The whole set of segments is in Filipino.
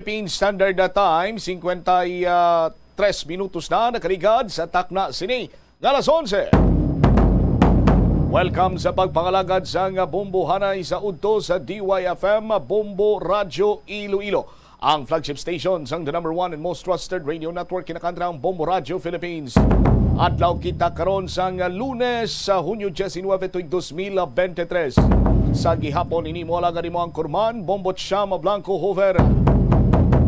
Philippine Standard Time, 53 minutos na nakarigad sa takna sini. Alas 11. Welcome sa pagpangalagad sa Bombo Hanay sa udto sa DYFM Bombo Radio Iloilo. Ang flagship station sang the number one and most trusted radio network kinakandrang Bombo Radio Philippines. Adlaw kita karon sang Lunes sa Hunyo 19, 2023. Sa gihapon ini mo lang mo ang kurman Bombo Chama Blanco Hover.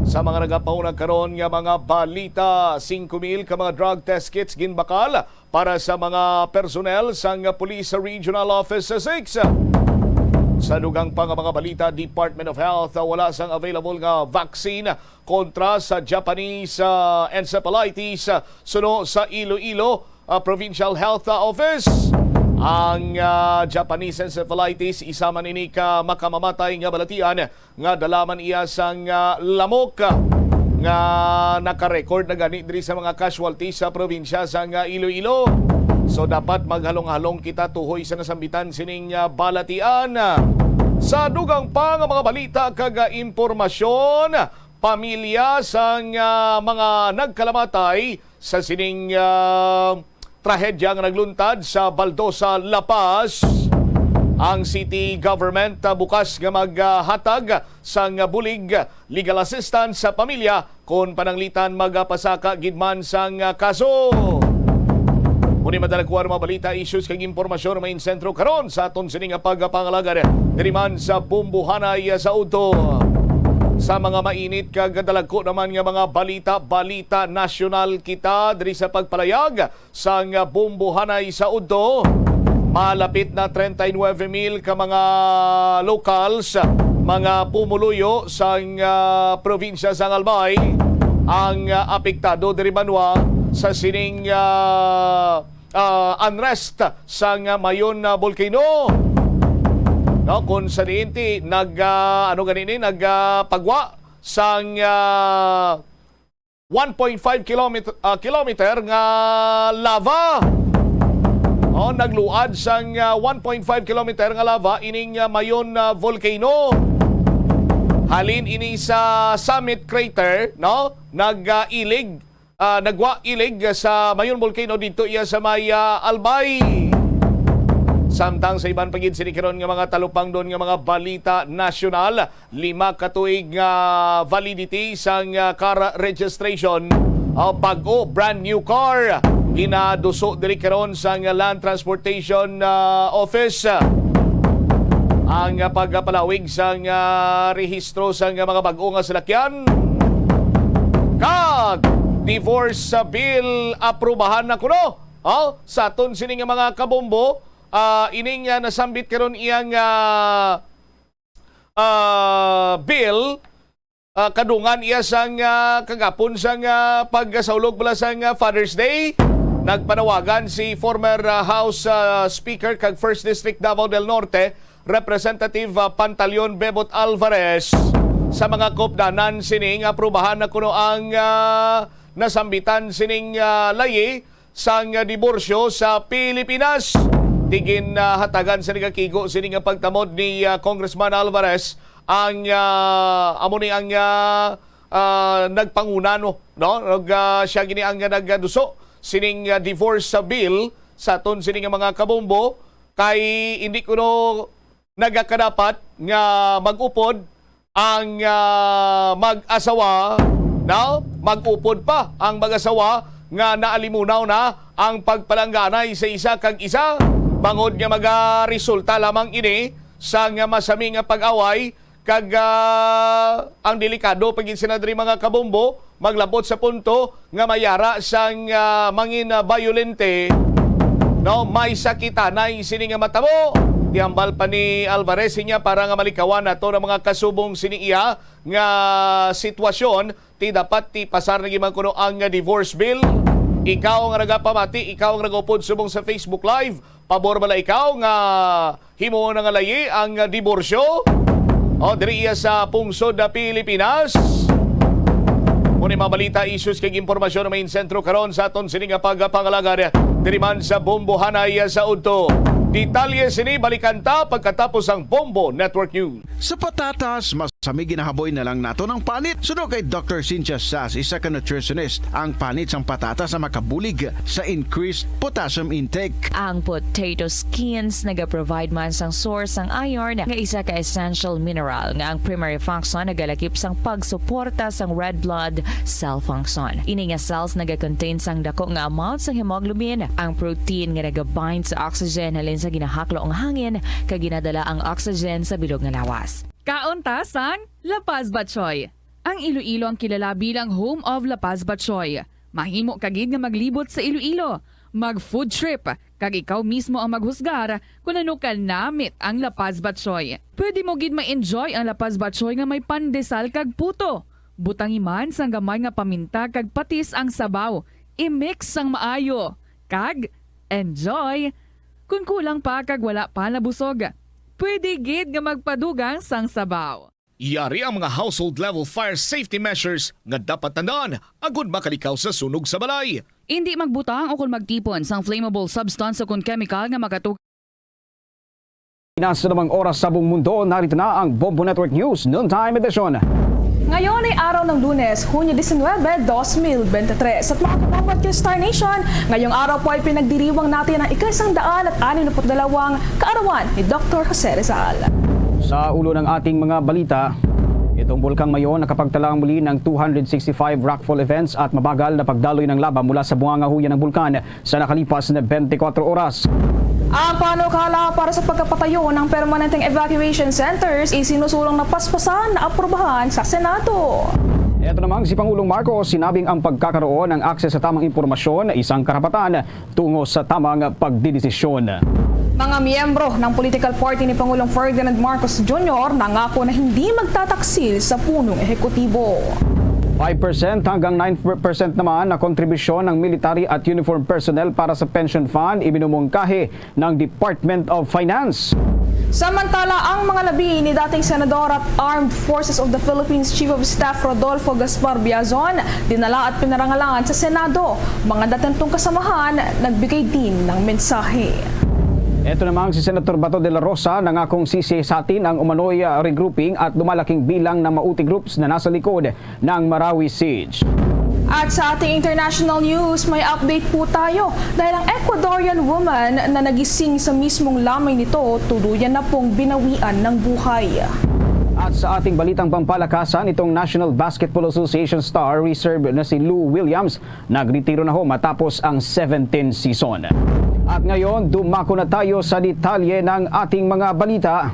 Sa mga nagapauna karon nga mga balita, 5,000 ka mga drug test kits ginbakal para sa mga personnel sang Police Regional Office 6. Sa dugang pa nga mga balita, Department of Health wala sang available nga vaccine kontra sa Japanese encephalitis suno sa Iloilo Provincial Health Office. Ang Japanese encephalitis isa man ini ka makamamatay nga balatian nga dalaman iya sang lamok nga naka-record na gani diri sa mga casualties sa probinsya sang Iloilo. So dapat maghalong-halong kita tuhoy sa nasambitan sining balatian. Sa dugang pa nga mga balita kag impormasyon, pamilya sang mga nagkalamatay sa sining trahedya nga nagluntad sa Baldosa, La Paz. Ang city government bukas nga maghatag sang bulig legal assistance sa pamilya kung pananglitan magpasaka gidman sang kaso. Muni madalagkuan mga balita, issues kag impormasyon main sentro karon sa aton sining pagpangalagan diri man sa Bombo Hanay sa udto. Sa mga mainit kag dalagko naman nga mga balita nasyonal kita diri sa pagpalayag sa Bombo Hanay sa udto. Malapit na 39,000 ka mga locals, mga pumuluyo sa probinsya sa Albay ang apektado diri banwa sa sining unrest sa mayon na volcano. No, kung sa diinti nagpagwa sang 1.5 kilometer nga lava. Oh, nagluad sang 1.5 kilometer nga lava ining mayon volcano. Halin ini sa summit crater, no? Nagwa ilig sa mayon volcano dito iya sa may Albay. Samtang sa iban pagid sinikaron nga mga talupang doon nga mga balita nasyonal, 5 katuig nga validity sang car registration. Bago brand new car ginaduso diri karon sang Land Transportation Office. Ang pagpalawig sang rehistro sang mga bag-o nga salakyan. Kag divorce bill aprubahan na kuno. Sa aton sining mga kabombo, ining nasambit karon iyang bill kadungan iya sang kagapon sang pagsaulog bala sang Father's Day. Nagpanawagan si former House Speaker kag First District Davao del Norte Representative Pantaleon Bebot Alvarez sa mga kopdanan sining aprubahan na kuno ang nasambitan sining layi sang diborsyo sa Pilipinas. Tigin hatagan sa nagakigo sining pagtamod ni Congressman Alvarez ang amuni ang nagpanguna no siya gini ang nagduso sining divorce bill sa aton sining mga kabombo kay hindi kuno nagakadapat nga magupod ang mag-asawa, no? Magupod pa ang mag-asawa nga naalimunaw na ang pagpalangganay sa isa kag isa. Bangod nga magaresulta lamang ini sa nga masaming pag-away kag ang delikado pagin sinadri mga kabombo maglabot sa punto nga mayara sang mangin violente, no? May sakitanay sini nga matabo. Tiambal pa ni Alvarez niya para nga malikawan nato ng mga kasubong siniiya nga sitwasyon ti dapat ti pasar na gimang kuno ang divorce bill. Ikaw ang nagapamati, ikaw ang nagupod subong sa Facebook Live. Pabor bala ikaw nga himo na nga layi ang diborsyo? O diri iya sa pungsod na Pilipinas. Muna mga balita, issues kag impormasyon na main sentro karon sa aton sining pagpangalagan diri man sa Bombo Hanay sa udto. Detalye sini balikan ta pagkatapos ang Bombo Network News. Sa patatas, mas Sa may ginahaboy na lang nato ng panit. Suno kay Dr. Cynthia Sass, isa ka nutritionist, ang panit sang patata sa makabulig sa increased potassium intake. Ang potato skins nagaprovide man sang source sang iron nga isa ka essential mineral nga ang primary function nagalakip sang pagsuporta sang red blood cell function. Ini nga cells nagakontain sang dako nga amount sang hemoglobin, ang protein nga nagabind sa oxygen halin sa ginahaklo ang hangin kag ginadala ang oxygen sa bilog nga lawas. Kaunta sang La Paz Batchoy. Ang Iloilo ang kilala bilang home of La Paz Batchoy. Mahimo kagid nga maglibot sa Iloilo, mag-food trip, kag ikaw mismo ang maghusgar kung ano ka namit ang La Paz Batchoy. Pwede mo gid ma-enjoy ang La Paz Batchoy nga may pandesal kag puto. Butangi man sang gamay nga paminta kag patis ang sabaw. I-mix sang maayo. Kag enjoy. Kung kulang pa kag wala pa nabusog, pwede gid nga magpadugang sang sabaw. Yari ang mga household level fire safety measures nga dapat tandaan agud makalikaw sa sunog sa balay. Hindi magbutang o kung magtipon sang flammable substance o kung chemical nga makatug. Nasa namang oras sa buong mundo, narito na ang Bombo Network News Noontime Edition. Ngayon ay araw ng Lunes, Hunyo 19, 2023. At mga kapatid ng Star Nation, ngayong araw po ay pinagdiriwang natin ang ika-162 kaarawan ni Dr. Jose Rizal. Sa ulo ng ating mga balita, itong Bulkang Mayon nakapagtala muli ng 265 rockfall events at mabagal na pagdaloy ng lava mula sa bungangahuyan ng bulkan sa nakalipas na 24 oras. Ang panukala para sa pagkapatayo ng permanenteng evacuation centers isinusulong na paspasan na aprubahan sa Senado. Ito namang si Pangulong Marcos sinabing ang pagkakaroon ng akses sa tamang impormasyon ay isang karapatan tungo sa tamang pagdidesisyon. Mga miyembro ng political party ni Pangulong Ferdinand Marcos Jr. nangako na hindi magtataksil sa punong ehekutibo. 5% hanggang 9% naman na kontribusyon ng military at uniform personnel para sa pension fund ibinumungkahi ng Department of Finance. Samantala, ang mga labi ni dating Senador at Armed Forces of the Philippines Chief of Staff Rodolfo Gaspar Biazon dinala at pinarangalan sa Senado. Mga datentong kasamahan nagbigay din ng mensahe. Ito namang si Senator Bato de la Rosa nangakong sisisatin ang umano'y regrouping at lumalaking bilang ng Mauti groups na nasa likod ng Marawi Siege. At sa ating international news, may update po tayo dahil ang Ecuadorian woman na nagising sa mismong lamay nito tuluyan na pong binawian ng buhay. At sa ating balitang pampalakasan, itong National Basketball Association star reserve na si Lou Williams nagretiro na ho matapos ang 17th season. At ngayon, dumako na tayo sa detalye ng ating mga balita.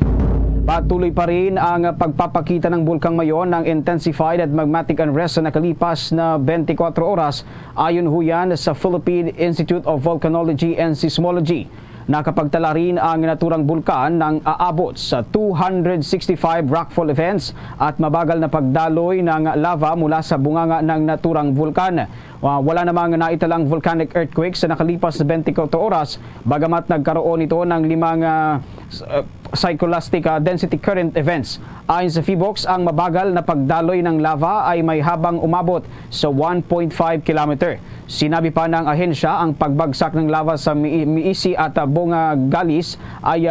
Patuloy pa rin ang pagpapakita ng Bulkang Mayon ng intensified at magmatic unrest sa nakalipas na 24 oras ayon ho yan sa Philippine Institute of Volcanology and Seismology. Nakapagtala rin ang naturang bulkan ng aabot sa 265 rockfall events at mabagal na pagdaloy ng lava mula sa bunganga ng naturang bulkan. Wala namang naitalang volcanic earthquake sa nakalipas na 24 oras, bagamat nagkaroon ito ng 5 cyclostochastic density current events. Ayon sa PHIVOLCS, ang mabagal na pagdaloy ng lava ay may habang umabot sa 1.5 kilometer. Sinabi pa ng ahensya ang pagbagsak ng lava sa Miisi at Bongalis ay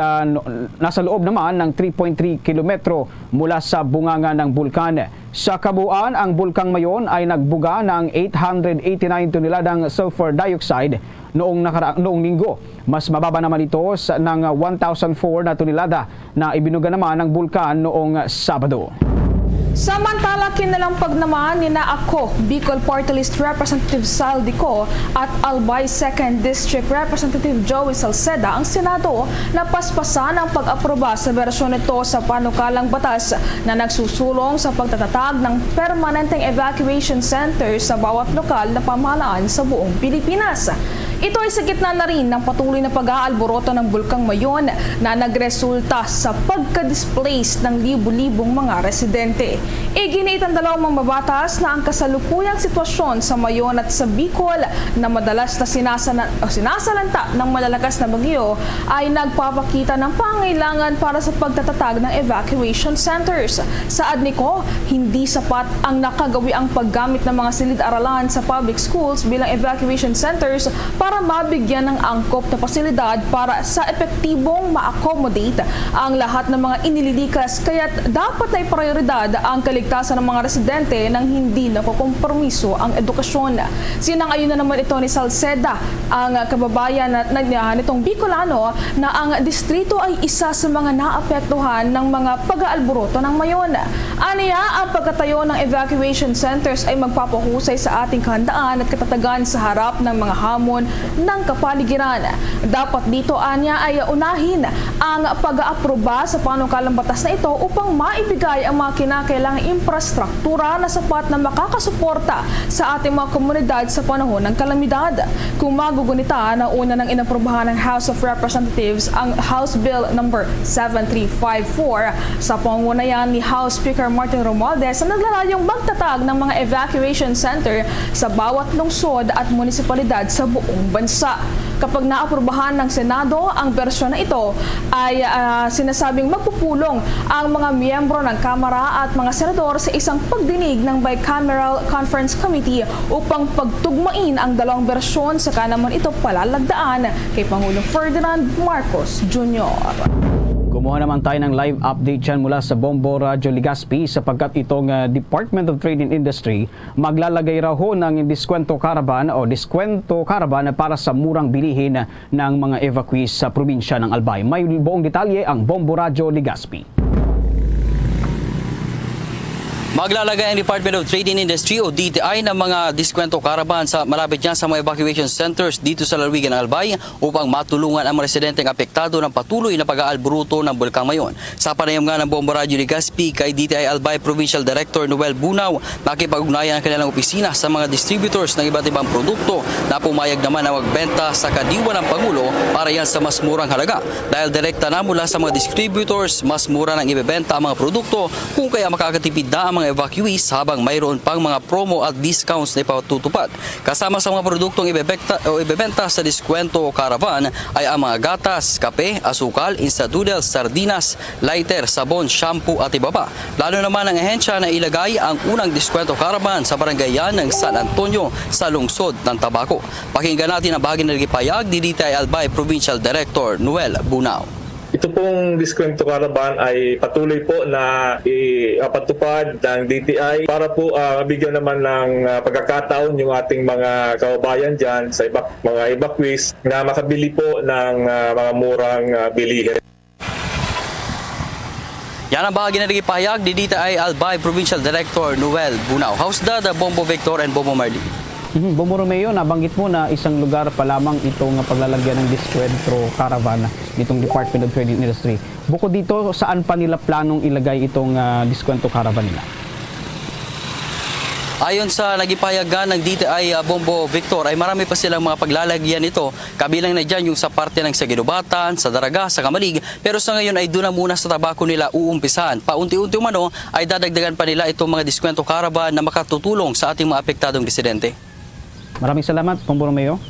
nasa loob naman ng 3.3 kilometro mula sa bunganga ng bulkan. Sa kabuuan, ang Bulkang Mayon ay nagbuga ng 889 toneladang sulfur dioxide noong linggo. Mas mababa naman ito ng 1,004 na tonelada na ibinuga naman ng bulkan noong Sabado. Samantala, kinalampag naman ni Ako, Bicol Party List Representative Saldico at Albay 2nd District Representative Joey Salceda ang Senado na paspasan ang pag-aproba sa bersyon nito sa panukalang batas na nagsusulong sa pagtatatag ng permanenteng evacuation center sa bawat lokal na pamahalaan sa buong Pilipinas. Ito ay sa gitna na rin ng patuloy na pag-aalboroto ng Bulkang Mayon na nagresulta sa pagka-displace ng libu-libong mga residente. Iginiit ang dalawang mababatas na ang kasalukuyang sitwasyon sa Mayon at sa Bicol na madalas na sinasalanta ng malalakas na bagyo ay nagpapakita ng pangailangan para sa pagtatatag ng evacuation centers. Saad niko, hindi sapat ang nakagawi ang paggamit ng mga silid-aralan sa public schools bilang evacuation centers para mabigyan ng angkop na pasilidad para sa epektibong ma-accommodate ang lahat ng mga inililikas, kaya't dapat na prioridad ang kaligtasan ng mga residente nang hindi nakukompromiso ang edukasyon. Sinang-ayon na naman ito ni Salceda, ang kababayan nitong Bicolano, na ang distrito ay isa sa mga naapektuhan ng mga pag-aalboroto ng mayon. Aniya, ang pagkatayo ng evacuation centers ay magpapahusay sa ating kahandaan at katatagan sa harap ng mga hamon ng kapaligiran. Dapat dito, anya, ay unahin ang pag-aaproba sa panukalang batas na ito upang maibigay ang mga kinakailangang infrastruktura na sapat na makakasuporta sa ating mga komunidad sa panahon ng kalamidad. Kung magugunita na una ng inaprobahan ng House of Representatives ang House Bill number 7354 sa pangunayan ni House Speaker Martin Romualdez na naglalayong magtatag ng mga evacuation center sa bawat lungsod at munisipalidad sa buong bansa. Kapag naaprubahan ng Senado ang bersyon na ito, ay sinasabing magpupulong ang mga miyembro ng Kamara at mga senador sa isang pagdinig ng Bicameral Conference Committee upang pagtugmain ang dalawang bersyon, saka naman ito palalagdaan kay Pangulong Ferdinand Marcos Jr. Kumuha naman tayo ng live update dyan mula sa Bombo Radyo Legazpi sapagkat itong Department of Trade and Industry maglalagay raw ho ng diskwento caravan para sa murang bilihin ng mga evacuees sa probinsya ng Albay. May buong detalye ang Bombo Radyo Legazpi. Maglalagay ang Department of Trade and Industry o DTI ng mga diskwento caravan sa malapit niya sa mga evacuation centers dito sa Lalawigan, Albay upang matulungan ang mga residenteng apektado ng patuloy na pag-aalburuto ng bulkang Mayon. Sa panayam nga ng Bombo Radyo Legazpi kay DTI Albay Provincial Director Noel Bunaw, nakipag-ugnayan ang kanilang opisina sa mga distributors ng iba't ibang produkto na pumayag naman na magbenta sa kadiwa ng Pangulo para yan sa mas murang halaga. Dahil direkta na mula sa mga distributors, mas mura nang ibebenta ang mga produkto kung kaya makakatipid na ang mga evacuees habang mayroon pang mga promo at discounts na ipatutupad. Kasama sa mga produktong ibebenta sa diskwento o caravan ay ang mga gatas, kape, asukal, instant noodles, sardinas, lighter, sabon, shampoo at iba pa. Lalo naman ang ahensya na ilagay ang unang diskwento caravan sa barangayan ng San Antonio sa lungsod ng Tabaco. Pakinggan natin ang bahagi ng nagipayag ni DTI Albay Provincial Director Noel Bunao. Ito pong diskwento caravan ay patuloy po na ipatupad ng DTI para po bigyan naman ng pagkakataon yung ating mga kababayan dyan sa mga evacuees na makabili po ng mga murang bilihin. Yan ang bahagi na nagipahayag ni DTI Albay Provincial Director Noel Bunao. How's the Bombo Victor and Bombo Marley? Bombo Romeo, nabanggit mo na isang lugar pa lamang itong paglalagyan ng diskwento caravan nitong Department of Trade and Industry. Bukod dito, saan pa nila planong ilagay itong diskwento caravan nila? Ayon sa nagipayagan ng DTI Bombo Victor ay marami pa silang mga paglalagyan nito. Kabilang na dyan yung sa parte ng Sagidubatan, sa Daraga, sa Kamalig. Pero sa ngayon ay doon na muna sa Tabaco nila uumpisahan. Paunti-unti umano ay dadagdagan pa nila itong mga diskwento caravan na makatutulong sa ating mga apektadong residente. Maraming salamat, Bombo Romeo.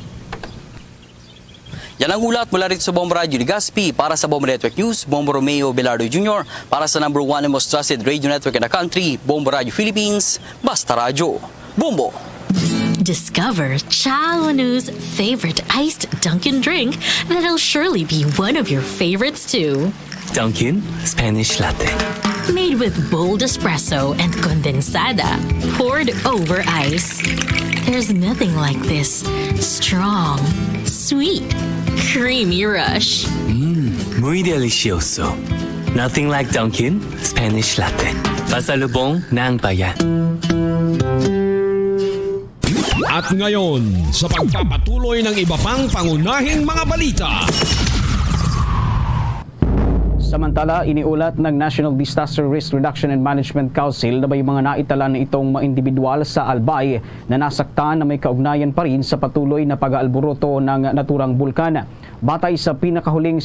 Yan ang ulat mula rito sa Bombo Radyo Legazpi. Para sa Bombo Network News, Bombo Romeo Belardo Jr. Para sa number 1 and most trusted radio network in the country, Bombo Radyo Philippines, Basta Radyo. Bombo! Discover Chaonu's favorite iced Dunkin' drink that'll surely be one of your favorites too. Dunkin' Spanish Latte. Made with bold espresso and condensada, poured over ice. There's nothing like this strong, sweet, creamy rush. Muy delicioso. Nothing like Dunkin' Spanish Latte. Pasalubong ng bayan. At ngayon, sa pagpapatuloy ng iba pang pangunahing mga balita. Samantala, iniulat ng National Disaster Risk Reduction and Management Council na may mga naitala na itong mga individual sa Albay na nasaktan na may kaugnayan pa rin sa patuloy na pag-aalburuto ng naturang bulkan. Batay sa pinakahuling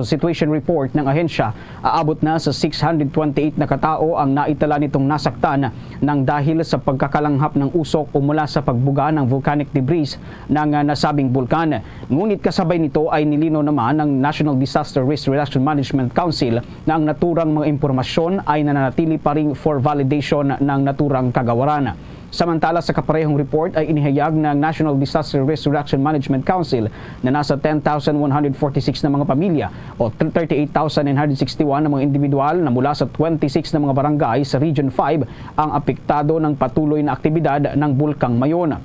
situation report ng ahensya, aabot na sa 628 na katao ang naitala nitong nasaktan ng dahil sa pagkakalanghap ng usok o mula sa pagbuga ng volcanic debris ng nasabing bulkan. Ngunit kasabay nito ay nilinaw naman ng National Disaster Risk Reduction Management Council na ang naturang mga impormasyon ay nananatili pa rin for validation ng naturang kagawaran. Samantala sa kaparehong report ay inihayag ng National Disaster Risk Reduction Management Council na nasa 10,146 na mga pamilya o 38,961 na mga individual na mula sa 26 na mga barangay sa Region 5 ang apektado ng patuloy na aktibidad ng Bulkang Mayon.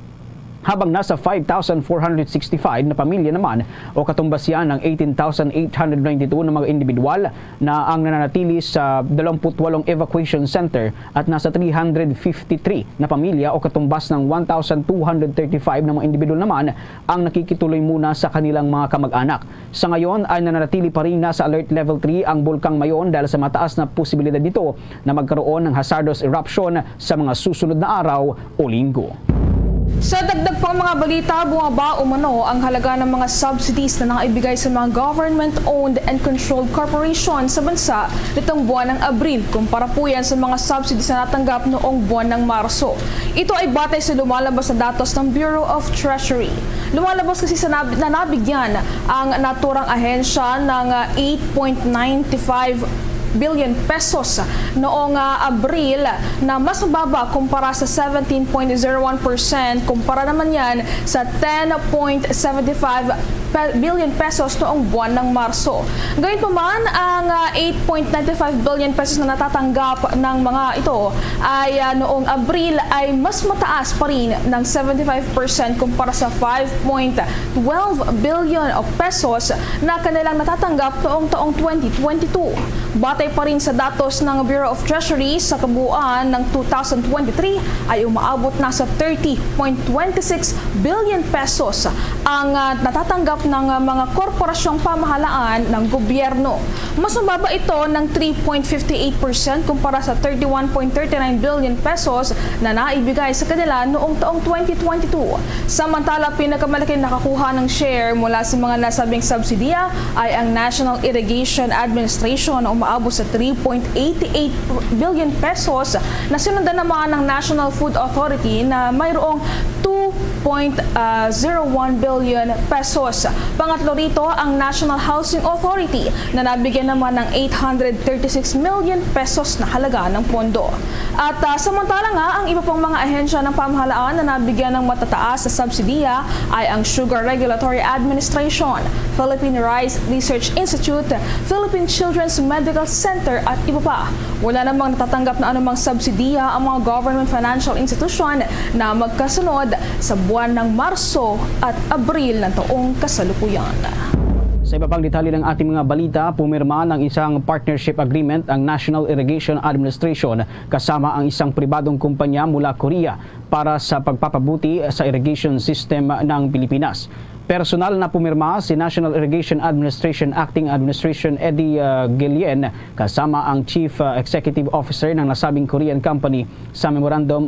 Habang nasa 5,465 na pamilya naman o katumbas yan ng 18,892 na mga individual na ang nananatili sa 28 evacuation center at nasa 353 na pamilya o katumbas ng 1,235 na mga individual naman ang nakikituloy muna sa kanilang mga kamag-anak. Sa ngayon ay nananatili pa rin nasa alert level 3 ang Bulkang Mayon dahil sa mataas na posibilidad nito na magkaroon ng hazardous eruption sa mga susunod na araw o linggo. Sa dagdag pang mga balita, bumaba umano ang halaga ng mga subsidies na naibigay sa mga government-owned and controlled corporation sa bansa nitong buwan ng Abril kumpara po yan sa mga subsidies na natanggap noong buwan ng Marso. Ito ay batay sa lumalabas na datos ng Bureau of Treasury. Lumalabas kasi na nabigyan ang naturang ahensya ng 8.95 billion pesos noong Abril na mas mababa kumpara sa 17.01%, kumpara naman yan sa 10.75 billion pesos noong buwan ng Marso. Gayunpaman, ang 8.95 billion pesos na natatanggap ng mga ito ay noong Abril ay mas mataas pa rin ng 75% kumpara sa 5.12 billion pesos na kanilang natatanggap noong taong 2022. Batay pa rin sa datos ng Bureau of Treasury sa kabuuan ng 2023 ay umaabot na sa 30.26 billion pesos ang natatanggap ng mga korporasyong pamahalaan ng gobyerno. Mas mababa ito ng 3.58% kumpara sa 31.39 billion pesos na naibigay sa kanila noong taong 2022. Samantala, pinakamalaking nakakuha ng share mula sa mga nasabing subsidiya ay ang National Irrigation Administration na umaabot sa 3.88 billion pesos na sinundan naman ng National Food Authority na mayroong 2.01 billion pesos. Pangatlo rito ang National Housing Authority na nabigyan naman ng 836 million pesos na halaga ng pondo. At samantala nga, ang iba pang mga ahensya ng pamahalaan na nabigyan ng matataas sa subsidiya ay ang Sugar Regulatory Administration, Philippine Rice Research Institute, Philippine Children's Medical Center at iba pa. Wala namang natatanggap na anumang subsidiya ang mga government financial institution na magkasunod sa buwan ng Marso at Abril ng taong kasalukuyan. Sa iba pang detalye ng ating mga balita, pumirma ng isang partnership agreement ang National Irrigation Administration kasama ang isang pribadong kumpanya mula Korea para sa pagpapabuti sa irrigation system ng Pilipinas. Personal na pumirma si National Irrigation Administration Acting Administration Eddie Guillen kasama ang Chief Executive Officer ng nasabing Korean company sa Memorandum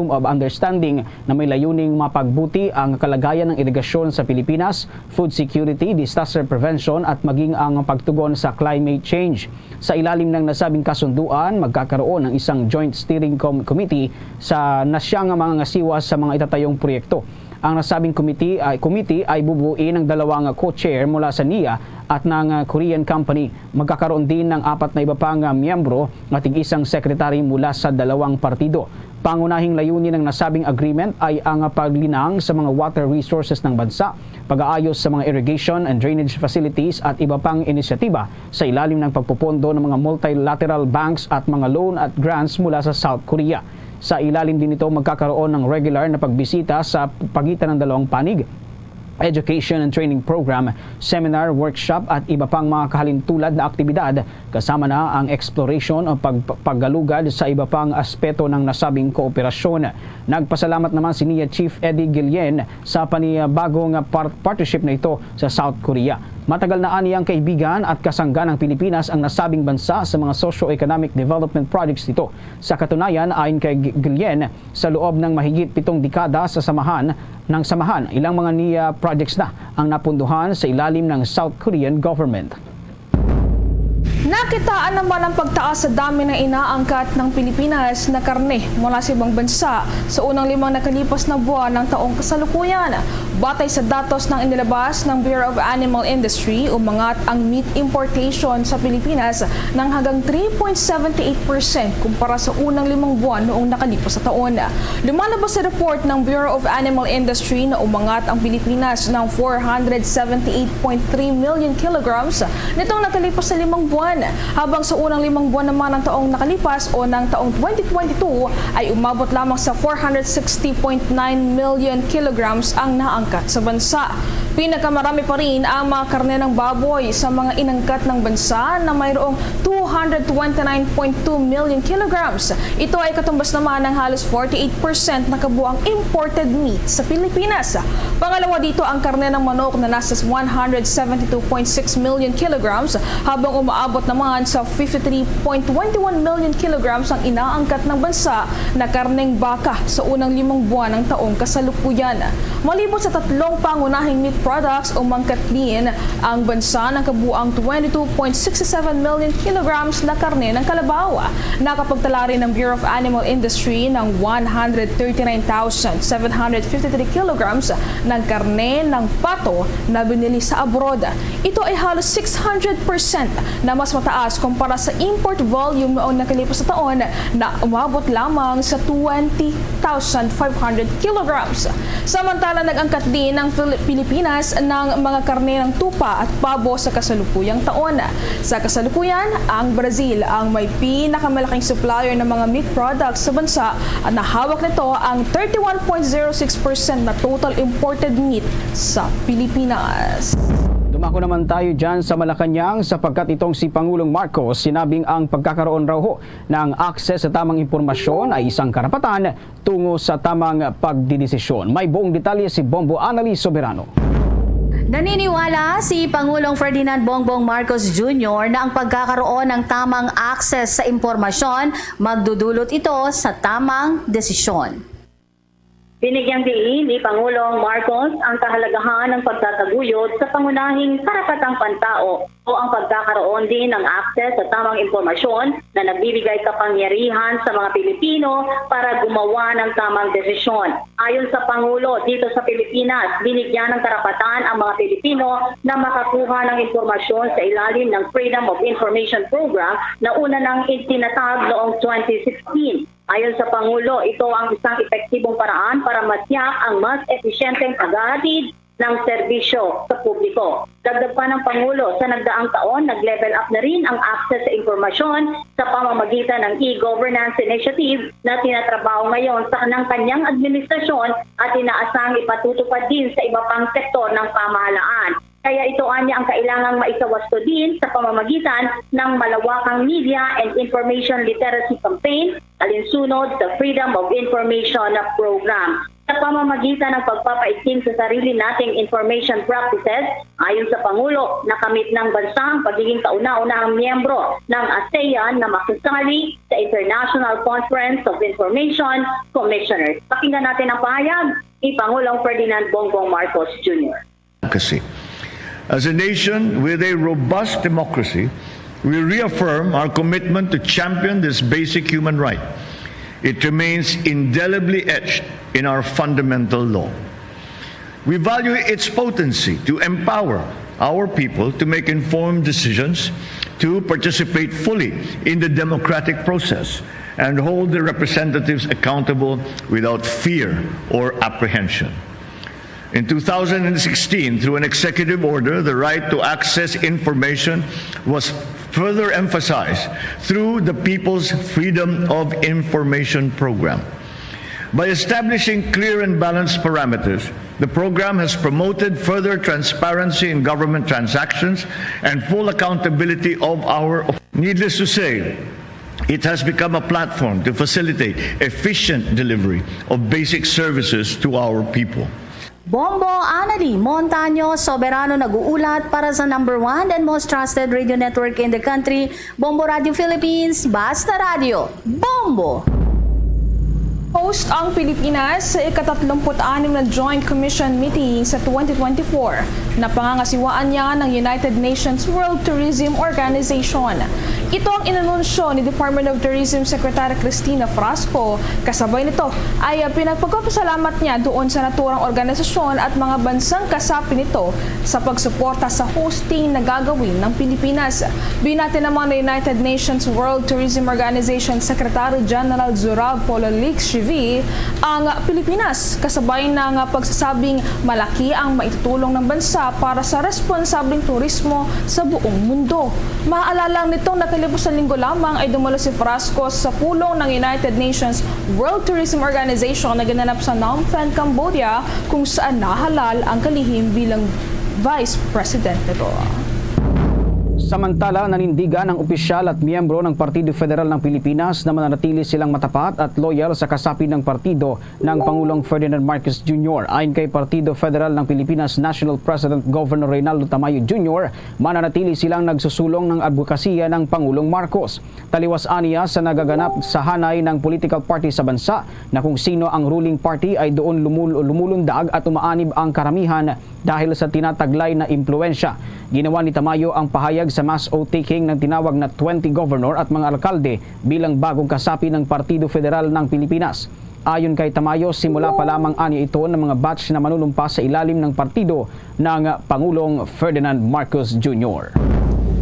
of Understanding na may layuning mapagbuti ang kalagayan ng irigasyon sa Pilipinas, food security, disaster prevention at maging ang pagtugon sa climate change. Sa ilalim ng nasabing kasunduan, magkakaroon ng isang joint steering committee na siyang mga ngasiwa sa mga itatayong proyekto. Ang nasabing committee ay bubuuin ng dalawang co-chair mula sa NIA at ng Korean company. Magkakaroon din ng 4 na iba pang miyembro at isang secretary mula sa dalawang partido. Pangunahing layunin ng nasabing agreement ay ang paglinang sa mga water resources ng bansa, pag-aayos sa mga irrigation and drainage facilities at iba pang inisyatiba sa ilalim ng pagpupondo ng mga multilateral banks at mga loan at grants mula sa South Korea. Sa ilalim din ito magkakaroon ng regular na pagbisita sa pagitan ng dalawang panig, education and training program, seminar, workshop at iba pang mga kahalintulad na aktibidad kasama na ang exploration o paggalugad sa iba pang aspeto ng nasabing kooperasyon. Nagpasalamat naman si NIA Chief Eddie Guillen sa panibagong partnership na ito sa South Korea. Matagal na aniyang kaibigan at kasangga ng Pilipinas ang nasabing bansa sa mga socio-economic development projects nito. Sa katunayan, ayon kay Guillen, sa loob ng mahigit 7 dekada sa samahan, ilang mga NIA projects na ang napunduhan sa ilalim ng South Korean government. Nakitaan naman ang pagtaas sa dami na inaangkat ng Pilipinas na karne mula sa ibang bansa sa unang 5 nakalipas na buwan ng taong kasalukuyan. Batay sa datos ng inilabas ng Bureau of Animal Industry, umangat ang meat importation sa Pilipinas ng hanggang 3.78% kumpara sa unang 5 buwan noong nakalipas na taon. Lumalabas sa report ng Bureau of Animal Industry na umangat ang Pilipinas ng 478.3 million kilograms nitong nakalipas sa 5 buwan. Habang sa unang 5 buwan naman ng taong nakalipas o ng taong 2022 ay umabot lamang sa 460.9 million kilograms ang naangkat sa bansa. Pinakamarami pa rin ang mga karne ng baboy sa mga inangkat ng bansa na mayroong 229.2 million kilograms. Ito ay katumbas naman ng halos 48% na kabuang imported meat sa Pilipinas. Pangalawa dito ang karne ng manok na nasa 172.6 million kilograms habang umaabot naman sa 53.21 million kilograms ang inaangkat ng bansa na karneng baka sa unang 5 buwan ng taong kasalukuyan. Malibot sa tatlong pangunahing meat products, umangkat din ang bansa ng kabuang 22.67 million kilograms na karne ng kalabaw. Nakapagtala rin ng Bureau of Animal Industry ng 139,753 kilograms ng karne ng pato na binili sa abroad. Ito ay halos 600% na mas mataas kumpara sa import volume noong nakalipas na taon na umabot lamang sa 20,500 kilograms. Samantala, nag-angkat din ng Pilipinas ng mga karne ng tupa at pabo sa kasalukuyang taon. Sa kasalukuyan, ang Brazil ang may pinakamalaking supplier ng mga meat products sa bansa at nahawak nito ang 31.06% na total imported meat sa Pilipinas. Dumako naman tayo dyan sa Malacanang sapagkat itong si Pangulong Marcos sinabing ang pagkakaroon raw ho ng akses sa tamang impormasyon ay isang karapatan tungo sa tamang pagdidesisyon. May buong detalye si Bombo Annalise Soberano. Naniniwala si Pangulong Ferdinand Bongbong Marcos Jr. na ang pagkakaroon ng tamang akses sa impormasyon magdudulot ito sa tamang desisyon. Binigyang diin ni Pangulong Marcos ang kahalagahan ng pagtataguyod sa pangunahing karapatang pantao o ang pagkakaroon din ng akses sa tamang impormasyon na nagbibigay kapangyarihan sa mga Pilipino para gumawa ng tamang desisyon. Ayon sa Pangulo, dito sa Pilipinas, binigyan ng karapatan ang mga Pilipino na makakuha ng impormasyon sa ilalim ng Freedom of Information Program na una nang itinatag noong 2016. Ayon sa Pangulo, ito ang isang epektibong paraan para matiyak ang mas episyenteng paghahatid ng serbisyo sa publiko. Dagdag pa ng Pangulo, sa nagdaang taon, nag-level up na rin ang access sa impormasyon sa pamamagitan ng e-governance initiative na tinatrabaho ngayon sa kanyang administrasyon at inaasang ipatutupad din sa iba pang sektor ng pamahalaan. Kaya ito anya ang kailangang maisawasto din sa pamamagitan ng malawakang media and information literacy campaign alinsunod sa Freedom of Information Program. Sa pamamagitan ng pagpapaitim sa sarili nating information practices, ayon sa Pangulo, nakamit ng bansa ang pagiging kauna-unahang miyembro ng ASEAN na makasali sa International Conference of Information Commissioners. Pakinggan natin ang pahayag ni Pangulong Ferdinand Bongbong Marcos Jr. As a nation with a robust democracy, we reaffirm our commitment to champion this basic human right. It remains indelibly etched in our fundamental law. We value its potency to empower our people to make informed decisions, to participate fully in the democratic process, and hold their representatives accountable without fear or apprehension. In 2016, through an executive order, the right to access information was further emphasized through the People's Freedom of Information Program. By establishing clear and balanced parameters, the program has promoted further transparency in government transactions and full accountability of our. Needless to say, it has become a platform to facilitate efficient delivery of basic services to our people. Bombo Annalise Montaño Soberano nag-uulat para sa #1 and most trusted radio network in the country, Bombo Radio Philippines, Basta Radio, Bombo! Host ang Pilipinas sa ika-36 na Joint Commission meeting sa 2024 na pangangasiwaan niya ng United Nations World Tourism Organization. Ito ang inanunsyo ni Department of Tourism Secretary Cristina Frasco. Kasabay nito ay pinagpagpapasalamat niya doon sa naturang organisasyon at mga bansang kasapi nito sa pagsuporta sa hosting na gagawin ng Pilipinas. Binati naman ng United Nations World Tourism Organization Secretary General Zurab Pololikshivi ang Pilipinas kasabay ng pagsasabing malaki ang maitutulong ng bansa para sa responsabling turismo sa buong mundo. Maaalala nitong nakalipas na linggo lamang ay dumalo si Frasco sa pulong ng United Nations World Tourism Organization na ginanap sa Phnom Penh, Cambodia kung saan nahalal ang kalihim bilang Vice President nito. Samantala, nanindigan ng opisyal at miyembro ng Partido Federal ng Pilipinas na mananatili silang matapat at loyal sa kasapi ng partido ng Pangulong Ferdinand Marcos Jr. Ayon kay Partido Federal ng Pilipinas National President Governor Reynaldo Tamayo Jr., mananatili silang nagsusulong ng advokasya ng Pangulong Marcos. Taliwas aniya sa nagaganap sa hanay ng political party sa bansa na kung sino ang ruling party ay doon lumulundag at umaanib ang karamihan dahil sa tinataglay na impluensya. Ginawa ni Tamayo ang pahayag sa mass oath-taking ng tinawag na 20 governor at mga alkalde bilang bagong kasapi ng Partido Federal ng Pilipinas. Ayon kay Tamayo, simula pa lamang aniya ito ng mga batch na manunumpa sa ilalim ng partido ng Pangulong Ferdinand Marcos Jr.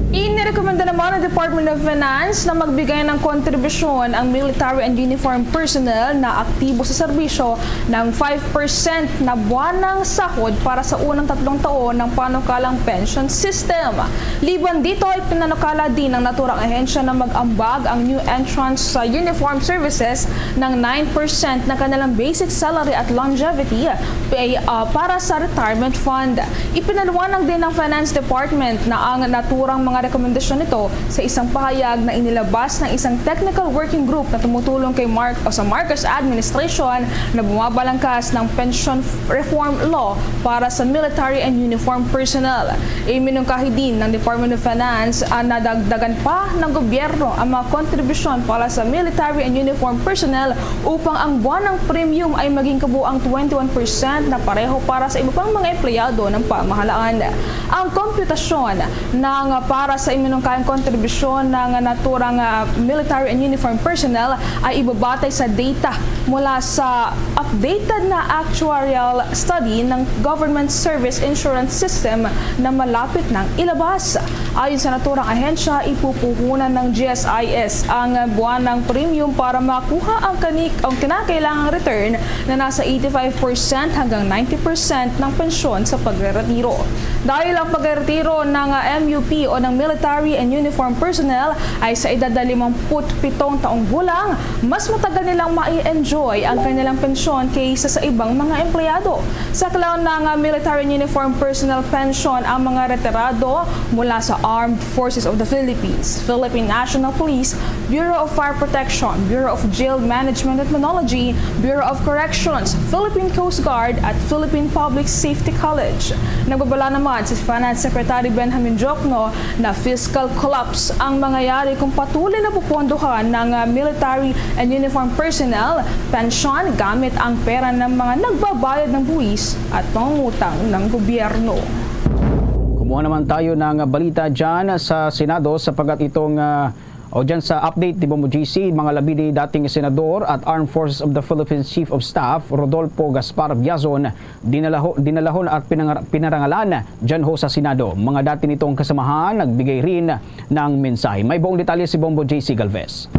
Inirekomenda naman ng Department of Finance na magbigay ng kontribusyon ang military and uniform personnel na aktibo sa serbisyo ng 5% na buwanang sahod para sa unang 3 taon ng panukalang pension system. Liban dito ay pinanukala din ng naturang ahensya na mag-ambag ang new entrants sa uniform services ng 9% na kanilang basic salary at longevity pay para sa retirement fund. Ipinaliwanag din ng Finance Department na ang naturang mga rekomendasyon nito sa isang pahayag na inilabas ng isang technical working group na tumutulong kay sa Marcos administration na bumabalangkas ng pension reform law para sa military and uniform personnel. Iminungkahi din ng Department of Finance na dagdagan pa ng gobyerno ang mga kontribusyon para sa military and uniform personnel upang ang buwanang premium ay maging kabuang 21% na pareho para sa iba pang mga empleyado ng pamahalaan. Ang komputasyon ng para sa iminungkahing kontribusyon ng naturang military and uniform personnel ay ibabatay sa data mula sa updated na actuarial study ng Government Service Insurance System na malapit ng ilabas. Ayon sa naturang ahensya, ipupuhunan ng GSIS ang buwanang premium para makuha ang kinakailangang return na nasa 85% hanggang 90% ng pensyon sa pagreretiro. Dahil ang pagreretiro ng MUP o ng military and uniform personnel ay sa edad na 57 taong gulang, mas matagal nilang mai-enjoy ang kanilang pensyon kaysa sa ibang mga empleyado. Sa klaw ng military and uniform personnel pension ang mga retirado mula sa Armed Forces of the Philippines, Philippine National Police, Bureau of Fire Protection, Bureau of Jail Management and Technology, Bureau of Corrections, Philippine Coast Guard at Philippine Public Safety College. Nagbabala naman si Finance Secretary Benjamin Jokno na fiscal collapse ang mangyayari kung patuloy na pupondohan ng military and uniform personnel pension gamit ang pera ng mga nagbabayad ng buwis at pangungutang ng gobyerno. Kumuha naman tayo ng balita dyan sa Senado sapagat itong o dyan sa update ni Bombo GC, mga labi ni dating Senador at Armed Forces of the Philippines Chief of Staff Rodolfo Gaspar Biazon dinalahon at pinarangalan dyan ho sa Senado. Mga dati nitong kasamahan nagbigay rin ng mensahe. May buong detalye si Bombo JC Galvez.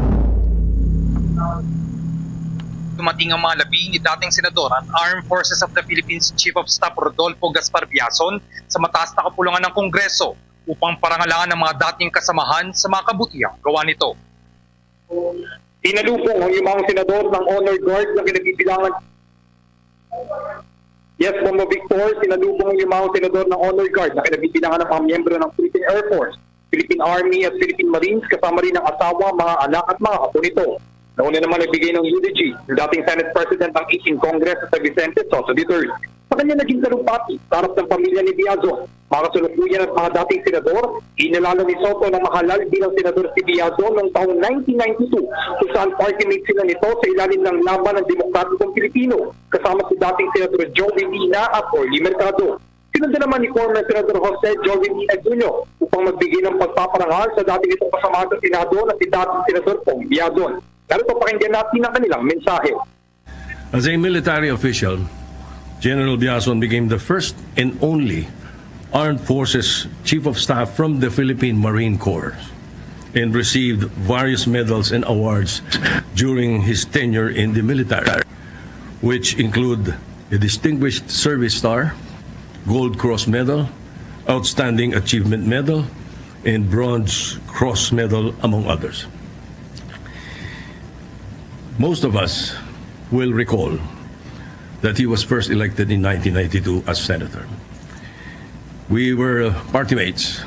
Dumating ang mga labi ni dating Senador at Armed Forces of the Philippines Chief of Staff Rodolfo Gaspar Biazon sa mataas na kapulungan ng Kongreso upang parangalan ang mga dating kasamahan sa mga kabutihang gawa nito. Tinalupong ang mga senador ng Honor Guard na kinabibilangan. Yes, Bombo Victor, sinalubong ang mga senador ng Honor Guard na kinabibilangan ng mga miyembro ng Philippine Air Force, Philippine Army at Philippine Marines kasama rin ng asawa, mga anak at mga apo nito. Nauna naman nagbigay ng eulogy ng dating Senate President ng 18 Congress sa Vicente Soto III. sa kanya naging talumpati sa harap ng pamilya ni Biazon. Makasalukuyan at mga dating senador, inilala ni Soto na mahalal bilang senador si Biazon noong taong 1992 kung saan party mate sila nito sa ilalim ng laban ng Demokratikong Pilipino kasama si dating senador Joey Lina at Orly Mercado. Sinundan naman ni former Senador Jose Joey Lina Jr. upang magbigay ng pagpaparangal sa dating itong kasama sa Senado na si dating senador Pong Biazon. Narito pakinggan natin ang kanilang mensahe. As a military official, General Biazon became the first and only Armed Forces Chief of Staff from the Philippine Marine Corps and received various medals and awards during his tenure in the military, which include the Distinguished Service Star, Gold Cross Medal, Outstanding Achievement Medal, and Bronze Cross Medal, among others. Most of us will recall that he was first elected in 1992 as senator. We were party mates.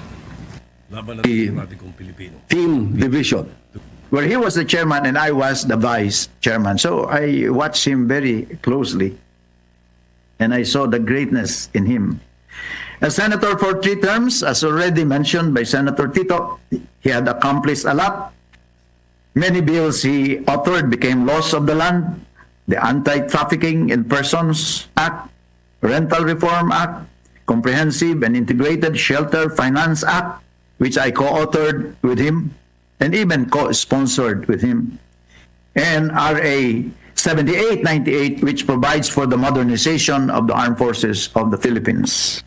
Laban ng Demokratikong Pilipino. Team division, where he was the chairman and I was the vice chairman. So I watched him very closely and I saw the greatness in him. As senator for 3 terms, as already mentioned by Senator Tito, he had accomplished a lot. Many bills he authored became laws of the land. The Anti-Trafficking in Persons Act, Rental Reform Act, Comprehensive and Integrated Shelter Finance Act, which I co-authored with him and even co-sponsored with him, and RA 7898, which provides for the modernization of the armed forces of the Philippines.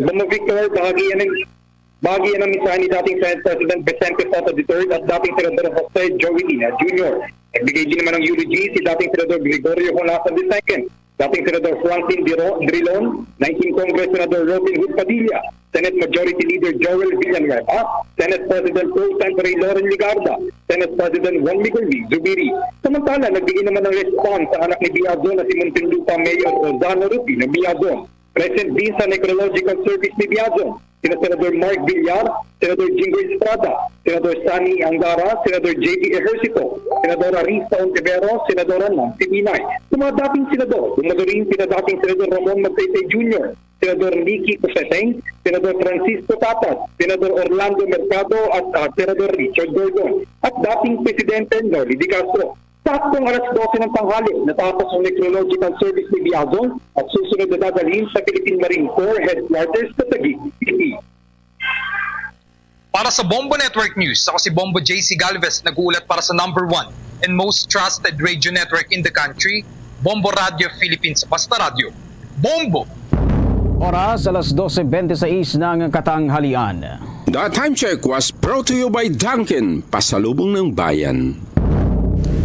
Bomo Victor, bahagi yan ng mensahe ni dating Senate President Vicente Soto III at dating Senador Jose Joey Lina Jr. Nagbigay din naman ng eulogy si dating Senador Gregorio Honasan II, dating Senador Franklin Drilon, 19 Congress Senador Robin Hood Padilla, Senate Majority Leader Joel Villanueva, Senate President Pro Tempore Loren Ligarda, Senate President Juan Miguel Zubiri. Samantala, nagbigay naman ng response sa anak ni Biazon na si Muntinlupa Mayor Rosano Rufino Biazon. Present din sa Necrological Service ni Biazon, sina Senador Mark Villar, Senador Jingo Estrada, Senador Sani Angara, Senador J.D. Ejercito, Senadora Risa Ontivero, Senadora Nancy Binay. Sa mga dating senador, dumadorin sina dating Senador Ramon Magsaysay Jr., Senador Nicky Coseseng, Senador Francisco Tatas, Senador Orlando Mercado at Senador Richard Gordon, at dating Presidente Noli Di Castro. Saktong alas 12 ng tanghali, natapos ang necrological service ni Biazon at susunod na dadalhin sa Philippine Marine Corps Headquarters sa Taguig City. Para sa Bombo Network News, ako si Bombo JC Galvez, nag-uulat para sa #1 and most trusted radio network in the country, Bombo Radio Philippines. Basta Radio. Bombo! Oras alas 12:26 ng katanghalian. The time check was brought to you by Dunkin, pasalubong ng bayan.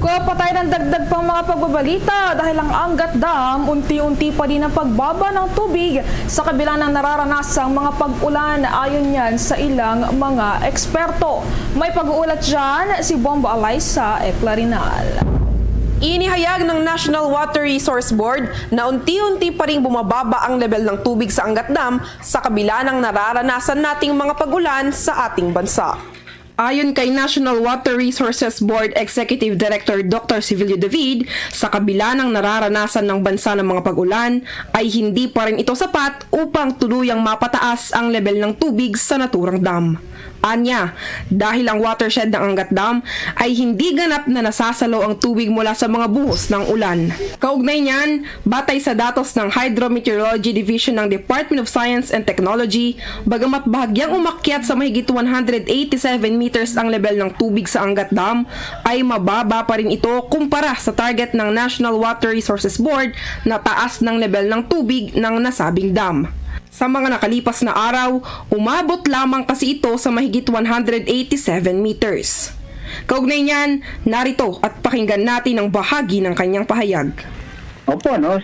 Kapatay ng dagdag pang mga pagbabalita dahil ang Angat Dam unti-unti pa din ang pagbaba ng tubig sa kabila ng nararanasang mga pag-ulan ayon yan sa ilang mga eksperto. May pag-uulat dyan si Bombo Alaysa Eclarinal. Inihayag ng National Water Resource Board na unti-unti pa ring bumababa ang level ng tubig sa Angat Dam sa kabila ng nararanasan nating mga pag-ulan sa ating bansa. Ayon kay National Water Resources Board Executive Director Dr. Civilio David, sa kabila ng nararanasan ng bansa ng mga pag-ulan, ay hindi pa rin ito sapat upang tuluyang mapataas ang level ng tubig sa naturang dam. Anya, dahil ang watershed ng Angat Dam ay hindi ganap na nasasalo ang tubig mula sa mga buhos ng ulan. Kaugnay niyan, batay sa datos ng Hydrometeorology Division ng Department of Science and Technology, bagamat bahagyang umakyat sa mahigit 187 meters ang level ng tubig sa Angat Dam, ay mababa pa rin ito kumpara sa target ng National Water Resources Board na taas ng level ng tubig ng nasabing dam. Sa mga nakalipas na araw, umabot lamang kasi ito sa mahigit 187 meters. Kaugnay niyan, narito at pakinggan natin ang bahagi ng kanyang pahayag. Opo, no,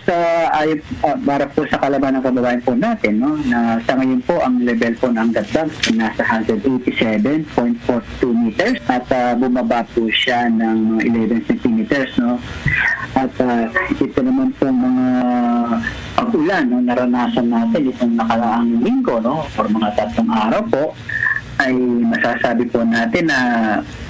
para po sa kalaban ng kababayan po natin, no, na sa ngayon po ang level po ng Angat Dam nasa 187.42 meters at bumaba po siya ng 11 centimeters, no. At ito naman po mga pag-ulan, no, naranasan natin itong nakaraang linggo, no, or mga 3 araw po, ay masasabi po natin na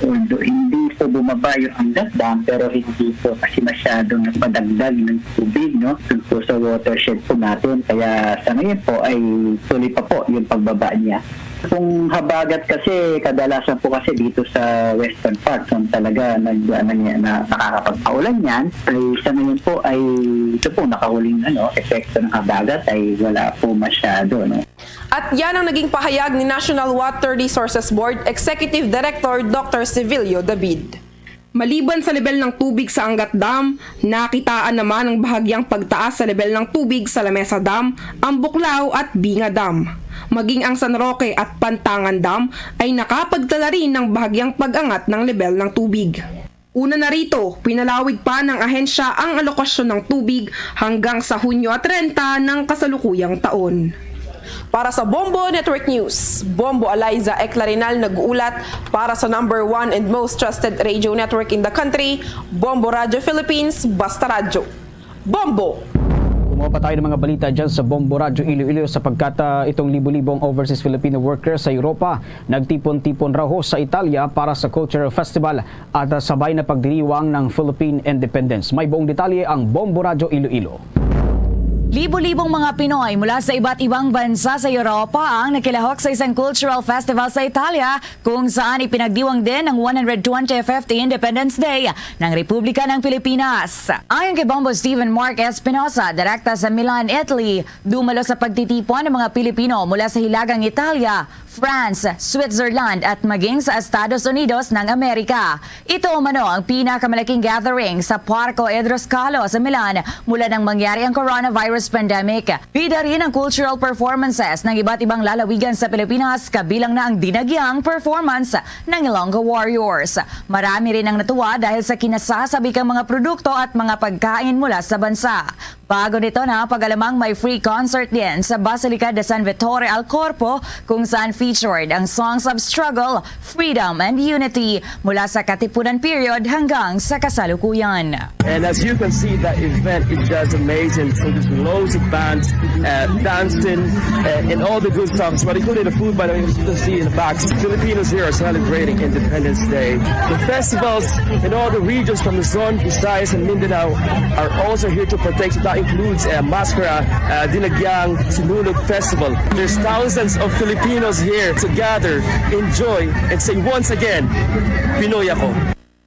although hindi po bumaba yung Angat Dam, pero hindi po kasi masyadong nagpadagdag ng tubig, no? Dun po sa watershed po natin. Kaya sa ngayon po ay tuloy pa po yung pagbaba niya. Kung habagat kasi, kadalasan po kasi dito sa western part, kung talaga nakakapagpaulan yan, ay sa ngayon po ay ito po nakahuling epekto ng habagat ay wala po masyado. No? At yan ang naging pahayag ni National Water Resources Board Executive Director Dr. Civilio David. Maliban sa level ng tubig sa Angat Dam, nakitaan naman ang bahagyang pagtaas sa level ng tubig sa Lamesa Dam, ang Buklao at Binga Dam. Maging ang San Roque at Pantangan Dam ay nakapagtala rin ng bahagyang pag-angat ng level ng tubig. Una na rito, pinalawig pa ng ahensya ang alokasyon ng tubig hanggang sa Hunyo 30 ng kasalukuyang taon. Para sa Bombo Network News, Bombo Eliza Eclarinal nag-uulat para sa number 1 and most trusted radio network in the country, Bombo Radio Philippines, Basta Radio. Bombo! Kumuha pa tayo ng mga balita dyan sa Bombo Radio Iloilo sapagkat itong libo-libong overseas Filipino workers sa Europa nagtipon-tipon raw sa Italia para sa Cultural Festival at sabay na pagdiriwang ng Philippine Independence. May buong detalye ang Bombo Radio Iloilo. Libo-libong mga Pinoy mula sa iba't ibang bansa sa Europa ang nakilahok sa isang cultural festival sa Italia kung saan ipinagdiwang din ang 125th Independence Day ng Republika ng Pilipinas. Ayon kay Bombo Steven Mark Espinosa, direkta sa Milan, Italy, dumalo sa pagtitipon ng mga Pilipino mula sa Hilagang Italia, France, Switzerland at maging sa Estados Unidos ng Amerika. Ito umano ang pinakamalaking gathering sa Parco Edroscalo sa Milan mula nang mangyari ang coronavirus pandemic. Bida rin ang cultural performances ng iba't ibang lalawigan sa Pilipinas, kabilang na ang dinagyang performance ng Ilonggo Warriors. Marami rin ang natuwa dahil sa kinasasabikang mga produkto at mga pagkain mula sa bansa. Bago nito na pag-alamang may free concert din sa Basilica de San Vittore al Corpo kung saan featured ang songs of struggle, freedom and unity mula sa Katipunan period hanggang sa kasalukuyan. And as you can see, that event is just amazing. So there's loads of bands dancing and all the good stuff, but including the food, by the way, you can see in the back. Filipinos here are celebrating Independence Day. The festivals in all the regions from Luzon, Visayas and Mindanao are also here to partake. So that includes Mascara, Dinagyang, Sinulog Festival. There's thousands of Filipinos here to gather, enjoy, and say once again, Pinoy ako.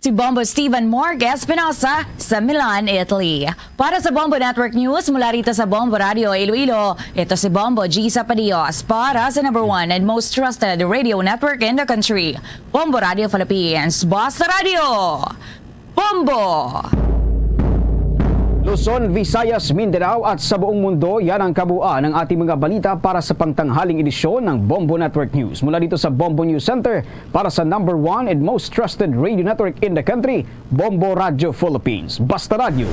Si Bombo Steven Mark Espinosa sa Milan, Italy. Para sa Bombo Network News mula rito sa Bombo Radio Iloilo, ito si Bombo G. Zapadios para sa number 1 and most trusted radio network in the country, Bombo Radio Philippines, Basta Radio. Bombo! Luzon, Visayas, Mindanao at sa buong mundo, yan ang kabuuan ng ating mga balita para sa pangtanghaling edisyon ng Bombo Network News. Mula dito sa Bombo News Center para sa number 1 and most trusted radio network in the country, Bombo Radio Philippines. Basta Radio.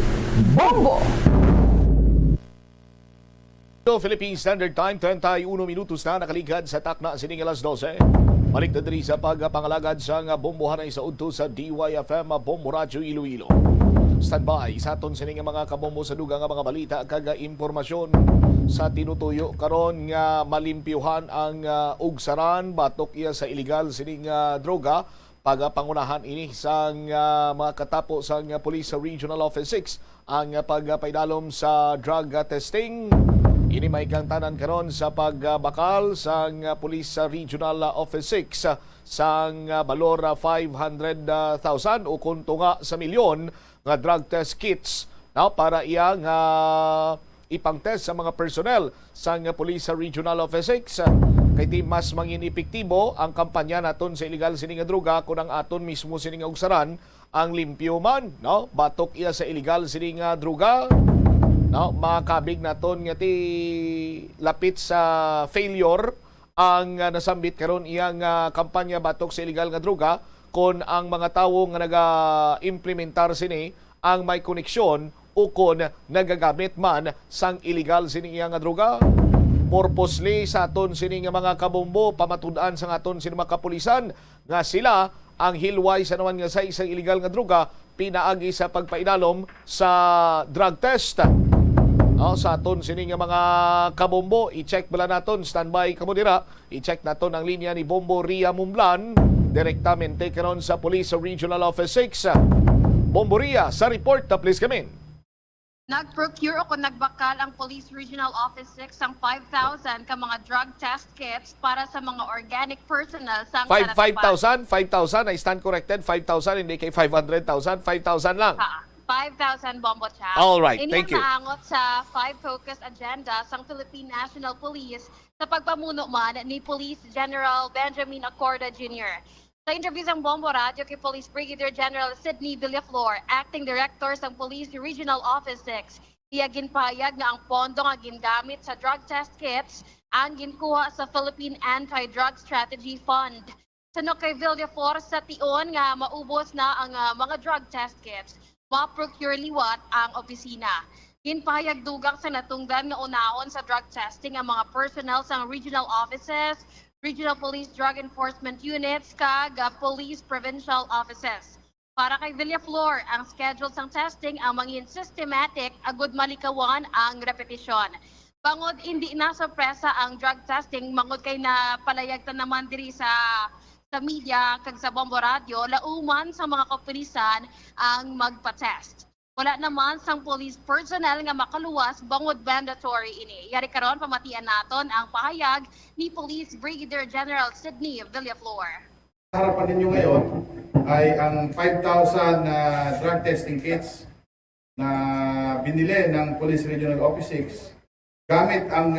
Bombo! Philippine Standard Time, 31 minutos na nakaligad sa takna sining alas 12. Balik na diri sa pagpangalagad sa bombohanay sa udto sa DYFM Bombo Radio Iloilo. Standby sa aton sining mga kabombo sa dugang mga balita kag impormasyon sa tinutuyo karon nga malimpyuhan ang ugsaran batok iya sa illegal sining droga pagpangunahan ini sang mga katapo sang Police Regional Office 6 ang pagpaidalom sa drug testing. Ini may kang tanan karon sa pagbakal sang Police Regional Office 6 sang balor 500,000 o kunto nga sa milyon nga drug test kits para iyang ipang-test sa mga personnel sang Police Regional Office 6 kay di mas mangin epektibo ang kampanya naton sa illegal sining nga droga kun ang aton mismo sining nga ugsaran ang limpyo man batok iya sa illegal sining nga droga makabig naton nga ti lapit sa failure ang nasambit karon iyang kampanya batok sa illegal nga droga kon ang mga tawo nga naga-implementar sini ang may koneksyon o kon nagagamit man sang illegal sini iyang nga droga. Purposely sa aton sini nga mga kabombo pamatud-an sa aton sini mga kapulisan nga sila ang hilway sa naman nga sa isang illegal nga droga pinaagi sa pagpainalom sa drug test. Sa aton sini nga mga kabombo, i-check bala naton, standby kamo dira. I-check naton ang linya ni Bombo Ria Mumblan, direktamente karon sa Police Regional Office 6. Bombo Ria, sa report na please kami. Nag-procure o nagbakal ang Police Regional Office 6 ang 5,000 ka mga drug test kits para sa mga organic personnel sa 5,000 I stand corrected, 5,000 hindi kay 500,000, 5,000 lang. 5,000 bombo chat. All right, thank you. Inaangot sa 5 focus agenda sang Philippine National Police sa pagpamuno man ni Police General Benjamin Acorda Jr. Sa interview sa Bombo Radio kay Police Brigadier General Sidney Villaflor, Acting Director sa Police Regional Office 6, iya ginpahayag na ang pondo nga gingamit sa drug test kits ang ginkuha sa Philippine Anti-Drug Strategy Fund. Suno kay Villaflor sa tion nga maubos na ang mga drug test kits, ma-procure liwat ang opisina. Ginpahayag dugang sa natungdan nga unahon sa drug testing ang mga personnel sa regional offices, Regional Police Drug Enforcement Units, kag Police Provincial Offices. Para kay Villaflor, ang schedule sang testing ang mangin systematic agud malikawan ang repetisyon. Bangod hindi na sorpresa ang drug testing, mangod kay na palayagtan naman diri sa media kag sa Bombo Radio, lauman sa mga kapulisan ang magpa-test. Wala naman sang police personnel nga makaluwas bangod mandatory ini. Yari karon pamatian naton ang pahayag ni Police Brigadier General Sidney Villaflor. Harapan ninyo ngayon ay ang 5,000 drug testing kits na binili ng Police Regional Office 6 gamit ang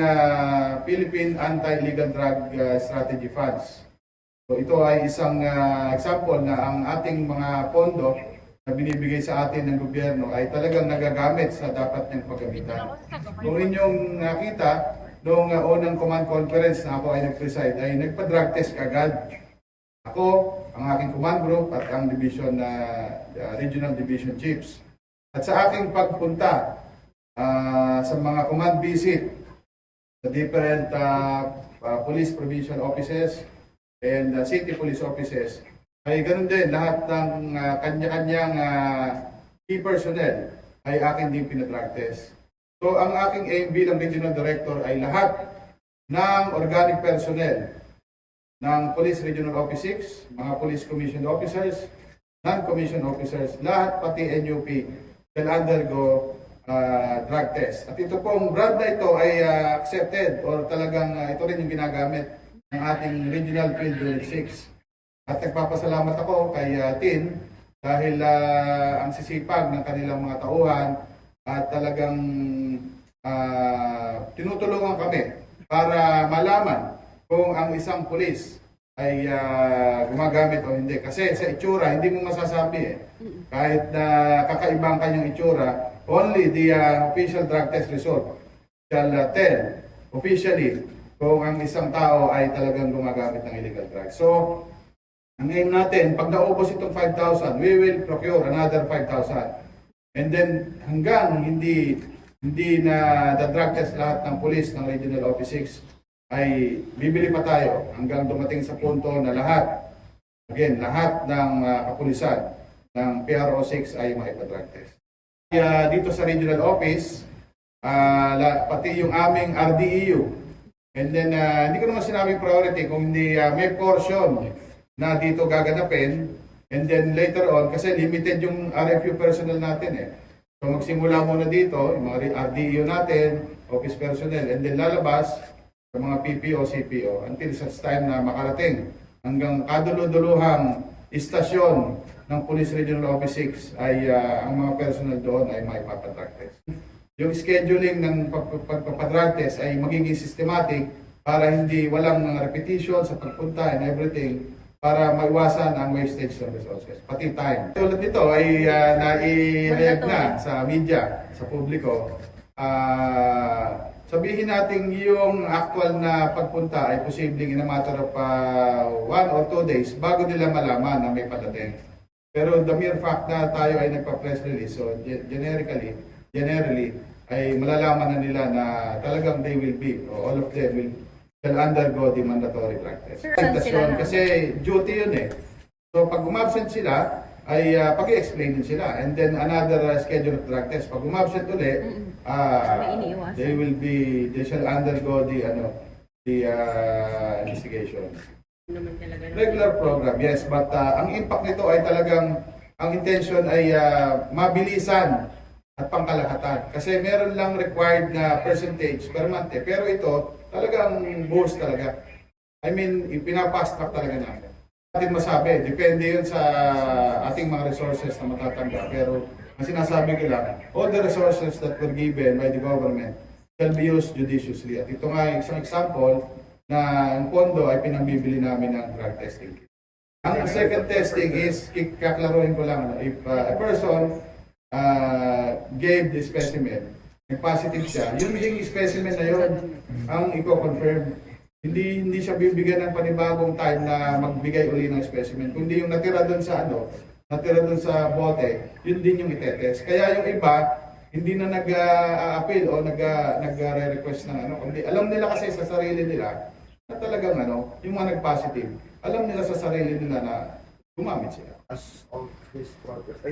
Philippine Anti-Illegal Drug Strategy Funds. So ito ay isang example na ang ating mga pondo na binibigay sa atin ng gobyerno ay talagang nagagamit sa dapat niyang paggamitan. Kung inyong nakita, noong unang command conference na ako ay nag-preside, ay nagpa-drug test agad. Ako, ang aking command group at ang division regional division chiefs. At sa aking pagpunta sa mga command visit sa different police provincial offices and city police offices, ay ganun din, lahat ng kanya-kanyang key personnel ay akin din pinadrug test. So ang aking aim bilang Regional Director ay lahat ng organic personnel ng Police Regional Office 6, mga Police Commissioned Officers, non-commissioned officers, lahat pati NUP will undergo drug test. At ito pong brand na ito ay accepted or talagang ito rin yung ginagamit ng ating Regional Field Unit 6. At nagpapasalamat ako kay Tin dahil ang sisipag ng kanilang mga tauhan at talagang tinutulungan kami para malaman kung ang isang pulis ay gumagamit o hindi. Kasi sa itsura, hindi mo masasabi Kahit na kakaibang kanyang itsura, only the official drug test result shall tell officially kung ang isang tao ay talagang gumagamit ng illegal drugs. So, ang aim natin, pag naubos itong 5,000, we will procure another 5,000. And then hanggang hindi na the-drug test lahat ng police ng Regional Office 6, ay bibili pa tayo hanggang dumating sa punto na lahat ng kapulisan ng PRO 6 ay maipa-drug test. Dito sa Regional Office, pati yung aming RDEU, and then hindi ko naman sinabing priority kung hindi may portion na dito gaganapin, and then later on, kasi limited yung RFU personnel natin So magsimula muna dito, yung mga RDEU natin, office personnel, and then lalabas sa mga PPO, CPO, until such time na makarating hanggang kaduluduluhang istasyon ng Police Regional Office 6 ay ang mga personnel doon ay maipapadrag test. Yung scheduling ng pagpapadrag test ay magiging systematic para hindi walang mga repetition sa pagpunta and everything, para maiwasan ang wastage ng resources, pati time. Tulad nito ay naihayag na sa media, sa publiko. Sabihin natin yung actual na pagpunta ay posibleng in a matter of 1 or 2 days bago nila malaman na may padating. Pero the mere fact na tayo ay nagpa-press release, so generally, ay malalaman na nila na talagang they will be, or all of them will undergo the mandatory drug test. Kasi duty yun So pag umabsent sila, ay pag-explain din sila. And then another schedule of drug test. Pag umabsent ulit, they shall undergo the investigation. Regular program, yes. But ang impact nito ay talagang, ang intention ay mabilisan at pangkalahatan. Kasi meron lang required na percentage per month. Pero ito, talagang boost talaga. I mean, pinapast track talaga namin. Natin masabi, depende yun sa ating mga resources na matatanggap. Pero ang sinasabi ko lang, all the resources that were given by the government shall be used judiciously. At ito nga isang example na ang pondo ay pinambibili namin ng drug testing. Ang second testing is, kaklaruhin ko lang, if a person gave the specimen, positive siya, yung ding specimen na yun ang i-confirm. Hindi siya bibigyan ng panibagong time na magbigay uli ng specimen. Kundi yung natira doon sa bote, yun din yung itetest. Kaya yung iba, hindi na nag-appeal o nag-request ng kundi alam nila kasi sa sarili nila na talagang yung mga nag-positive, alam nila sa sarili nila na gumamit sila. As of this quarter, sa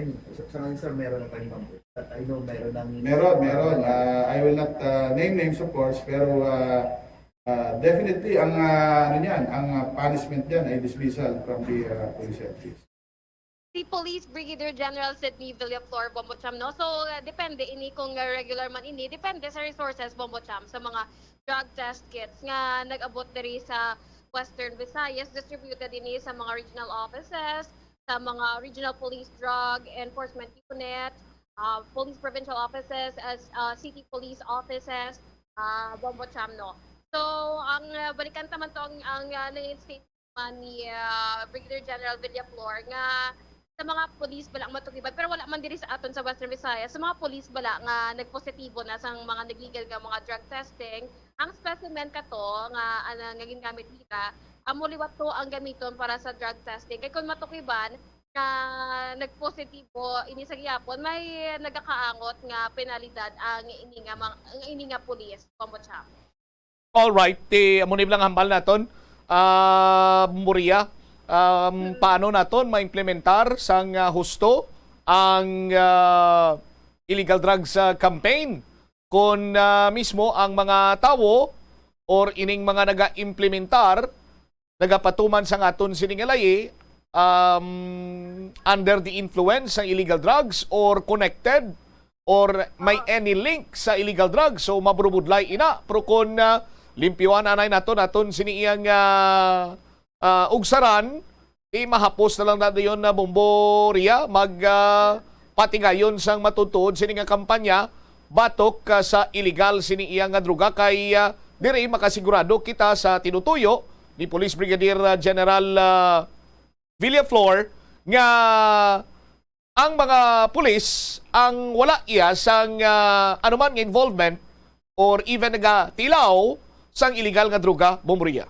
ngayon sir, meron na tayong number. I know meron ng... Meron. I will not name names of course, pero definitely ang ang punishment diyan ay dismissal from the police service. Si Police Brigadier General Sidney Villaflor, Bombocham, no? So, depende ini kung regular man ini, depende sa resources, Bombocham, sa mga drug test kits nga nag-abot diri sa Western Visayas, distributed ini sa mga regional offices, sa mga regional police drug enforcement unit, police provincial offices, as city police offices, Bombocham, no? So, ang balikan naman to ang statement ni Brigadier General Villaflor nga sa mga police bala matukiban, pero wala man diri sa aton sa Western Visayas, sa mga police bala nga nagpositibo na sang mga naglegal nga mga drug testing, ang specimen kato nga nga gingamit nila, amuliwat to ang gamiton para sa drug testing. Kay kung matukiban nga nagpositibo ini sa gyapon, may nagakaangot nga penalidad ang ini nga police, Bombocham. All right, amo ni lang hambal naton. Muria, paano naton maimplementar sang husto ang illegal drugs campaign kung mismo ang mga tawo or ining mga naga-implementar nagapatuman sa aton siningalay under the influence ng illegal drugs or connected or may any link sa illegal drugs, so mabrubudlay ina pero kung limpyuan anay naton siniyang ugsaran, mahapos na lang natin yun na Bomboria, patigayon sang matutuod sining nga kampanya, batok sa illegal siniyang nga droga kay dire makasigurado kita sa tinutuyo ni Police Brigadier General Villaflor nga ang mga pulis ang wala iya sang anuman nga involvement or even nagatilaw sang illegal nga droga, Bomboria.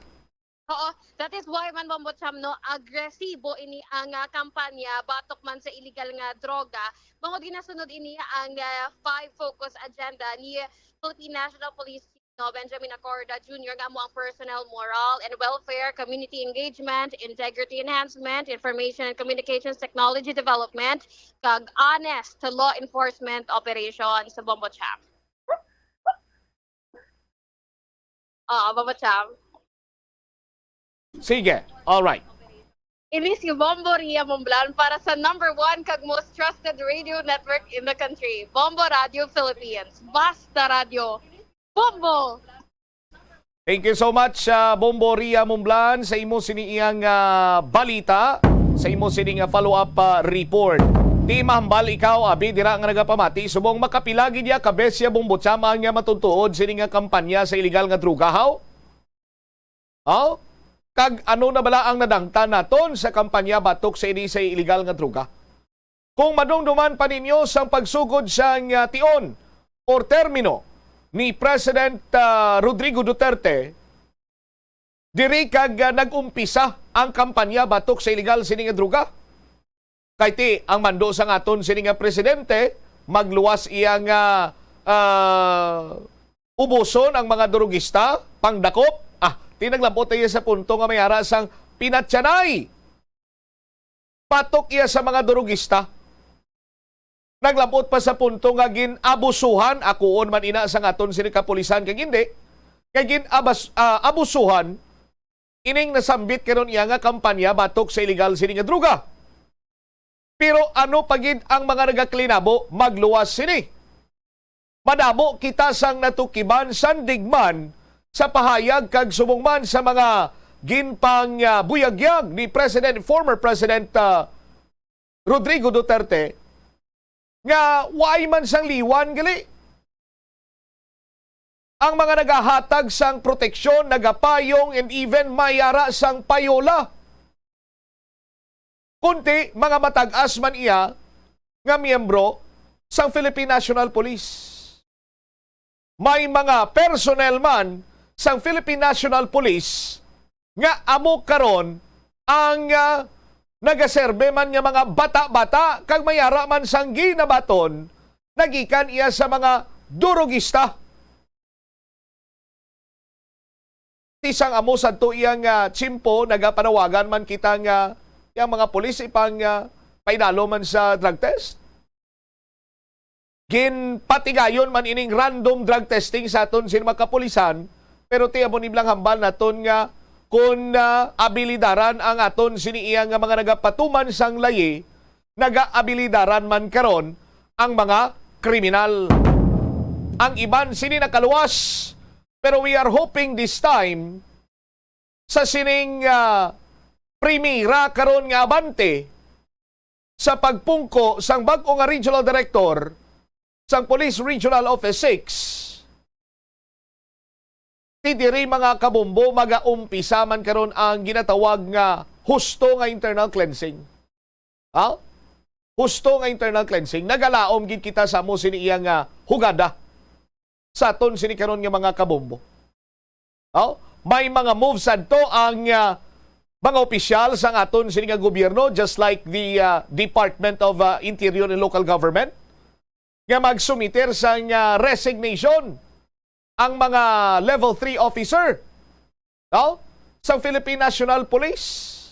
Oo, that is why man Bombocham, no, agresibo ini ang kampanya batok man sa illegal nga droga. Bangod ginasunod ini ang 5 focus agenda ni Philippine National Police no, Benjamin Acorda Jr. nga mo ang personal, moral, and welfare, community engagement, integrity enhancement, information and communications technology development, kag honest to law enforcement operations sa Bombocham. Bombocham. Sige, all right. Ini si Bomboria Momblan para sa number 1 kag most trusted radio network in the country, Bombo Radio Philippines. Basta Radio. Bombo! Thank you so much, Bomboria Momblan, sa imo siniyang balita, sa imo sining follow-up report. Di mahambal ikaw, abi, dira nga nagapamati, subong makapilagi niya kabesya Bombocham ang matutuod sining kampanya sa illegal nga droga, how? Oh? Kag ano na bala ang nadangtan naton sa kampanya batok sa ini sa illegal nga droga? Kung madungduman pa ninyo sa pagsugod sa tion or termino ni President Rodrigo Duterte, diri kag nag-umpisa ang kampanya batok sa illegal sining nga droga. Kay ti ang mando sa aton sining nga presidente magluwas iyang ubuson ang mga drogista pangdakop. Tinaglabot tayo sa punto nga may ara sang pinatsanay Patok iya sa mga durugista. Naglabot pa sa punto nga ginabusuhan, akuon man ina sa ngaton sini kapulisan kag hindi. Kay abusuhan, ining nasambit karon iya nga kampanya batok sa illegal sini nga druga. Pero ano pagid ang mga nagaklinabo magluwas sini? Madamo kita sang natukiban sandigman sa pahayag kag subongman sa mga ginpang buyagyag ni former President Rodrigo Duterte nga waay man sang liwan gali. Ang mga nagahatag sang proteksyon, nagapayong and even mayara sang payola. Kunti mga matag-as man iya nga miyembro sang Philippine National Police. May mga personnel man sang Philippine National Police nga amo karon ang nagaserbe man nga mga bata-bata kag mayara man sang ginabaton nagikan iya sa mga durugista. Tisang amo sadto iyang tsimpo nagapanawagan man kita nga yang mga pulis ipang painalo man sa drug test. Ginpatigayon man ining random drug testing sa aton sin mga kapulisan, pero tiya mo niblang hambal naton nga kung abilidaran ang aton siniiyang nga mga nagapatuman sang layi, nagaabilidaran man karon ang mga kriminal. Ang iban sini nakaluwas, pero we are hoping this time sa sining primira karon nga abante sa pagpungko sang bag-o nga regional director sang Police Regional Office 6, tidiri mga kabombo magaumpisa man karon ang ginatawag nga husto nga internal cleansing. Husto nga internal cleansing. Nagalaom gid kita sa mo sini iya nga hugada sa aton sini karon nga mga kabombo. May mga moves adto ang mga opisyal sa aton sini nga gobyerno, just like the Department of Interior and Local Government, nga magsumiter sa resignation ang mga level 3 officer sa Philippine National Police.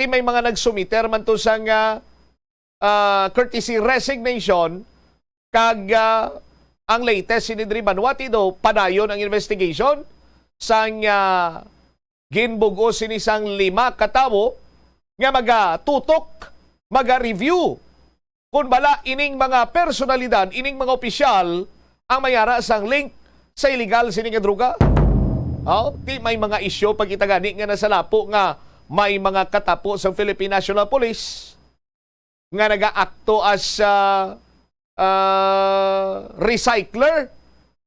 May mga nagsumiter man to sa courtesy resignation kag ang latest sinidri Banuati do padayon ang investigation sang ginbugo sinisang 5 katawo nga magatutok, maga-review kung bala ining mga personalidad, ining mga opisyal ang mayara sang link sa illegal sining nga druga. Di may mga isyo pag itagani nga nasa lapo nga may mga katapo sa Philippine National Police nga nagaakto as recycler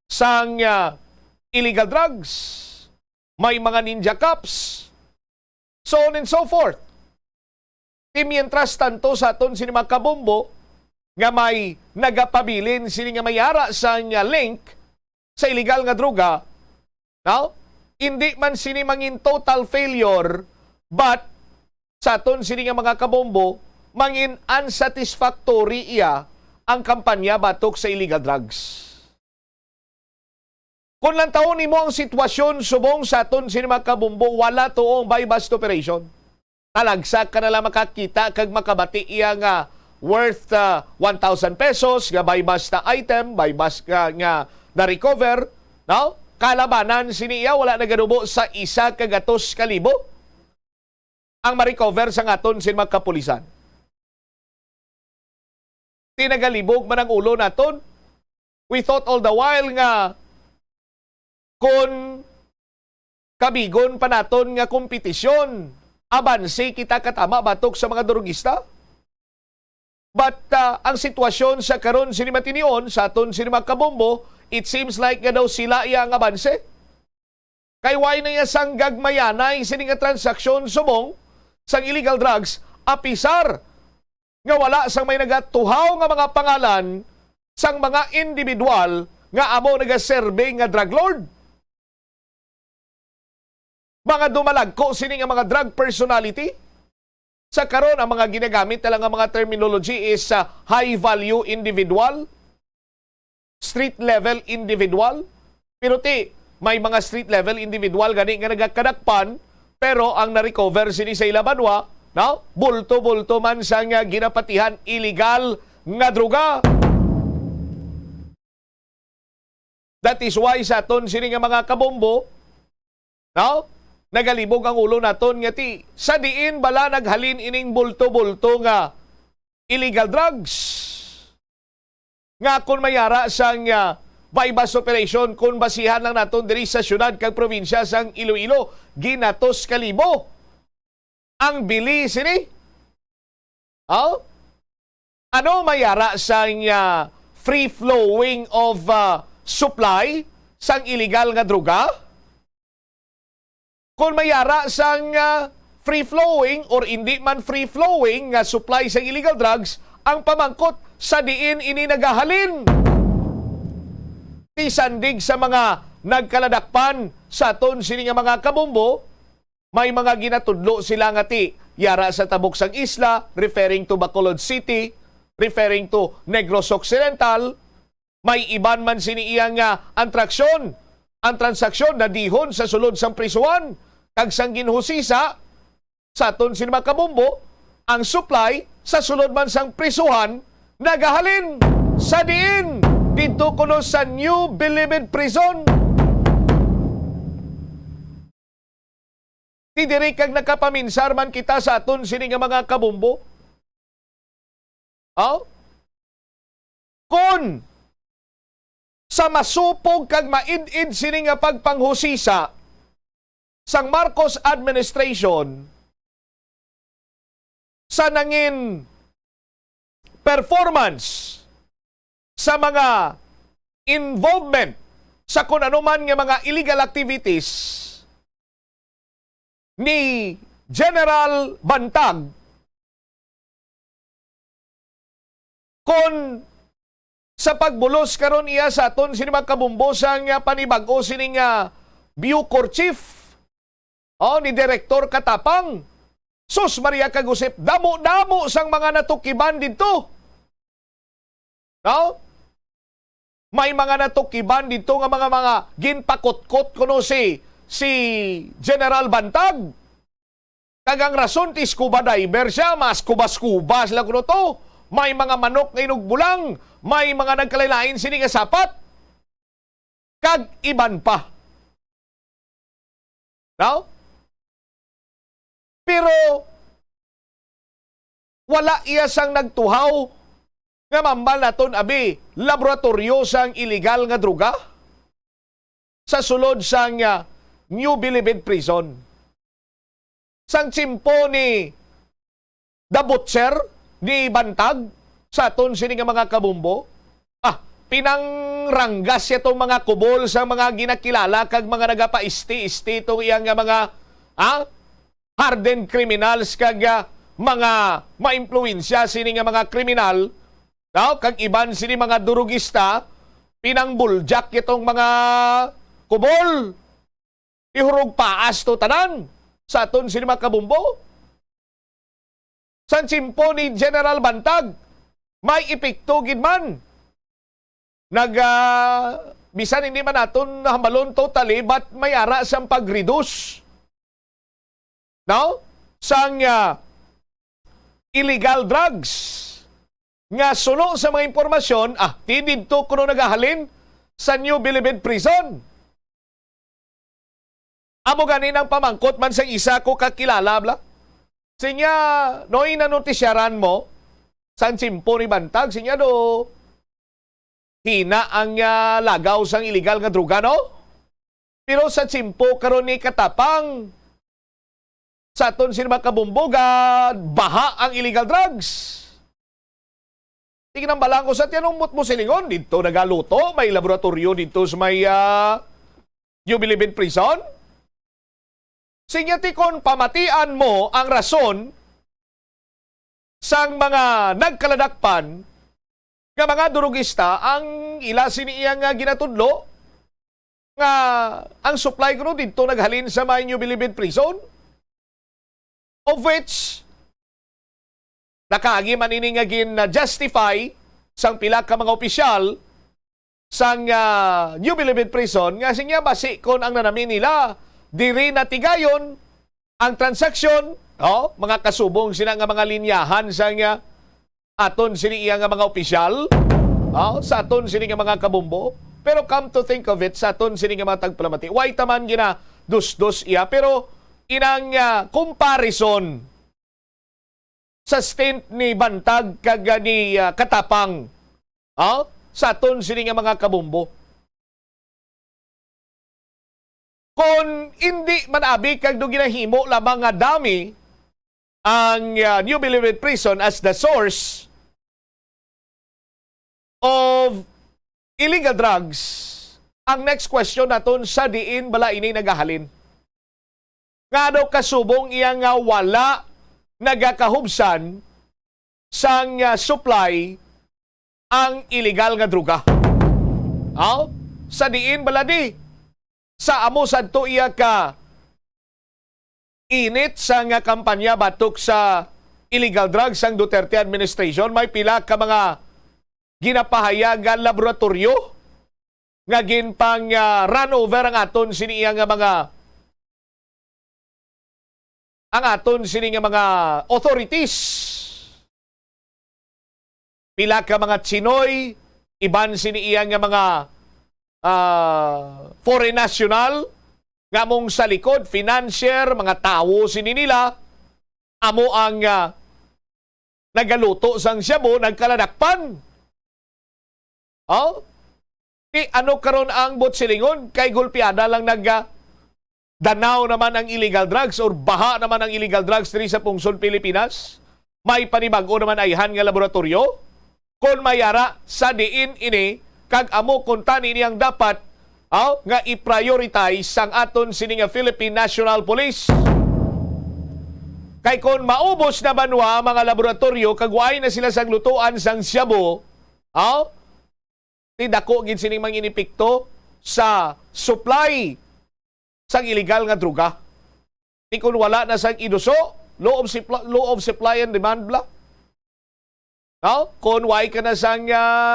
sang illegal drugs. May mga ninja cops, so on and so forth. Mientras tanto sa aton sini mga kabombo nga may nagapabilin sini nga mayara sa link sa illegal nga druga, hindi man sini mangin total failure, but sa aton sini nga mga kabombo mangin unsatisfactory iya ang kampanya batok sa illegal drugs. Kung lang taon nimo ang sitwasyon subong sa aton sini mga kabombo, wala toong buy-bust operation. Talagsak ka na lang makakita kag makabati iya nga worth 1,000 pesos nga buy-bust na item, buy-bust nga na-recover, kalabanan sini iya wala nagadubo sa 1,200,000 ang ma-recover sa ngaton sin mga kapulisan. Tinagalibog man ang ulo naton. We thought all the while nga kung kabigon pa naton nga kompetisyon, abanse kita katama batok sa mga durugista. But ang sitwasyon sa karon sini matinion sa aton sini mga kabombo, it seems like nga daw sila iya ang abanse. Kay why na iya sang gagmayanay sini nga transaksyon subong sang illegal drugs, apisar nga wala sang may nagatuhaw nga mga pangalan sang mga individual nga amo nagaserbe nga drug lord. Mga dumalagko sini nga mga drug personality. Sa karon ang mga ginagamit na lang ang mga terminology is high value individual, street level individual. Pero may mga street level individual gani nga nagakadakpan, Pero ang na-recover sini sa Ilabanwa, no? Bulto-bulto man sa nga ginapatihan illegal nga droga. That is why sa aton sini nga mga kabombo, no? Nagalibog ang ulo naton nga ti sa diin bala naghalin ining bulto-bulto nga illegal drugs. Nga kung mayara sang bypass operation kung basihan lang naton diri sa syudad kag probinsya sang Iloilo, ginatos kalibo ang bili sini. Oh? Ano mayara sang free flowing of supply sang illegal nga droga? Kung mayara sang free flowing or hindi man free flowing nga supply sang illegal drugs, ang pamangkot sa diin ini nagahalin. Tisandig sa mga nagkaladakpan sa aton sini nga mga kabombo, may mga ginatudlo sila nga ti yara sa tabok sang isla, referring to Bacolod City, referring to Negros Occidental. May iban man sini iyang ang transaksyon na dihon sa sulod sang prisuan kag sang ginhusisa sa aton sini mga kabombo, ang supply sa sulod man sang prisuhan nagahalin sa diin dito kuno sa New Bilibid Prison. Di diri kag nakapaminsar man kita sa aton sini nga mga kabombo. Kun sa masupog kag maid-id sini nga pagpanghusisa sang Marcos administration sa nangin performance sa mga involvement sa kung ano man nga mga illegal activities ni General Bantag, kon sa pagbulos karon iya sa aton sini mga kabombo sang panibag-o sini nga Bucor Chief ni Direktor Katapang, sus Maria Kagusip, damo-damo sang mga natukiban dito. No? May mga natukiban dito nga mga ginpakot-kot kuno si General Bantag. Kagang rason ti scuba diver siya, mas kubas-kubas lang kuno to. May mga manok nga inugbulang, may mga nagkalilain sini nga sapat. Kag iban pa. No? Pero wala iya sang nagtuhaw nga mambal naton abi laboratorio sang illegal nga droga sa sulod sang New Bilibid Prison. Sang tsimpo ni The Butcher ni Bantag sa aton sini nga mga kabombo, pinangranggas itong mga kubol sa mga ginakilala kag mga nagapaisti-isti itong iyang mga hardened criminals kag mga maimpluwensya sini nga mga kriminal, kag iban sini mga durugista, pinangbuljak itong mga kubol. Ihurog paas to tanan sa aton sini mga kabombo. San simpo ni General Bantag, may epekto gid man. Bisan hindi man naton hambalon totally, but may ara siyang pag-reduce. No? Sang illegal drugs nga suno sa mga impormasyon, tididto kuno nagahalin sa New Bilibid Prison. Amo ganin ang pamangkot man sa isa ko kakilala bla. Sinya, noy nanotisyaran mo, san simpo ni Bantag, sinya do, hina ang lagaw sang illegal nga droga, no? Pero sa simpo karon ni Katapang, sa aton sini mga kabumbogan, baha ang illegal drugs. Tingnan balang ko sa tiyanong mo silingon, dito nagaluto, may laboratorio dito sa may New Bilibid Prison. Sinyatikon pamatian mo ang rason sang mga nagkaladakpan nga mga durugista ang ila siniyang ginatudlo nga ang supply ko dito naghalin sa may New Bilibid Prison, of which nakaagi man ini nga gin-justify sang pila ka mga opisyal sang New Bilibid Prison nga sinya basi kon ang nanamin nila diri na tigayon Ang transaksyon, mga kasubong sila nga mga linyahan sa nga aton sini iya nga mga opisyal, sa aton sini nga mga kabumbo. Pero come to think of it, sa aton sini nga mga tagpalamati, why taman gina dus-dus iya, pero inang comparison sa stint ni Bantag kag ni Katapang, sa aton sini nga mga kabumbo. Kung hindi manabi kag do ginahimo lamang nga dami ang New Bilibid Prison as the source of illegal drugs, ang next question naton sa diin bala ini nagahalin. Nga daw kasubong iya nga wala nagakahubsan sang supply ang illegal nga druga. Sa diin bala di sa amo sadto iya ka init sa nga kampanya batok sa illegal drugs ang Duterte administration, may pila ka mga ginapahayagan laboratorio nga ginpang run over ang aton sini nga mga authorities. Pila ka mga Chinoy, iban sini nga mga foreign national nga mong sa likod, financier, mga tao sini nila, amo ang nagaluto sang shabu, nagkaladakpan. Ano karon ang botsilingon? Kay gulpiada lang danaw naman ang illegal drugs or baha naman ang illegal drugs diri sa pungsod Pilipinas. May panibago naman ayhan nga laboratorio. Kung mayara sa diin ini, kag amo kuntani niyang dapat nga i-prioritize sang aton sini nga Philippine National Police. Kay kon maubos na banwa mga laboratorio kag waay na sila sang lutuan sang shabu, dako gid sining manginipikto sa supply sang illegal nga druga. Di kun wala na sang iduso, law of supply and demand bla. Kung waay ka na sang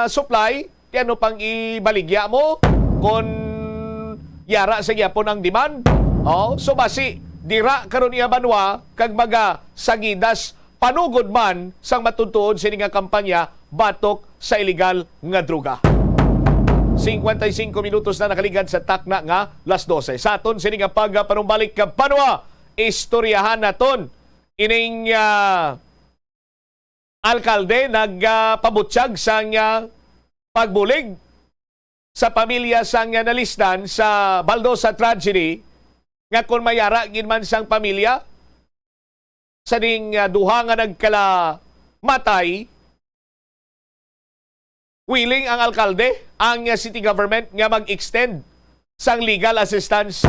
supply, di ano pang ibaligya mo? Kung yara sa gyapon ang demand, so basi dira karon iya banwa kag maga sagidas panugod man sang matuntuon sini nga kampanya batok sa illegal nga druga. 55 minutos na nakaligad sa takna nga las 12. Sa aton sini nga pagpanumbalik ka banwa, istoryahan naton ining alkalde nagpabutyag sang pagbulig sa pamilya sang nalisdan sa Baldosa tragedy nga kung mayara ginman sang pamilya sa ding duha nga nagkala matay, willing ang alkalde, ang city government nga mag-extend sang legal assistance.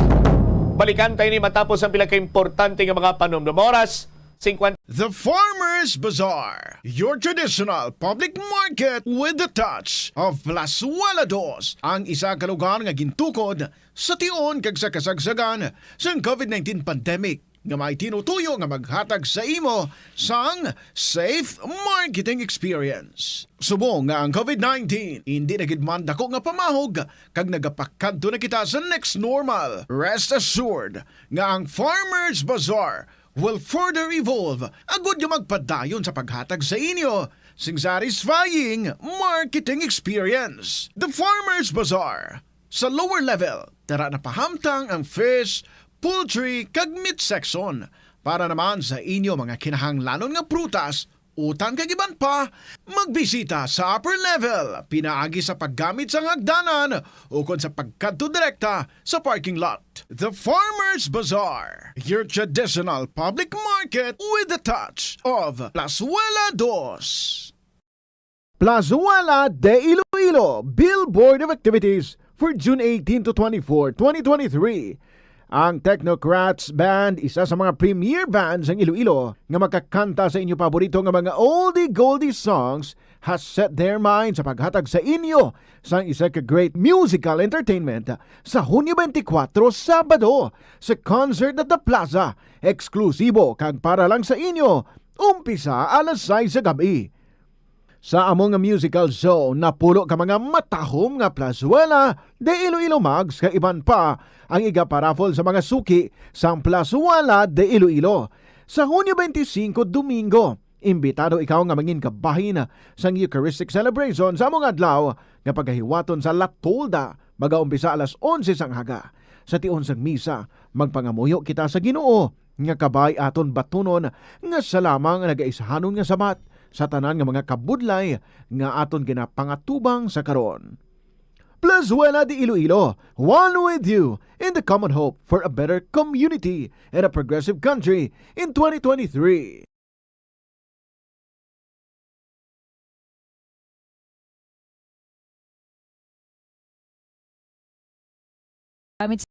Balikan tayo ni matapos ang pila ka importante nga mga panumdum. Oras 50. The Farmers Bazaar, your traditional public market with the touch of Plazuela Dos, ang isa ka lugar nga gintukod sa tion kag sa kasagsagan sa COVID-19 pandemic nga may tinutuyo nga maghatag sa imo sang safe marketing experience. Subong nga ang COVID-19 hindi na gid man dako nga pamahog kag nagapakadto na kita sa next normal. Rest assured nga ang Farmers Bazaar will further evolve agud nga magpadayon sa paghatag sa inyo sing satisfying marketing experience. The Farmers Bazaar sa lower level tara na pahamtang ang fish, poultry kag meat section para naman sa inyo mga kinahanglanon nga prutas, utang kag iban pa, magbisita sa upper level pinaagi sa paggamit sa hagdanan o kon sa pagkadto direkta sa parking lot. The Farmers Bazaar, your traditional public market with the touch of Plazuela Dos. Plazuela de Iloilo Billboard of Activities for June 18 to 24, 2023. Ang Technocrats Band, isa sa mga premier bands ng Iloilo nga makakanta sa inyo paborito nga mga oldie-goldie songs, has set their mind sa paghatag sa inyo sa isa ka great musical entertainment sa Hunyo 24, Sabado, sa Concert at the Plaza. Eksklusibo kag para lang sa inyo, umpisa alas 6 sa gabi. Sa among nga musical show, napulo ka mga matahom nga Plazuela de Iloilo Mags, kaiban pa ang iga-paraffol sa mga suki sang Plazuela de Iloilo. Sa Hunyo 25, Domingo, imbitado ikaw nga mangin kabahin sang Eucharistic celebration sa among adlaw nga paghahiwaton sa La Tolda, magaumpisa alas 11 sang haga. Sa tion sang misa, magpangamuyo kita sa Ginoo nga kabay aton batunon nga salamang nagaisahanon nga sabat sa tanan nga mga kabudlay nga aton ginapangatubang sa karon. Plazuela de Iloilo, one with you in the common hope for a better community and a progressive country in 2023. Gamit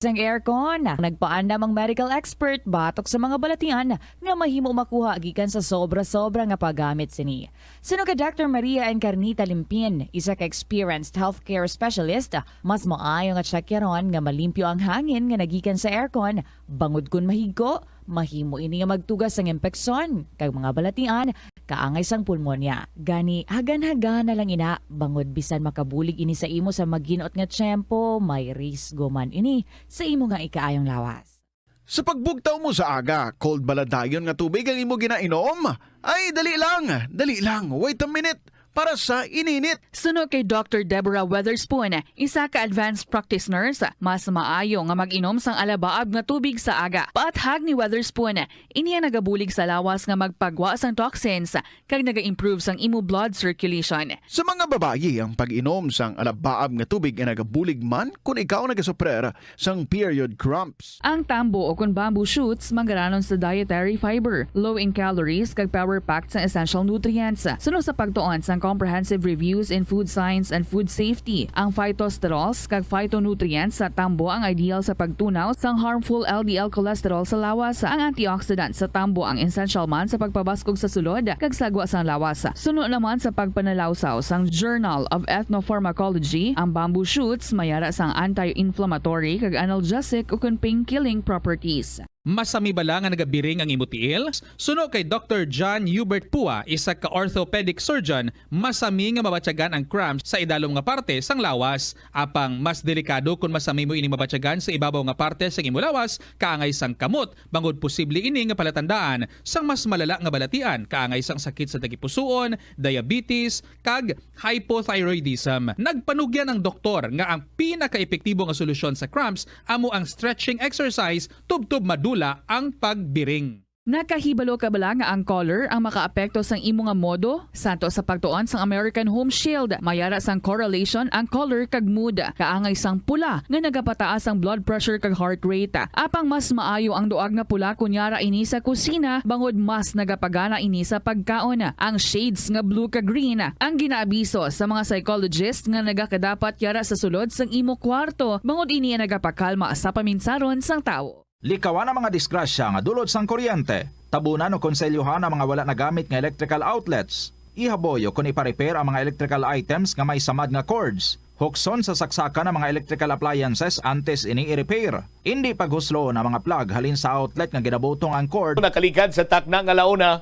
sang aircon, nagpaandam ang medical expert batok sa mga balatian nga mahimo makuha gikan sa sobra-sobra nga paggamit sini. Sino ka Dr. Maria Encarnita Limpin, isa ka experienced healthcare specialist, mas maayo nga tsakyaron nga malimpyo ang hangin nga nagikan sa aircon, bangod kun mahigko, mahimo ini nga magtugas sang impeksyon kag mga balatian kaangay sang pulmonya. Gani hagan-hagan na lang ina bangod bisan makabulig ini sa imo sa maginot nga tiyempo, may risgo man ini sa imo nga ikaayong lawas. Sa pagbugtaw mo sa aga, cold baladayon nga tubig ang imo ginainom? Ay, dali lang, wait a minute. Para sa ininit. Suno kay Dr. Deborah Weatherspoon, isa ka advanced practice nurse, mas maayo nga mag-inom sang alabaab nga tubig sa aga. Paathag ni Weatherspoon, iniya nagabulig sa lawas nga magpagwa sang toxins kag naga-improve sang imo blood circulation. Sa mga babayi, ang pag-inom sang alabaab nga tubig ay nagabulig man kung ikaw nagasuprer sang period cramps. Ang tambo o kung bamboo shoots manggaranon sa dietary fiber, low in calories kag power-packed sa essential nutrients. Suno sa pagtuon sang comprehensive reviews in food science and food safety. Ang phytosterols kag phytonutrients sa tambo ang ideal sa pagtunaw sang harmful LDL cholesterol sa lawas. Ang antioxidants sa tambo ang essential man sa pagpabaskog sa sulod kag sagwa sang lawas. Suno naman sa pagpanalawsaw sang Journal of Ethnopharmacology, ang bamboo shoots mayara sang anti-inflammatory kag analgesic o pain-killing properties. Masami bala nga nagabiring ang imutiil? Suno kay Dr. John Hubert Pua, isa ka orthopedic surgeon, masami nga mabatyagan ang cramps sa idalom nga parte sang lawas. Apang mas delikado kung masami mo ini mabatyagan sa ibabaw nga parte sang imo lawas, kaangay sang kamot, bangod posible ini nga palatandaan sang mas malala nga balatian, kaangay sang sakit sa tagipusoon, diabetes, kag hypothyroidism. Nagpanugyan ang doktor nga ang pinaka-epektibo nga solusyon sa cramps amo ang stretching exercise tubtob madula ang pagbiring. Nakahibalo ka bala nga ang color ang makaapekto sang imo nga modo? Santo sa pagtuon sang American Home Shield, mayara sang correlation ang color kag mood. Kaangay sang pula nga nagapataas ang blood pressure kag heart rate. Apang mas maayo ang duag nga pula kunyara ini sa kusina, bangod mas nagapagana ini sa pagkaon. Ang shades nga blue kag green ang ginaabiso sa mga psychologist nga nagakadapat yara sa sulod sang imo kwarto, bangod ini nagapakalma sa paminsaron sang tawo. Likawan ang mga disgrasya nga dulot sang kuryente. Tabunan o konselyuhan ang mga wala nagamit nga electrical outlets. Ihaboyo kung ipa-repair ang mga electrical items nga may samad nga cords. Hukson sa saksakan ng mga electrical appliances antes ini i-repair. Hindi paghuslo na mga plug halin sa outlet nga ginabutong ang cord. Nakaligad sa takna nga launa.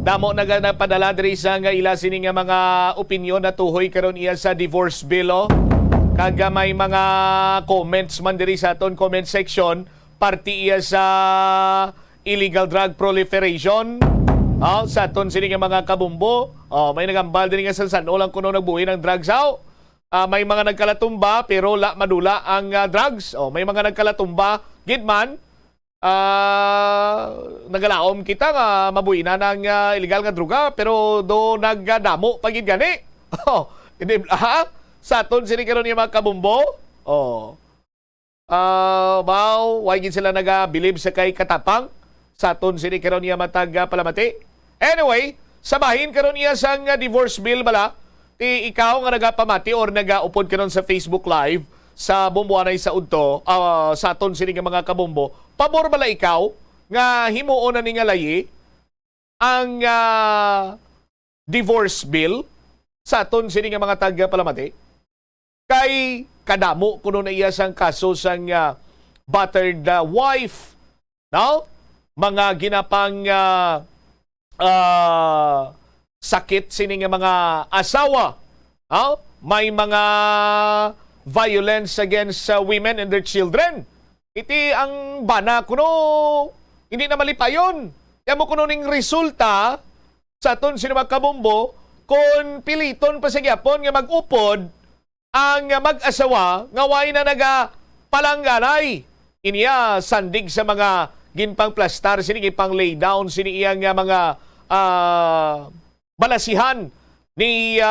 Damo na napadala diri sa nga ila sini nga mga opinyon na tuhoy karon iya sa divorce bill. Kaga may mga comments man diri sa aton comment section. Parti iya sa illegal drug proliferation. Sa aton sini nga mga kabumbo. May nagambal din nga sa San lang kuno nagbuhi ng drugs out. May mga nagkalatumba pero la madula ang drugs. May mga nagkalatumba gidman. Nagalaom kita nga mabuhi na ng illegal nga druga pero do nagdamo pagid gani. Sa aton sini karon nga mga kabumbo. Why gid sila nagabilib sa kay katapang sa aton sini karon niya matag palamati. Anyway, sabahin karon niya sang divorce bill bala ti ikaw nga nagapamati or nagaupod karon sa Facebook Live sa Bomboanay sa udto sa aton sini nga mga kabombo. Pabor bala ikaw nga himuon na ni nga layi ang divorce bill sa aton sini nga mga taga palamati? Kay kadamo kuno na iya sang kaso sang battered wife, no? Mga ginapang sakit sini nga mga asawa. May mga violence against women and their children. Iti ang bana kuno hindi na malipayon. Kaya mo kuno ning resulta sa aton sino magkabombo kung piliton pa sa gyapon nga mag-upod ang mag-asawa nga way na naga palangganay. Iniya sandig sa mga ginpang plastar sini pang lay down sini iyang mga balasihan ni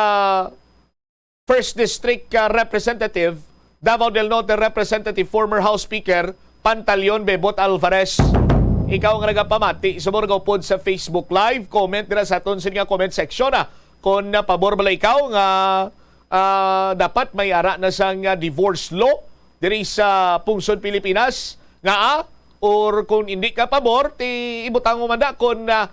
First District Representative Davao del Norte Representative former House Speaker Pantaleon Bebot Alvarez. Ikaw nga nagapamati sumor nga upod sa Facebook Live, comment dira sa aton nga comment section kung pabor bala ikaw nga dapat may ara na sang divorce law diri sa pungsod Pilipinas nga or kung hindi ka pabor ti ibutang mo manda kung nga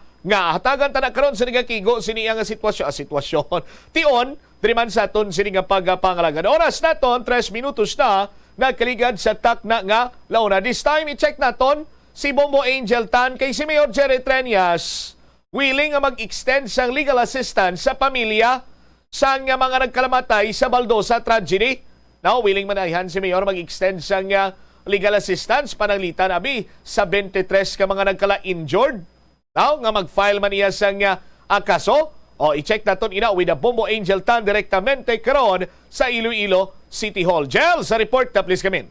hatagan tanak karon sa nagakigo sini nga sitwasyon tion diri man sa aton sini nga pagpangalagan. Oras naton 3 minutos na nagkaligad sa takna nga launa. This time i-check naton si Bombo Angel Tan kay si Mayor Jerry Treñas willing nga mag-extend sang legal assistance sa pamilya sang mga nagkalamatay sa Baldosa tragedy. Now, willing manayhan si Mayor mag-extend sang legal assistance pananglitan abi sa 23 ka mga nagkala-injured. Now, nga mag-file man iya sang kaso. O, i-check naton ina with the Bombo Angel Tan direktamente karon sa Iloilo City Hall. Jel, sa report na please come in.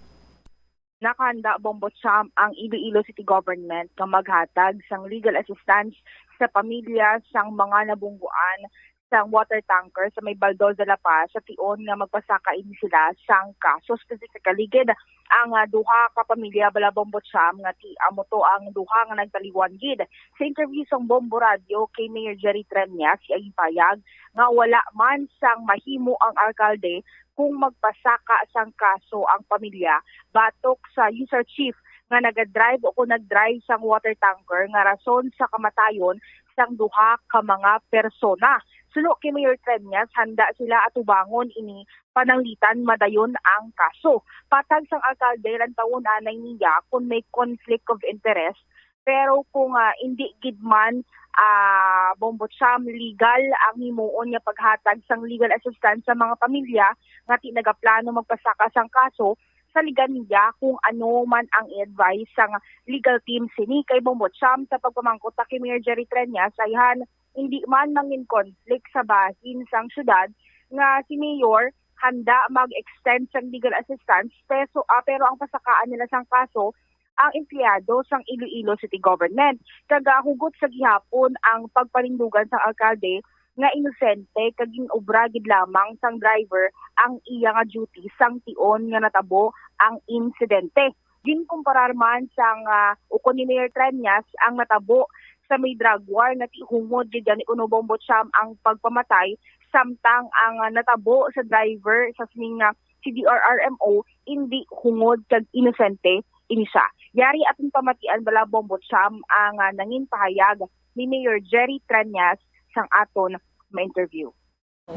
Nakahanda Bombo Cham ang Iloilo City Government nga maghatag sang legal assistance sa pamilya sang mga nabungguan sang water tanker sa may Baldosa La Paz sa tion nga magpasaka ini sila sang kaso. Specifically gid ang duha ka pamilya bala Bombo Cham nga ti amo to ang duha nga nagtaliwan gid. Sa interview sang Bombo Radio kay Mayor Jerry Treñas ay payag nga wala man sang mahimo ang alkalde kung magpasaka sang kaso ang pamilya batok sa user chief nga nagadrive o kung nagdrive sang water tanker nga rason sa kamatayon sang duha ka mga persona. Suno kay Mayor Treñas, handa sila atubangon ini pananglitan madayon ang kaso. Patag sang alkalde lan taon anay niya kung may conflict of interest, pero kung hindi gid man Bombo Cham legal ang himuon nga paghatag sang legal assistance sa mga pamilya nga ti nagaplano magpasaka sang kaso, sa ligan niya kung ano man ang advice sang legal team sini kay Bombo Cham sa pagpamangkot kay Mayor Jerry Treñas ayhan hindi man mangin conflict sa bahin sang syudad nga si Mayor handa mag-extend sang legal assistance pero ang pasakaan nila sang kaso ang empleyado sang Iloilo City Government. Kagahugot sa gihapon ang pagparindugan sang alkalde nga inosente kaging obra gid lamang sang driver ang iya nga duty sang tion nga natabo ang insidente. Ginkumparar man sang ukon ni Mayor Treñas ang natabo sa may drug war nga tihungod gid ni Uno Bombo Cham ang pagpamatay samtang ang natabo sa driver sa sining CDRRMO hindi hungod kag inosente ini siya. Yari atong pamatian bala Bombo Cham ang nangin pahayag ni Mayor Jerry Treñas sang aton ma-interview.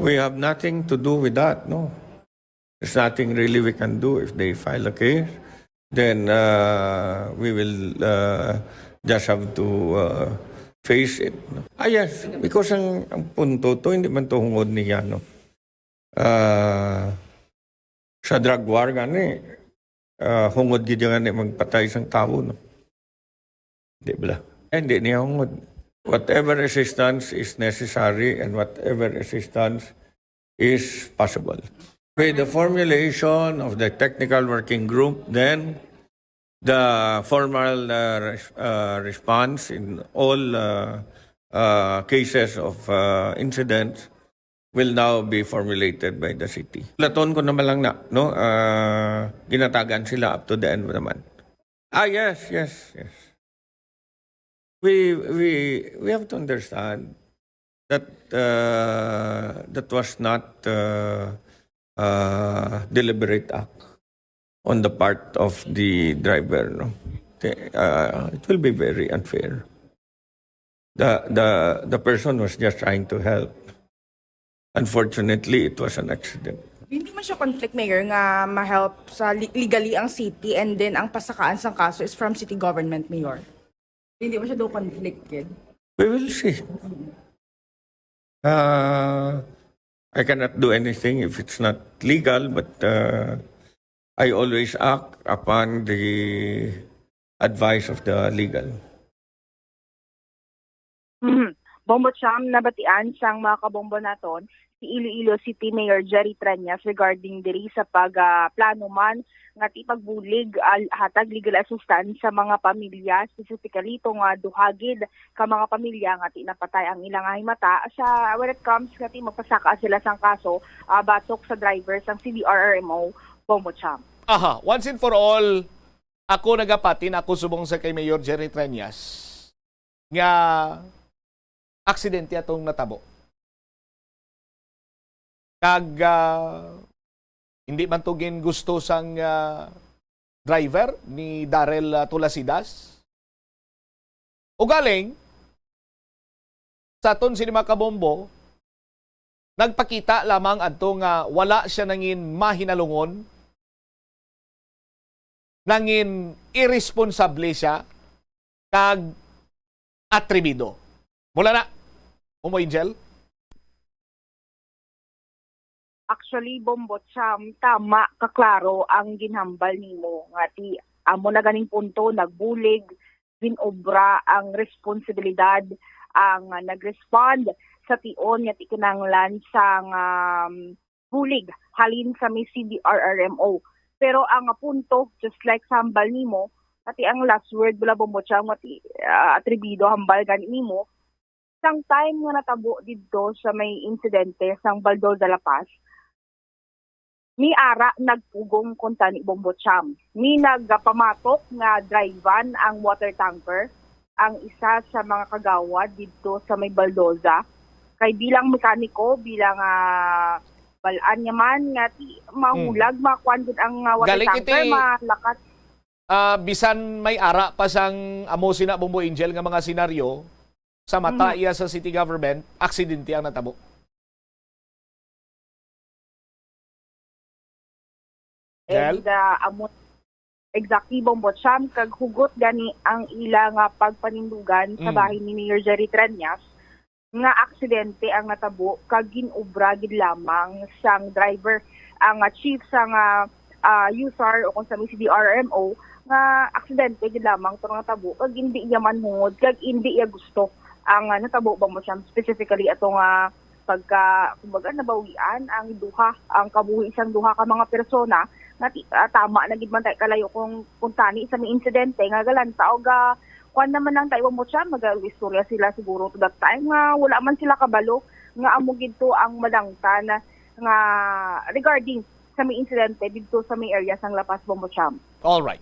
We have nothing to do with that, no. There's nothing really we can do if they file a case. Then we will just have to face it. No? Yes, because ang punto to, hindi man to hungod niya, no. Sa drug war gani, hungod gid gani magpatay sang tao, no. Di ba? Hindi niya hungod. Whatever assistance is necessary and whatever assistance is possible. With the formulation of the technical working group, then the formal response in all cases of incidents will now be formulated by the city. Platon ko naman lang na, no? Ginatagan sila up to the end naman. Yes. We have to understand that that was not deliberate act on the part of the driver. No? It will be very unfair. The person was just trying to help. Unfortunately, it was an accident. Hindi man siya conflict, Mayor, nga ma-help sa legally ang city and then ang pasakaan sa kaso is from city government, Mayor. Hindi mo siya daw conflicted. We will see. I cannot do anything if it's not legal, but I always act upon the advice of the legal. Bombo Cham, nabatian sang mga kabombo naton si Iloilo City Mayor Jerry Treñas regarding diri sa pagplano man nga tipagbulig hatag legal assistance sa mga pamilya, specifically itong duhagid ka mga pamilya nga tinapatay ang ilang himata sa when it comes nga magpasaka sila sang kaso batok sa driver sang CDRRMO. Bombo Cham. Aha, once and for all, ako nagapatin, ako subong sa kay Mayor Jerry Treñas nga aksidente atong natabo. Kag hindi man tugin gusto sang driver ni Darrell Tulasidas. O galing sa aton sinima kabombo, nagpakita lamang adto nga wala siya nangin mahinalungon, nangin irresponsable siya, kag atrebido. Mula na, Umo Angel. Actually, Bombo Cham, tama, kaklaro ang ginhambal nimo nga ti amo na ganing punto nagbulig, binobra ang responsibilidad, ang nagrespond sa tion nga ti kinahanglan sang bulig halin sa may CDRRMO. Pero ang punto, just like sa hambal nimo, ati ang last word bula Bombo Cham nga ti atrebido hambal gani nimo, sang time nga natabo dito sa may insidente sang Baldor de la Paz, ni ara nagpugong konta ni Bombo Cham. Ni nagpamatok nga drivean ang water tanker, ang isa sa mga kagawad dito sa may Baldoza. Kay bilang mekaniko, bilang balaan niya man nga ti mahulag, makuan gud ang water Galing tanker, malakat. Bisan may ara pa sang amo sina Bombo Angel nga mga senaryo, sa mata iya sa city government, aksidente ang natabo. And exactly, Bombo Cham, kag hugot gani ang ilang pagpanindugan sa bahay ni Mayor Jerry Treñas nga aksidente ang natabo kag ginobra gid lamang sang driver, ang chief sang USAR o kung sa CDRMO nga aksidente gid lamang to nga tabo kag hindi iya manhungod kag hindi iya gusto ang natabo Bombo Cham, specifically atong pagka kumbaga nabawian ang duha, ang kabuhi isang duha ka mga persona na tama na gid man tay kalayo kung tani sa may insidente nga galanta og kuan naman ang tayo Bombo Cham, mag-istorya sila siguro to that time nga wala man sila kabalo nga amo gid to ang malangtan nga regarding sa may insidente dito sa may area sang La Paz, Bombo Cham. All right.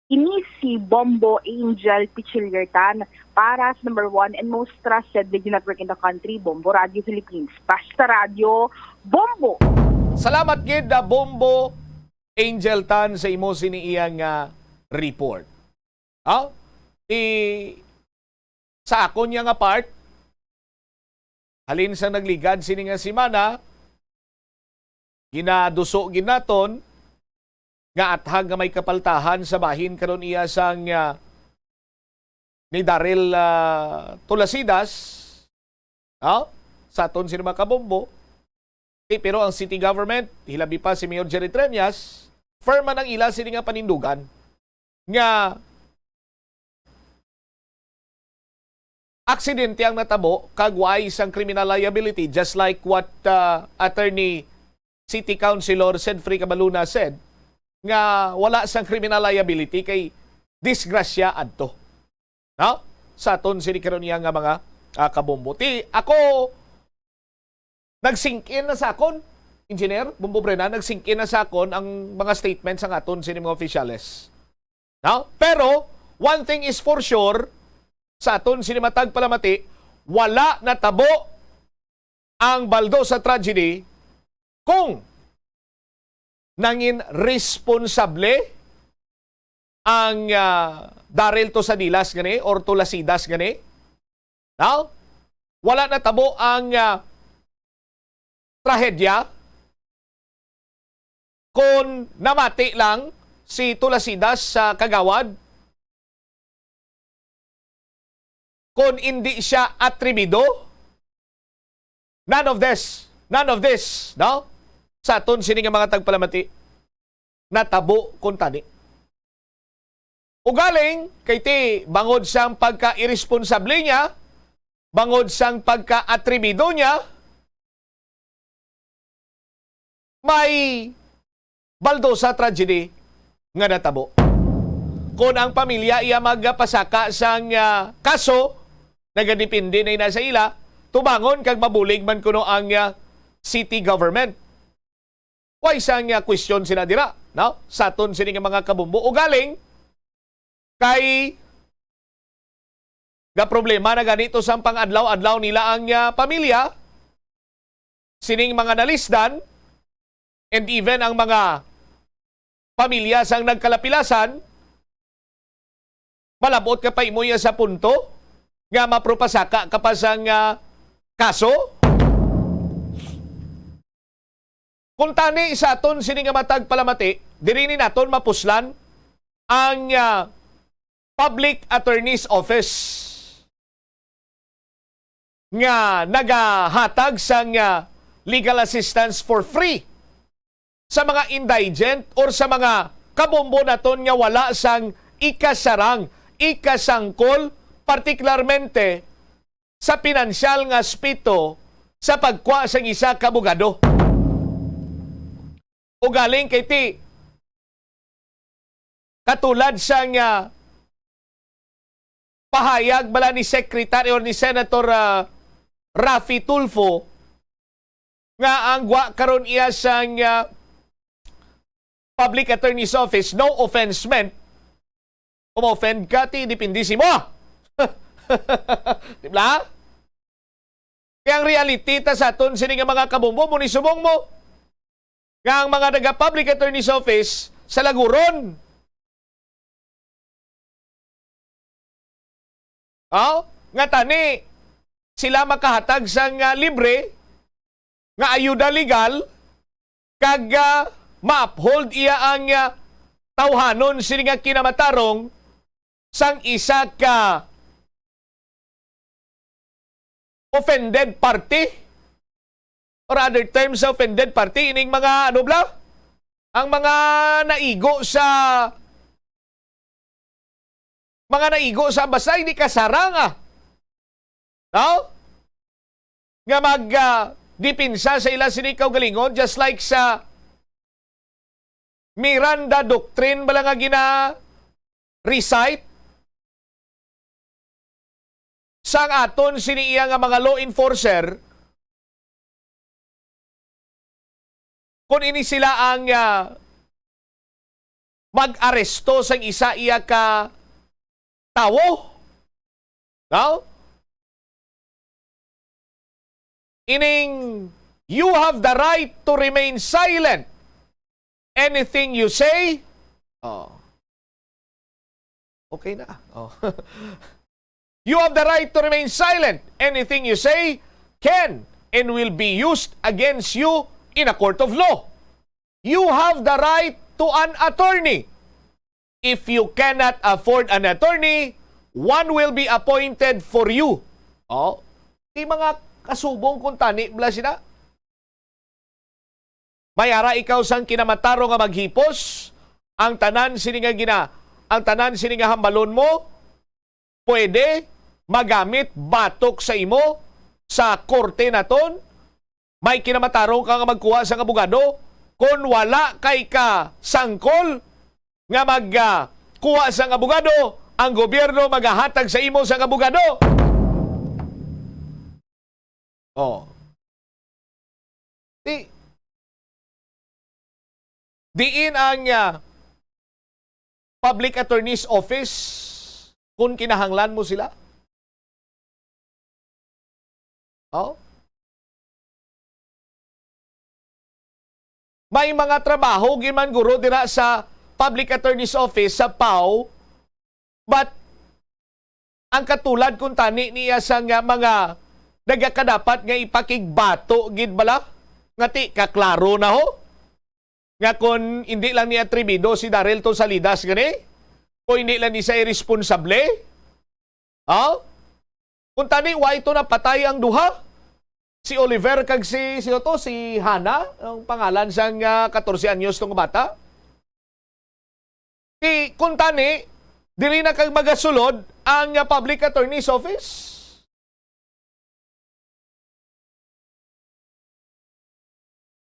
Ini si Bombo Angel Pichiliertan para sa number 1 and most trusted radio network in the country, Bombo Radio Philippines. Basta Radio, Bombo! Salamat gid na Bombo Angel Tan sa imo siniiyang report. Sa akon niya nga part, halin sa nagligad sini nga simana, ginaduso ginaton, nga athag nga may kapaltahan sa bahin karon iya sang ni Darrell Tulasidas sa aton sinima kabombo. Pero ang city government, hilabi pa si Mayor Jerry Treñas, firma ng ila sini nga panindugan nga aksidente ang natabo kag way isang criminal liability, just like what attorney City Councilor Sedfrey Cabaluna said, nga wala sang criminal liability kay disgrasya adto. Sa aton sini karon niya nga mga kabombo. Ako nag-sink in na sa akon, Engineer Bombo Brena, nag-sink in na sa akon ang mga statements ng aton sini mga opisyales. Pero one thing is for sure, sa aton sini matag palamati, wala natabo ang Baldoza tragedy kung nangin responsable ang Darrell Tosadilas gani or Tulasidas gani. Wala na tabo ang trahedya kung namati lang si Tulasidas sa kagawad, kung hindi siya atribido None of this, no? Sa aton sini nga mga tagpalamati natabo kun tani. Ugaling kay ti bangod sang pagka-irresponsable niya, bangod sang pagka-atribido niya, may baldosa tragedy nga natabo. Kung ang pamilya iya magpasaka sang kaso, nagadepende na nasa ila, tubangon kag mabulig man kuno ang city government. Why sang question sina dira, no? Saton sini nga mga kabumbo ugaling kay ga problema na ganito sang pangadlaw-adlaw nila ang pamilya, sining mga nalisdan, and even ang mga pamilya sang nagkalapilasan, malabot ka pa imoya sa punto nga mapropasaka kapag sang kaso. Kung tani sa aton sini nga matag palamati, diri ni naton mapuslan ang Public Attorney's Office nga nagahatag sang legal assistance for free sa mga indigent or sa mga kabombo naton nga wala sang ikasarang, ikasangkol, partikularmente sa pinansyal nga aspito sa pagkuha sang isa ka abogado. O galing kay ti katulad sang pahayag bala ni Secretary or ni Senator Raffy Tulfo nga ang wa karon iya sang Public Attorney's Office, no offense meant, umoffend ka ti dipindi si mo. Diba? Kaya ang reality ta sa aton sini nga mga kabumbo mo ni subong mo nga ang mga naga-Public Attorney's Office sa Laguron. Nga tani, sila makahatag sang libre nga ayuda legal kag ma-uphold iya ang tawhanon sini nga kinamatarong sang isa ka offended party. Or other terms sa offended party, ining mga ano bla? Ang mga naigo sa basta hindi kasarang no? Nga dipinsa sa ila sinikaw galingon, just like sa Miranda Doctrine bala nga recite sang aton siniya nga mga law enforcer. Kung ini sila ang mag-aresto sang isa iya ka tawo, no? Ining, you have the right to remain silent. Anything you say, okay na. You have the right to remain silent. Anything you say can and will be used against you in a court of law. You have the right to an attorney. If you cannot afford an attorney, one will be appointed for you. Di mga kasubong kung tani bla sila. Mayara ikaw sang kinamataro nga maghipos, ang tanan sini nga hambalon mo, pwede magamit batok sa imo sa korte naton. May kinamatarong ka nga magkuha sa abogado kung wala kay ka sangkol nga magkuha sa abogado, ang gobyerno maghahatag sa imo sa abogado. Diin ang Public Attorney's Office kung kinahanglan mo sila. May mga trabaho giman guro dira sa Public Attorney's Office sa PAO, but ang katulad kung tani niya sa mga nagakadapat nga ipakigbato gid bala nga ti kaklaro na ho nga kung hindi lang ni atribido si Darrell to Salidas gani o hindi lang ni siya irresponsable. Kung tani wa ito napatay ang duha Si Oliver kag si Hana, ang pangalan sang 14 anyos tong bata. Kung tani, dili na kag magasulod ang Public Attorney's Office.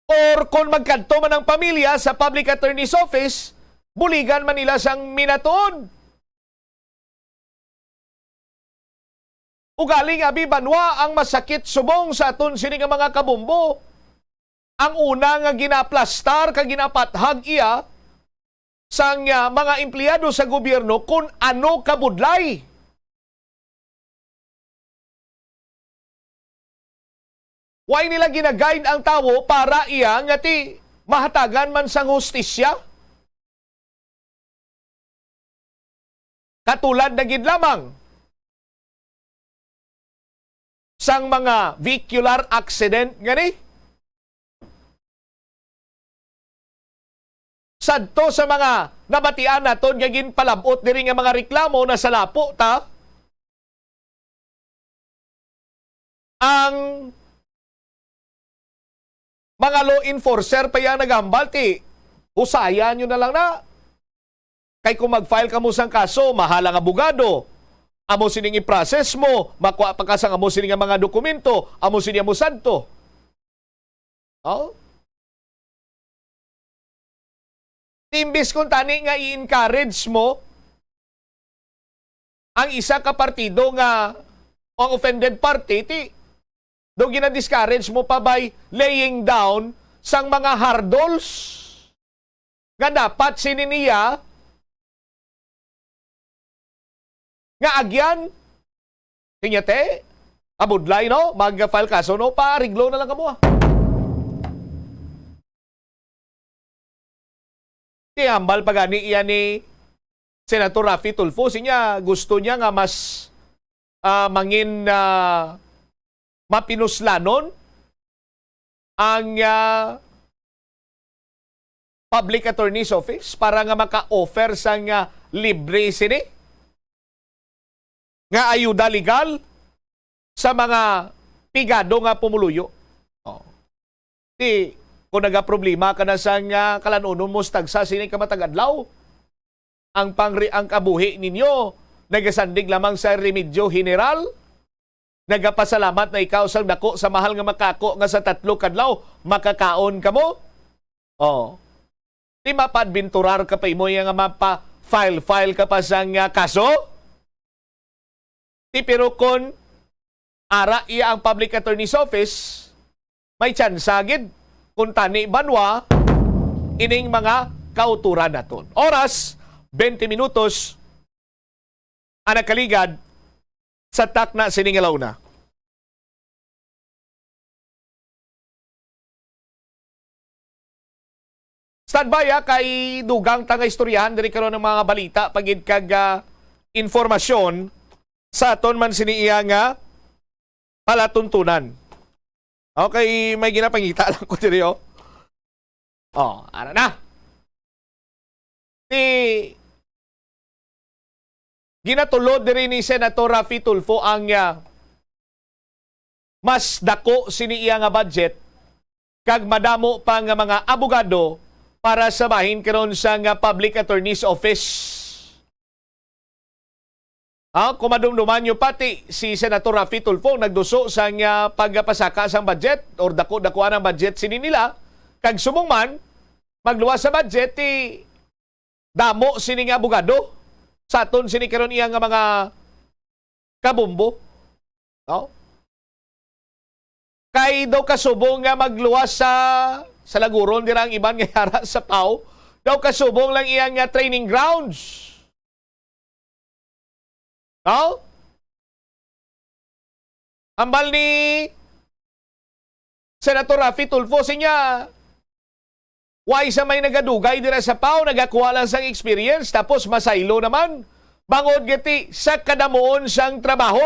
Or kung magkanto man ang pamilya sa Public Attorney's Office, buligan man nila sang minatuod. Ugaling abi banwa ang masakit subong sa aton sini nga mga kabumbo. Ang una nga ginaplastar kag ginapathag iya sang mga empleyado sa gobyerno kung ano kabudlay. Why nila ginaguide ang tawo para iya nga ti mahatagan man sang hustisya? Katulad na gid lamang sang mga vehicular accident gani. Sadto sa mga nabatian naton nga ginpalabot diri nga mga reklamo na sa lapo ta ang mga law enforcer pa yang nagambal ti usayan nyo na lang na. Kay kung mag-file ka mo sang kaso, mahalang abogado, amo sining i-process mo, makuha pa ka sang amo sining mga dokumento, amo sining mo santo. Oh? Imbis kung tani nga i-encourage mo ang isa ka partido nga ang offended party, do gina-discourage mo pa by laying down sang mga hurdles nga dapat sininiya nga agyan tinyate abudlay no mag-file kaso no pa-ariglo na lang kamo. Hambal pa gani iyan ni Senator Raffy Tulfo sinya gusto niya nga mas mangin mapinuslanon ang Public Attorney's Office para nga maka-offer sang libre sini nga ayuda legal sa mga pigado nga pumuluyo. Oh. Kung nagaproblema ka na sang kalanunon mo tagsa sini ka matagadlaw, ang kabuhi ninyo nagasandig lamang sa remedyo general. Nagapasalamat na ikaw sang dako sa mahal nga makako nga sa 3 kadlaw makakaon ka mo. Oh. Di mapadbinturar ka pa imo nga mapa-file ka pa sang kaso. Di pero kon ara iya ang Public Attorney's Office, may chance agid kung tani banwa ining mga kauturan naton. Oras 20 minutos ang nakaligad sa takna siningalaw na. Standby kay dugang tanga istoryahan diri karon ng mga balita pagid kag informasyon sa aton man siniiya nga palatuntunan. Okay, may ginapangita lang ko diri oh. Oh, ara na. Ginatulod diri ni Senator Raffy Tulfo ang mas dako siniiya nga budget kag madamo pa nga mga abogado para sabahin karon sa Public Attorney's Office. Kung madumduman nyo pati si Senator Raffy Tulfo nagduso sa pagpasaka sang budget or dako-dakuan ang budget sini nila kag sumong man magluwas sa budget damo sini nga abogado sa aton sini karon iya nga mga kabumbo. No? Kay daw kasubong nga magluwas sa laguron dira ang iban nga yara sa PAW, daw kasubong lang iyang nga training grounds. No? Ambal ni Senator Raffy Tulfo sinya why sa may nagadugay dira sa PAW, nagakuha lang sang experience tapos masaylo naman bangod gati sa kadamuon sang trabaho.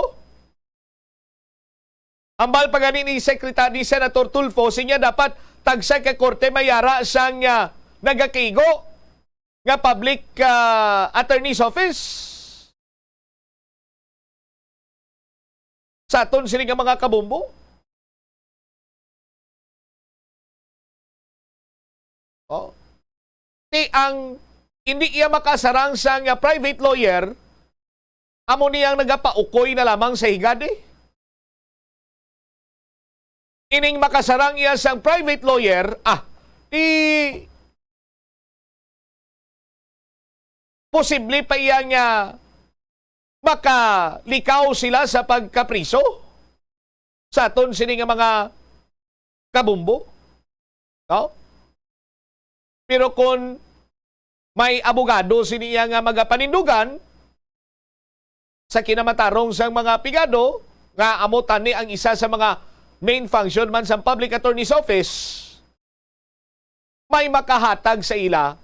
Ambal pa gani ni Secretary Senator Tulfo sinya dapat tagsa ka korte mayara sang nagakigo nga Public Attorney's Office. Sa aton sila nga mga kabumbo. Oh. Ang hindi iya makasarang sa nga private lawyer, amo niyang nagapaukoy na lamang sa higad Ining makasarang iya sang private lawyer, posible pa iya nga makalikaw sila sa pagkapriso sa aton sini nga mga kabumbo. No? Pero kung may abogado siniya nga magapanindugan sa kinamatarong sang mga pigado nga amutan ni ang isa sa mga main function man sa Public Attorney's Office, may makahatag sa ila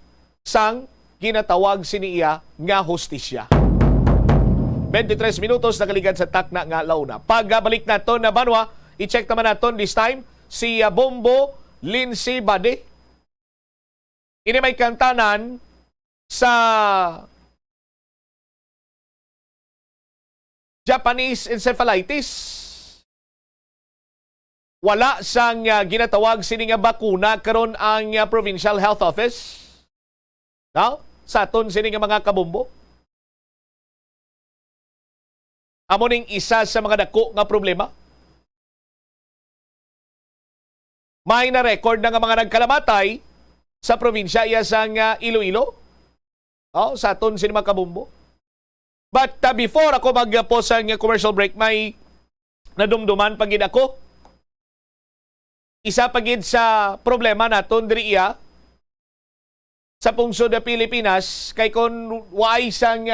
sang ginatawag siniya nga hustisya. 23 minutos nakaligad sa takna nga launa. Pagbalik naton na banwa, i-check naman naton this time si Bombo Lindsay Bade. Ini may kantanan sa Japanese encephalitis. Wala sang ginatawag sini nga bakuna karon ang Provincial Health Office. No? Sa aton sini nga mga kabumbo. Amo ning isa sa mga dako nga problema. May na-record na nga mga nagkalamatay sa probinsya iya sang Iloilo. Sa aton sini mga kabumbo. But before ako mag-pause ang commercial break, may nadumduman pagid ako. Isa pagid sa problema naton diri iya sa pungsod sa Pilipinas kay kon waay sang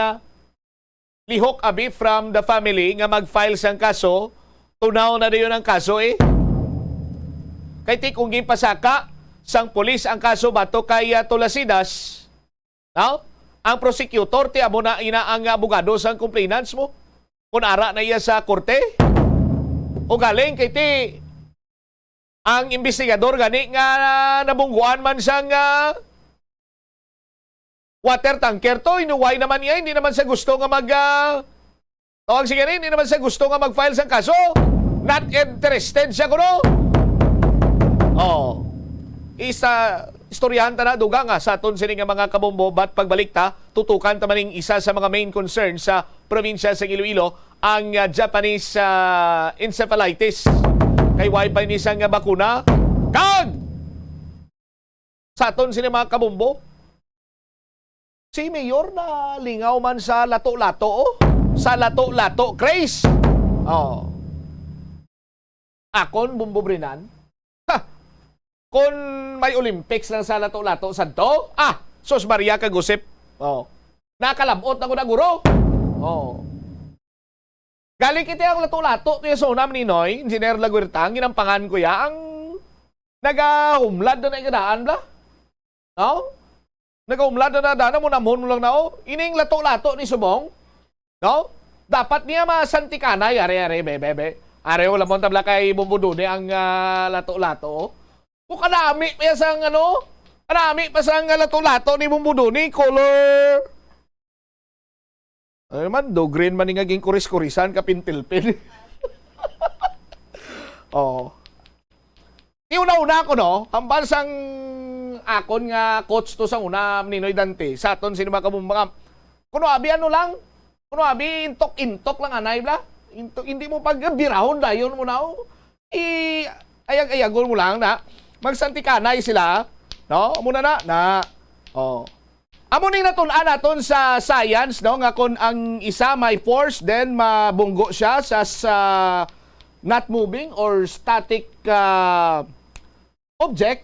lihok abi from the family nga mag-file sang kaso, tunaw na dayon ang kaso Kay ti kung gipasaka sang pulis ang kaso bato kay Tolasidas, no? Ang prosecutor ti amo na ina ang abogado sang complainants mo. Kung ara na iya sa korte. O galing kay ti ang investigador gani nga nabungguan man sang water tanker to, inuway naman niya, hindi naman sa gusto nga tawag siya rin, hindi naman sa gusto nga mag-file sang kaso. Not interested siya kuno. Istoryahan ta na duga nga sa aton sini nga mga kabombo, bat pagbalik ta, tutukan ta maning isa sa mga main concern sa probinsya sa Iloilo, ang Japanese encephalitis. Kay wifi ni isang bakuna, kag! Sa aton sini mga kabombo, si Mayor na lingaw man sa lato-lato, sa lato-lato craze. Akon, Bumbo Brinan, kung may Olympics lang sa lato-lato, santo, Sos Maria kagusip. Nakalabot ako na guro. Galing kita ang lato-lato, kaya sonam ni Noy, Engineer Laguirtang, ginampangan ko ang nag-humlad na ikadaan bla. Nag-umlad na dana mo namon mo lang ining lato-lato ni Subong, no? Dapat niya masantikanay, are bebe. Are wala mo tabla kay Bumbudune ang lato-lato. Kung kanami pa sang kanami pa sang lato-lato ni Bumbudune, color. Ay man, do green man nga ging kuris-kurisan kapintilpin. Iuna-una ko hambal sang akon nga coach to sa una Ninoy Dante sa aton sino makabumbang kuno abi kuno abi intok lang anay bla hindi mo pagbirahon dayon mo na ayag-ayagon mo lang na magsantikanay sila no muna na amo ning natun-an naton sa science no nga kon ang isa may force then mabunggo siya sa not moving or static object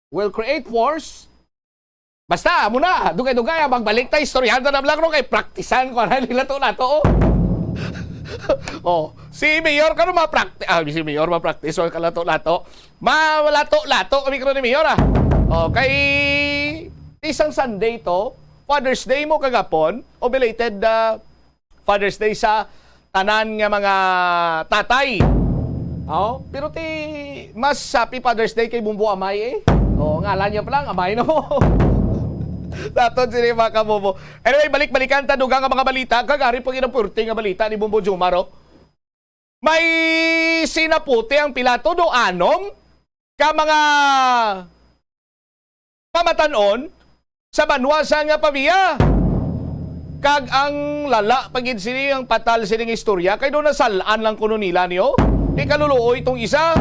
will create force. Basta, muna, dugay-dugay, magbalik tayo, istoryahan na lang kay praktisan ko na nila lato. Si Mayor ka si Mayor ma-practice, o kalato-lato. Malato-lato kami ka ni Mayor, kay isang Sunday to, Father's Day mo kagapon, o belated Father's Day sa tanan nga mga tatay. Pero mas happy Father's Day kay Bumbo Amay ngalan niya pa lang, Amay no. Daton sila mga kabobo. Anyway, balik-balikan tadugang ang mga balita. Kagari pag inapurti nga balita ni Bumbo Jumaro. May sinaputi ang pilato do anom ka mga pamatanon sa banwasa nga pamiya. Kag ang lala pagid sini ang patal sining istorya kay do nasalaan lang kuno nila niyo. Di kaluluoy itong isa.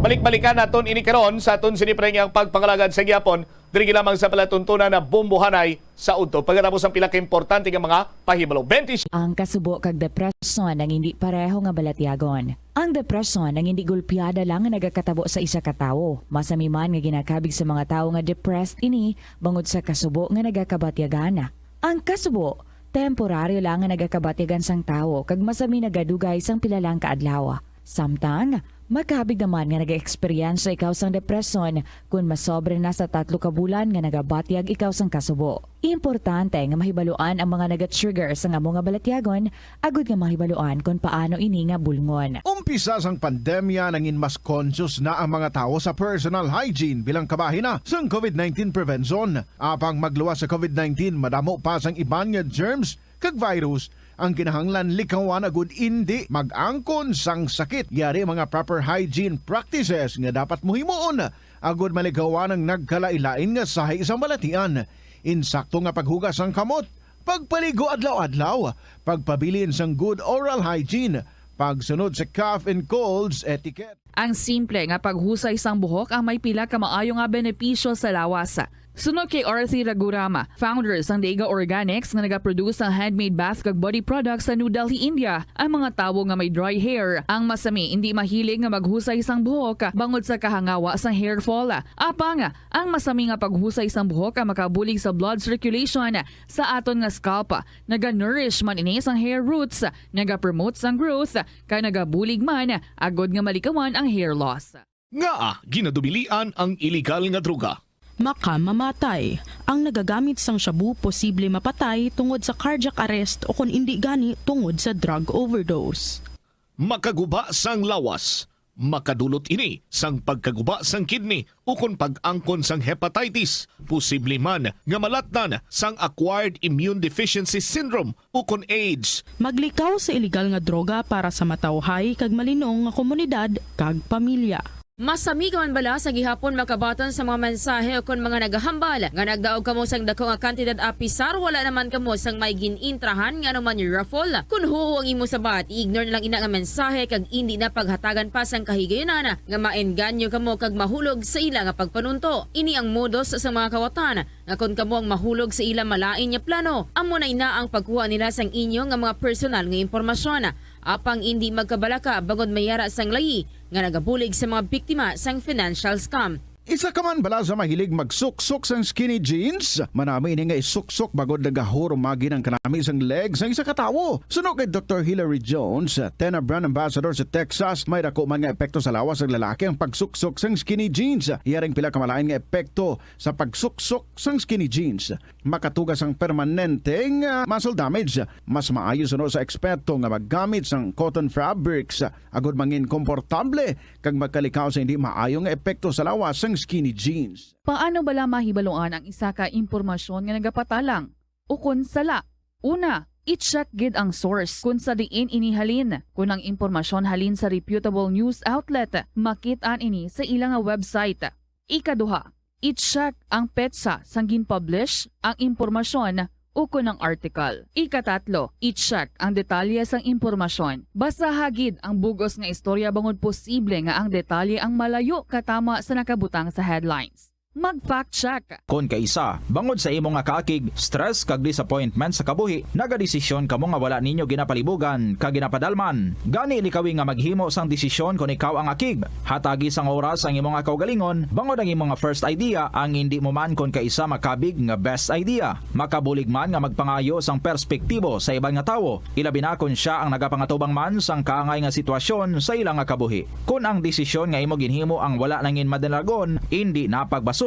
Balik-balikan naton ini karon sa aton sini ang pagpangalagad sa gyapon diri lamang sa palatuntunan na bombohanay sa udto pagkatapos ang pila ka importante nga mga pahibalo. 20 Ang kasubo kag depresyon ang hindi pareho nga balatyagon. Ang depresyon ang hindi gulpiyada lang nga nagakatabo sa isa ka tawo. Masami man nga ginakabig sa mga tawo nga depressed ini bangod sa kasubo nga nagakabatyagan. Ang kasubo temporaryo lang nga nagakabatyagan sang tawo kag masami nagadugay sang pila lang ka adlaw. Samtang makabig naman nga nag-experience ikaw sang depresyon kung masobre na sa 3 ka bulan nga nagabatyag ikaw sang kasubo. Importante nga mahibaluan ang mga naga-trigger sa nga mga balatyagon agud nga mahibaluan kung paano ini nga bulngon. Umpisa sang pandemya nangin mas conscious na ang mga tao sa personal hygiene bilang kabahina sang COVID-19 prevention. Apang magluwas sa COVID-19 madamo pa sang iban nga germs kag virus ang kinahanglan likawan agud indi mag-angkon sang sakit. Yari mga proper hygiene practices nga dapat muhimuon agud maligawan ang nagkalailain nga sahay sa balatian. Insakto nga paghugas sang kamot, pagpaligo adlaw-adlaw, pagpabilin sang good oral hygiene, pagsunod sa cough and colds etiquette. Ang simple nga paghusay sang buhok ang may pila ka maayo nga benepisyo sa lawas. Sunod kay Arthi Ragurama, founder sang Dega Organics nga nagaproduce ng handmade bath kag body products sa New Delhi, India. Ang mga tawo nga may dry hair, ang masami hindi mahilig nga maghusay sang buhok bangod sa kahangawa sang hair fall. Apang, ang masami nga paghusay sang buhok ang makabulig sa blood circulation sa aton nga scalp. Naga-nourish man ini sang hair roots, naga-promote sang growth, kay nagabulig man agod nga malikawan ang hair loss. Nga ginadubilian ang illegal nga droga. Makamamatay. Ang nagagamit sang shabu posible mapatay tungod sa cardiac arrest o kung hindi gani tungod sa drug overdose. Makaguba sang lawas. Makadulot ini sang pagkaguba sang kidney o kung pag-angkon sang hepatitis. Posible man nga malatnan sang acquired immune deficiency syndrome o kung AIDS. Maglikaw sa illegal nga droga para sa matawhay kag malinong nga komunidad kag pamilya. Masami ka man bala sa gihapon makabaton sa mga mensahe o kung mga nagahambal nga nagdaog kamo sang dako nga kantidad apisar wala naman kamo sang may ginintrahan nga naman yung raffle. Kung huo ang imo sabat, ignore na lang ina nga mensahe kag hindi na paghatagan pa sang kahigayonan nga maengganyo kamo kag mahulog sa ila nga pagpanunto. Ini ang modus sa mga kawatan nga kung kamo ang mahulog sa ila malain nga plano, amo na ina ang pagkuha nila sang inyo nga mga personal nga impormasyon. Apang hindi magkabalaka bagod mayara sang layi nga nagabulig sa mga biktima sang financial scam. Isa ka man bala sa mahilig magsuksok sang skinny jeans? Manami ini nga isuksok bagod nagahuro magin ang kanami sang legs sang isa ka tawo. Suno kay Dr. Hilary Jones, Tena brand ambassador sa Texas, may dako man nga epekto sa lawas ng lalaki ang pagsuksok sang skinny jeans. Iyaring pila kamalain nga epekto sa pagsuksok sang skinny jeans. Makatugas ang permanenteng muscle damage. Mas maayo suno sa eksperto nga maggamit sang cotton fabrics agod mangin komportable kag magkalikaw sa hindi maayo nga epekto sa lawas sang skinny jeans. Paano bala mahibaluan ang isa ka impormasyon nga nagapatalang? O kun sala? Una, i-check gid ang source kung sa diin inihalin. Kung ang impormasyon halin sa reputable news outlet, makit-an ini sa ilang website. Ikaduha, i-check ang petsa sang gin-publish ang impormasyon o kung ang article. Ikatatlo, i-check ang detalye sang impormasyon. Basta hagid ang bugos nga istorya bangod posible nga ang detalye ang malayo katama sa nakabutang sa headlines. Mag-fact check. Kung kaisa, bangod sa imo nga kaakig, stress kag disappointment sa kabuhi, nagadesisyon kamo nga wala ninyo ginapalibugan kag ginapadalman. Gani likawi nga maghimo sang desisyon kung ikaw ang akig. Hatagi sang oras ang imo nga kaugalingon, bangod ang imo nga first idea ang hindi mo man kung kaisa makabig nga best idea. Makabulig man nga magpangayo sang perspektibo sa ibang nga tawo, ilabi na kung siya ang nagapangatubang man sang kaangay nga sitwasyon sa ilang nga kabuhi. Kung ang desisyon nga imo ginhimo ang wala nangin madalagon, hindi napagbasulon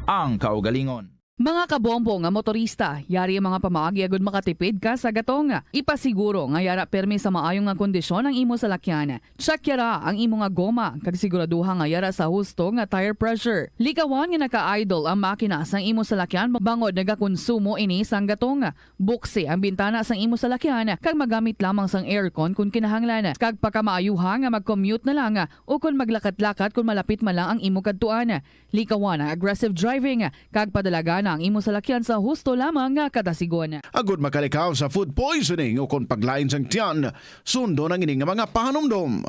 ang kaugalingon. Mga kabombo nga motorista, yari ang mga pamaagi agud makatipid ka sa gatong. Ipasiguro nga yara permi sa maayong nga kondisyon ang imo salakyan. Check yara ang imo nga goma kag siguraduha nga yara sa husto nga tire pressure. Likawan nga naka-idle ang makina sang imo salakyan bangod nagakonsumo ini sang gatong. Buksi ang bintana sang imo salakyan kag magamit lamang sang aircon kung kinahanglan. Kag pakamaayuha nga mag-commute na lang o kung maglakat-lakat kung malapit man lang ang imo kadtuan. Likawan ang aggressive driving kag padalaga ang imo salakyan sa husto lamang nga kadasigon. Agud makalikaw sa food poisoning o kung paglain sang tiyan, sundo ng ining nga mga pahanumdom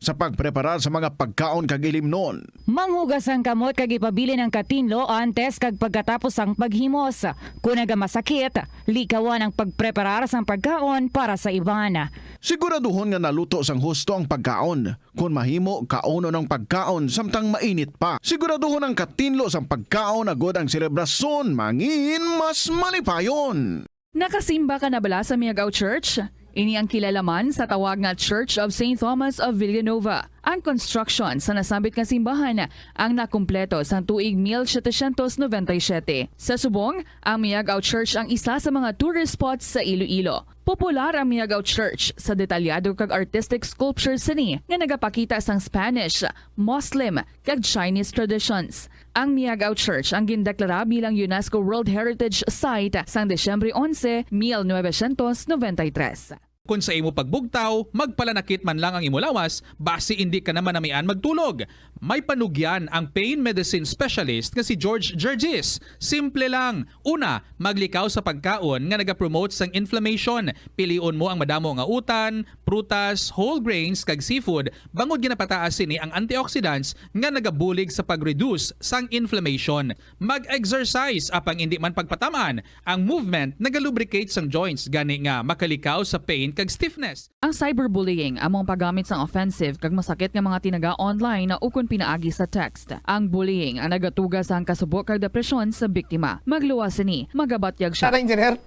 sa pagpreparar sa mga pagkaon kag ilimnon. Manghugas ang kamot kag ipabili ng katinlo antes kag pagkatapos ang paghimos. Kung nagamasakit, likawan ang pagpreparar sang pagkaon para sa iban. Siguraduhon nga naluto sang husto ang pagkaon. Kung mahimo, kauno ng pagkaon samtang mainit pa. Siguraduhon ang katinlo sang pagkaon agud ang selebrasyon mangin mas malipayon. Nakasimba ka na bala sa Miagao Church? Ini ang kilalaman sa tawag nga Church of St. Thomas of Villanova. Ang construction sa nasabit nga simbahan ang nakumpleto sa tuig 1797. Sa subong, ang Miagao Church ang isa sa mga tourist spots sa Iloilo. Popular ang Miagao Church sa detalyado kag artistic sculptures sini nga nagapakita sang Spanish, Muslim kag Chinese traditions. Ang Miagao Church ang gindeklara bilang UNESCO World Heritage Site sang Desyembre 11, 1993. Kung sa imo pagbugtaw, magpalanakit man lang ang imo lawas, basi hindi ka naman namian magtulog. May panugyan ang pain medicine specialist nga si George Gergis. Simple lang. Una, maglikaw sa pagkaon nga nagapromote sang inflammation. Pilion mo ang madamo nga utan, prutas, whole grains kag seafood bangod ginapataas sini ang antioxidants nga nagabulig sa pag-reduce sang inflammation. Mag-exercise apang hindi man pagpatamaan. Ang movement nagalubricate sang joints gani nga makalikaw sa pain kag stiffness. Ang cyberbullying among paggamit sang offensive kag masakit nga mga tinaga online na ukon pinaagi sa text. Ang bullying ang nagatuga sa kasubok kag depresyon sa biktima. Magluwas ni magabatyag siya. Tara, engineer,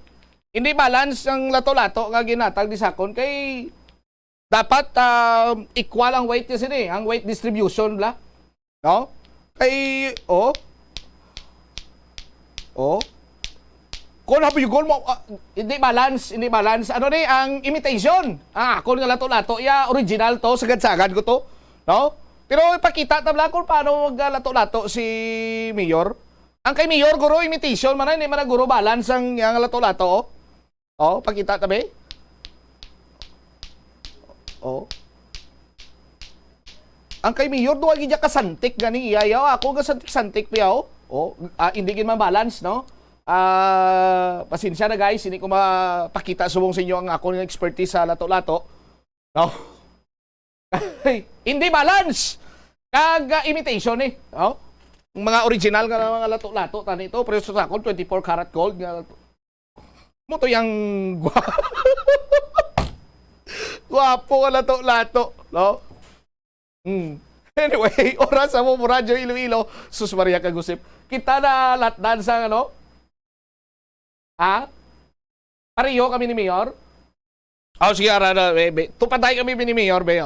hindi balance ang lato-lato nga ginatag ni Sakon kay dapat equal ang weight niya sini, ang weight distribution bla. No? Kay kung napiyugol mo, hindi balance. Ano ni, ang imitation. Kung nga lato-lato, original to, sagad-sagad ko to. No? Pero ipakita tabla kung paano mag-lato-lato si Mayor. Ang kay Mayor, guro, imitation, hindi man guro balance ang lato-lato. Pakita tabi. Ang kay Mayor, duwag niya kasantik gani iyayaw. Ako kasantik-santik piyaw. Hindi gin man balance, no? Pasensya na guys, hindi ko mapakita subong sa inyo ang ako ng expertise sa lato-lato. No? Hindi balance! Kag imitation eh. No? Ang mga original nga mga lato-lato, tani ito, pero sa akin, 24 karat gold. Mo to yung guwapo ka lato-lato. No? Anyway, oras sa mo, Radyo Iloilo, Sus Maria Kagusip. Kita na latdan sa pareho kami ni Mayor? Sige, tupatay kami ni Mayor, be,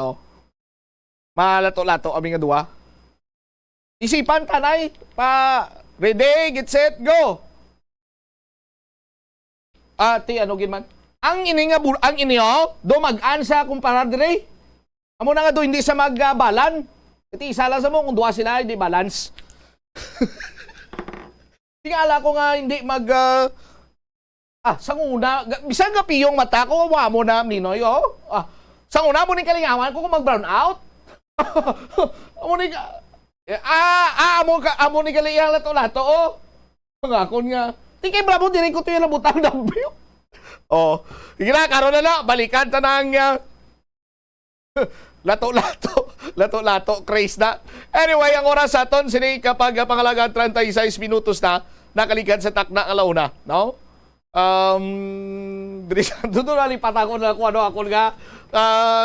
Malato-lato kami nga duwa. Isipan tanay, ready, get set, go! Ano ginman? Ang ini nga, do mag-ansa kumpara dire. Amo na nga do, hindi sa magbalan. Iti isa lang sa mo, kung duwa sila, hindi balance. Tingala ko nga, hindi sanguna, bisan ka piyong mata ko, mo na, Ninoy, sanguna mo ni kalingawan ko kung mag-brown out. Amo ni kalingawan lato-lato, Pangakon nga. Tingkay bravo, dirin ko ito yung labutang nabiyo. Higla, karon na, balikan ta ng lato-lato, craze na. Anyway, ang oras sa aton, sini kapag pangalagaan 36 minutos na, nakalikan sa takna alauna, no? Doon nalipat ako na kung ako nga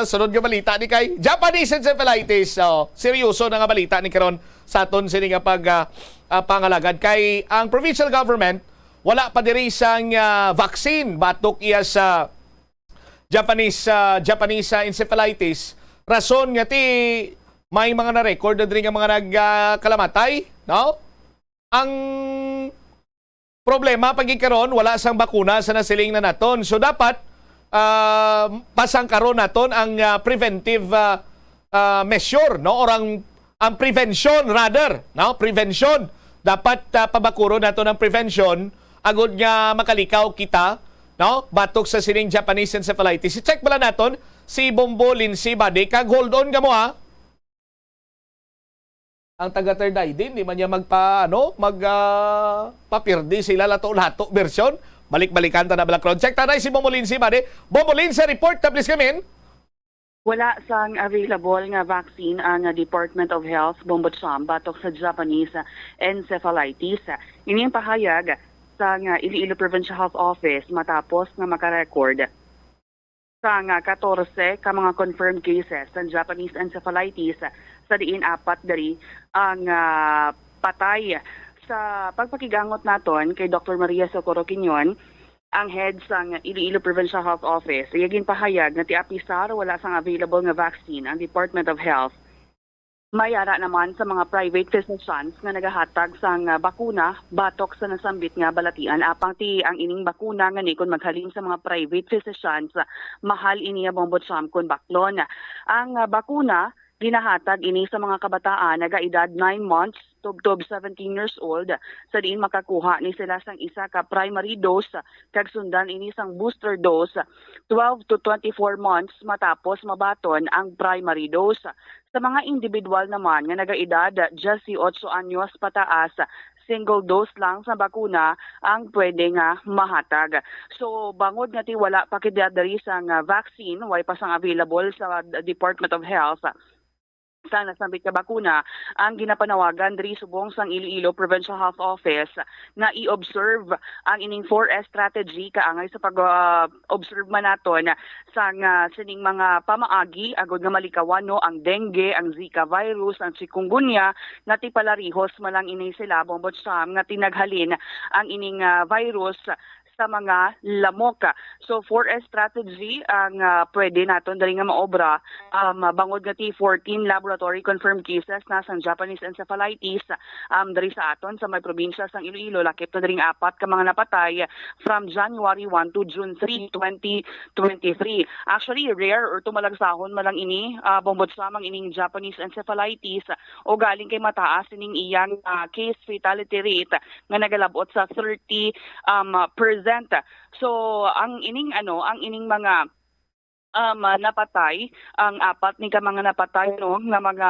sunod nga balita ni kay Japanese encephalitis. Seryoso na nga balita ni karon sa aton sini nga pangalagad kay ang provincial government wala pa diri sang vaccine batok iya sa Japanese encephalitis. Rason nga ti may mga na-record na diri nga mga nagkalamatay, no? Ang problema pagikaron wala sang bakuna sa nasiling na naton. So dapat pasang karon naton ang preventive measure, no, or ang prevention rather, no, prevention. Dapat pabakuro naton ang prevention agud nga makalikaw kita, no, batok sa sining Japanese encephalitis. I-check bala naton si Bombo Lindsay Bade, kag hold on ka mo ha. Ang taga third eye din, di man niya papirdi sila lato-lato version. Balik-balikan ta na background check. Tanay si Bombo Lindsay Bade. Bombo Lindsay, report na please kami. Wala sang available nga vaccine ang Department of Health Bombotsam batok sa Japanese encephalitis. Ini ang pahayag sa Iloilo Provincial Health Office matapos nga makarecord sa 14 ka mga confirmed cases ng Japanese encephalitis sa diin 4 dari ang patay. Sa pagpakigangot naton kay Dr. Maria Socorro Quinion, ang head sa Iloilo Provincial Health Office, iyagin pahayag na ti apisar wala sang available nga vaccine ang Department of Health. Mayara naman sa mga private physicians nga nagahatag sang bakuna batok sa nasambit nga balatian apang ti ang ining bakuna nga ni kun maghalin sa mga private physicians mahal ini Bombotsam kun baklon. Ang bakuna ginahatag ini sa mga kabataan nagaedad 9 months tubtob 17 years old sa diin makakuha ni sila sang isa ka primary dose kag sundan ini sang booster dose 12 to 24 months matapos mabaton ang primary dose. Sa mga individual naman nga nagaedad 18 anyos pataas, single dose lang sa bakuna ang pwede nga mahatag. So bangod nga ti wala pa kidadari sang vaccine, way pa sang available sa Department of Health sa nasambit ka bakuna, ang ginapanawagan diri subong sang Iloilo Provincial Health Office na i-observe ang ining 4S strategy kaangay sa pag-observe man naton sang sining mga pamaagi agud nga malikawan no ang dengue, ang Zika virus, ang chikungunya nga ti palarihos malang ini sila Bombotsam nga tinaghalin ang ining virus sa mga lamok. So 4S strategy ang pwede naton dali nga maobra bangod nga ti 14 laboratory confirmed cases na sang Japanese encephalitis diri sa aton sa may probinsya sang Iloilo, lakip na diri 4 ka mga napatay from January 1 to June 3, 2023. Actually rare or tumalagsahon malang ini Bombotsam ang ining Japanese encephalitis o galing kay mataas ining iyang case fatality rate nga nagalabot sa 30%. So ang ining mga napatay, ang 4 ni ka mga napatay no nga mga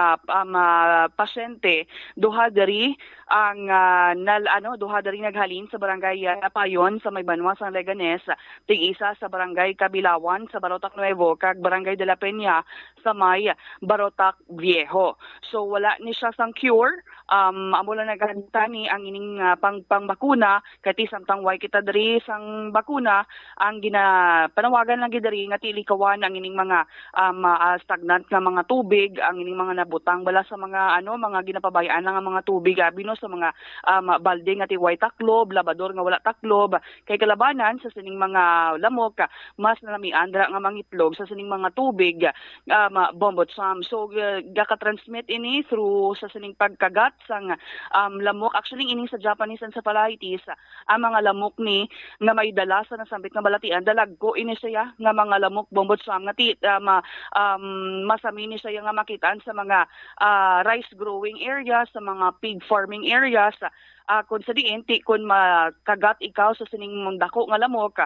pasyente duha dari ang duha dari naghalin sa barangay Napayon sa may Banwa sang Leganes, tig-isa sa barangay Kabilawan sa Barotac Nuevo kag barangay De La Peña sa may Barotac Viejo. So wala ni siya sang cure, amo lang naghanta ni ang ining pangbakuna kati samtang way kita diri sang bakuna ang panawagan lang gid diri nga tilikawan ang ining mga stagnant nga mga tubig, ang ining mga nabutang bala sa mga mga ginapabayaan nga mga tubig abino sa mga balde nga ti way taklob, labador nga wala taklob, kay kalabanan sa sining mga lamok mas nalamiandra nga mangitlog sa sining mga tubig Bombotsam. So gaka-transmit ini through sa sining pagkagat sang lamok. Actually ining sa Japanese encephalitis ang mga lamok ni nga may dala sa nasambit nga balatian dalagko ini siya nga mga lamok Bombotsam nga ti masami ni siya nga makitaan sa mga rice growing areas, sa mga pig farming areas. Kung sa diin ti kun makagat ikaw sa sining dako nga lamok,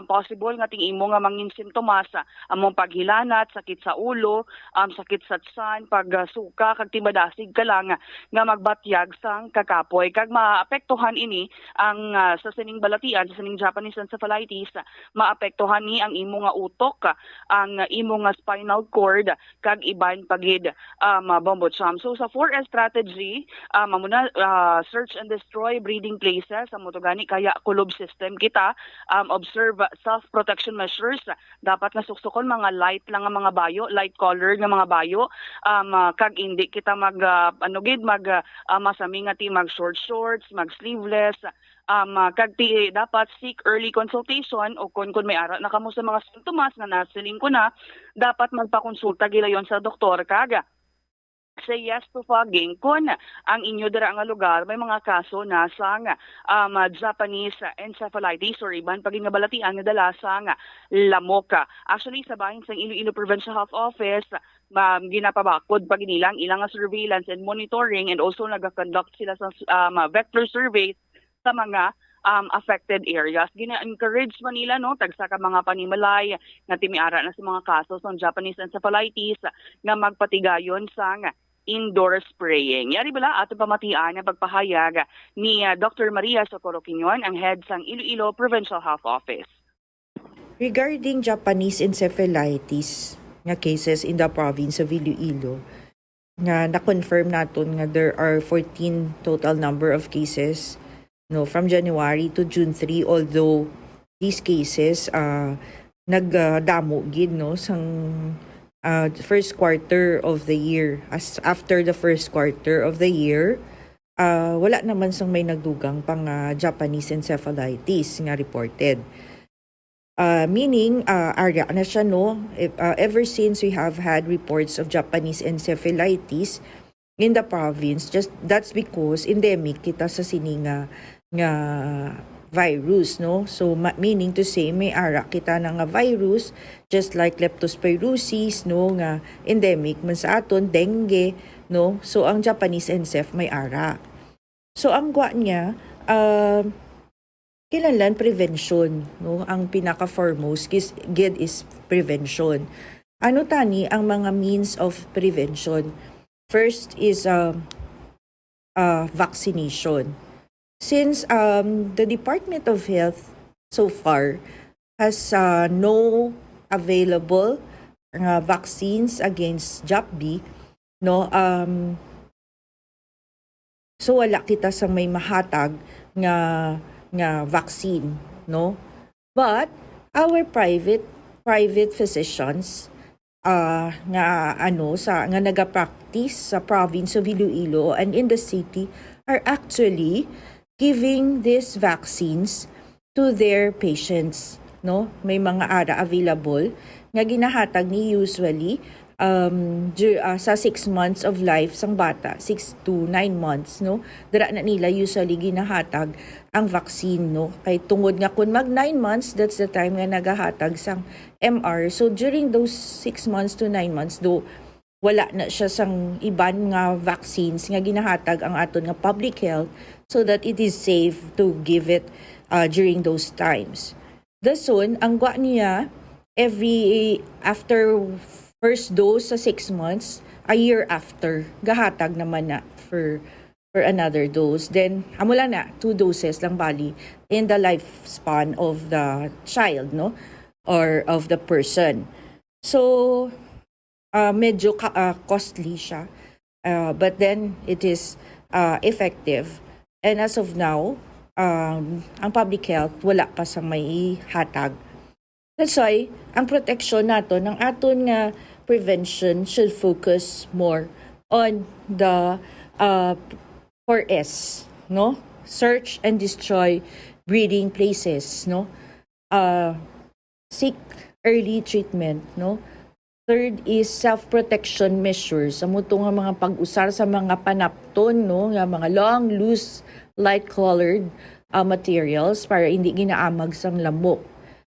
possible nga ting imo nga mangin simptomas among paghilanat, sakit sa ulo, sakit sa tiyan, pagsuka kag timbadasig ka lang nga magbatyag sang kakapoy kag maapektuhan ini ang sa sining balatian sa sining Japanese encephalitis, maapektuhan ni ang imo nga utok, ang imo nga spinal cord kag iban pagid Bombotsam. So sa 4S strategy mamuna search and destroy breeding places sa motogani kaya kulob system kita, observe self-protection measures, dapat nga suksukon mga light lang nga mga bayo, light colored nga mga bayo, kag hindi kita masami nga ti mag shorts, mag sleeveless, kag ti dapat seek early consultation o kung may ara na kamo sa mga sintomas nga nasiling ko na, dapat magpakonsulta gilayon sa doktor kag say yes to fogging kung ang inyo dira nga lugar may mga kaso na sang Japanese encephalitis or iban paging nga balatian nga dala sang lamok. Actually sa bahin sa Iloilo Provincial Health Office ginapabakod pag nilang ilang surveillance and monitoring, and also nag-conduct sila sa vector surveys sa mga affected areas. Gina-encourage man nila tagsa ka mga panimalay nga timiara na sa mga kaso sa Japanese encephalitis nga magpatigayon sa indoor spraying. Yari bala ato pamatian ang pagpahayag ni Dr. Maria Socorro Quinion, ang head sang Iloilo Provincial Health Office. Regarding Japanese encephalitis nga cases in the province of Iloilo, nga na-confirm naton nga there are 14 total number of cases from January to June 3, although these cases nagdamo gid sang first quarter of the year. As after the first quarter of the year, wala naman sang may nagdugang pang Japanese encephalitis nga reported. Meaning, arya na siya ever since we have had reports of Japanese encephalitis in the province, that's because endemic kita sa sininga nga virus, so meaning to say may ara kita na nga virus just like leptospirosis nga endemic man sa aton, dengue, so ang Japanese enceph may ara. So ang gwa niya kinahanglan prevention, ang pinaka foremost is prevention. Ano tani ang mga means of prevention? First is vaccination. Since the Department of Health so far has no available vaccines against JAPB, so wala kita sa may mahatag nga vaccine, but our private physicians nga nagapractice sa province of Iloilo and in the city are actually giving these vaccines to their patients, may mga ara available nga ginahatag ni usually sa 6 months of life sang bata, 6 to 9 months, dira na nila usually ginahatag ang vaccine, kay tungod nga kun mag 9 months, that's the time nga nagahatag sang MR. So during those 6 months to 9 months, though wala na siya sang iban nga vaccines nga ginahatag ang aton nga public health, so that it is safe to give it during those times. Dason, ang gwa niya, after first dose sa 6 months, a year after, gahatag naman na for another dose. Then, amula na, 2 doses lang bali in the lifespan of the child, or of the person. So, medyo costly siya. But then, it is effective. And as of now, ang public health, wala pa sa may hatag. That's why, ang protection nato ng aton nga prevention should focus more on the 4S, search and destroy breeding places, seek early treatment, Third is self-protection measures. Amuto nga mga pag-usar sa mga panapton, nga mga long, loose, light-colored materials para hindi ginaamag sang lamok.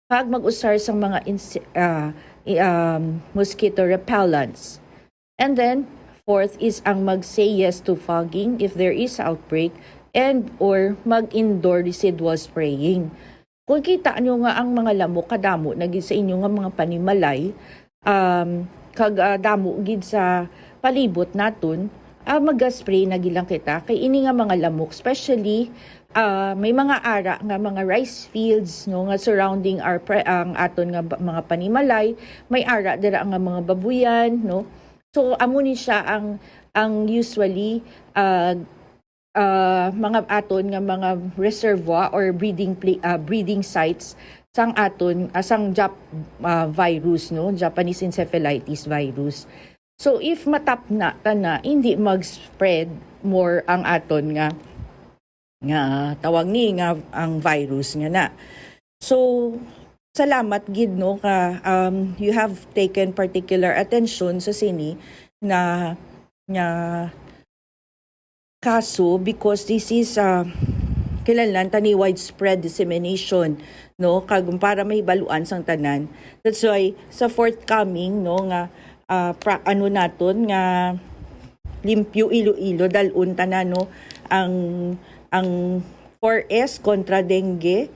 Pag mag-usar sa mga mosquito repellents. And then, fourth is ang mag-say yes to fogging if there is outbreak and or mag-indoor residual spraying. Kung kita nyo nga ang mga lamok kadamo naging sa inyo nga mga panimalay, damo gid sa palibot naton, mag-spray na gilang kita kay ini nga mga lamok, especially may mga ara nga mga rice fields nga surrounding ang aton nga mga panimalay, may ara dira nga mga babuyan, so amo ni siya ang usually mga aton nga mga reservoir or breeding sites sang aton asang virus, Japanese encephalitis virus. So if matap na hindi mag-spread more ang aton nga tawag ni nga ang virus nga na. So salamat gid ka you have taken particular attention sa sini na nga kaso because this is kailangan tani widespread dissemination, no, kag para may baluan sang tanan. That's why sa forthcoming, no, nga ano naton nga limpyo Iloilo dalun tanan, no, ang 4S kontra dengue,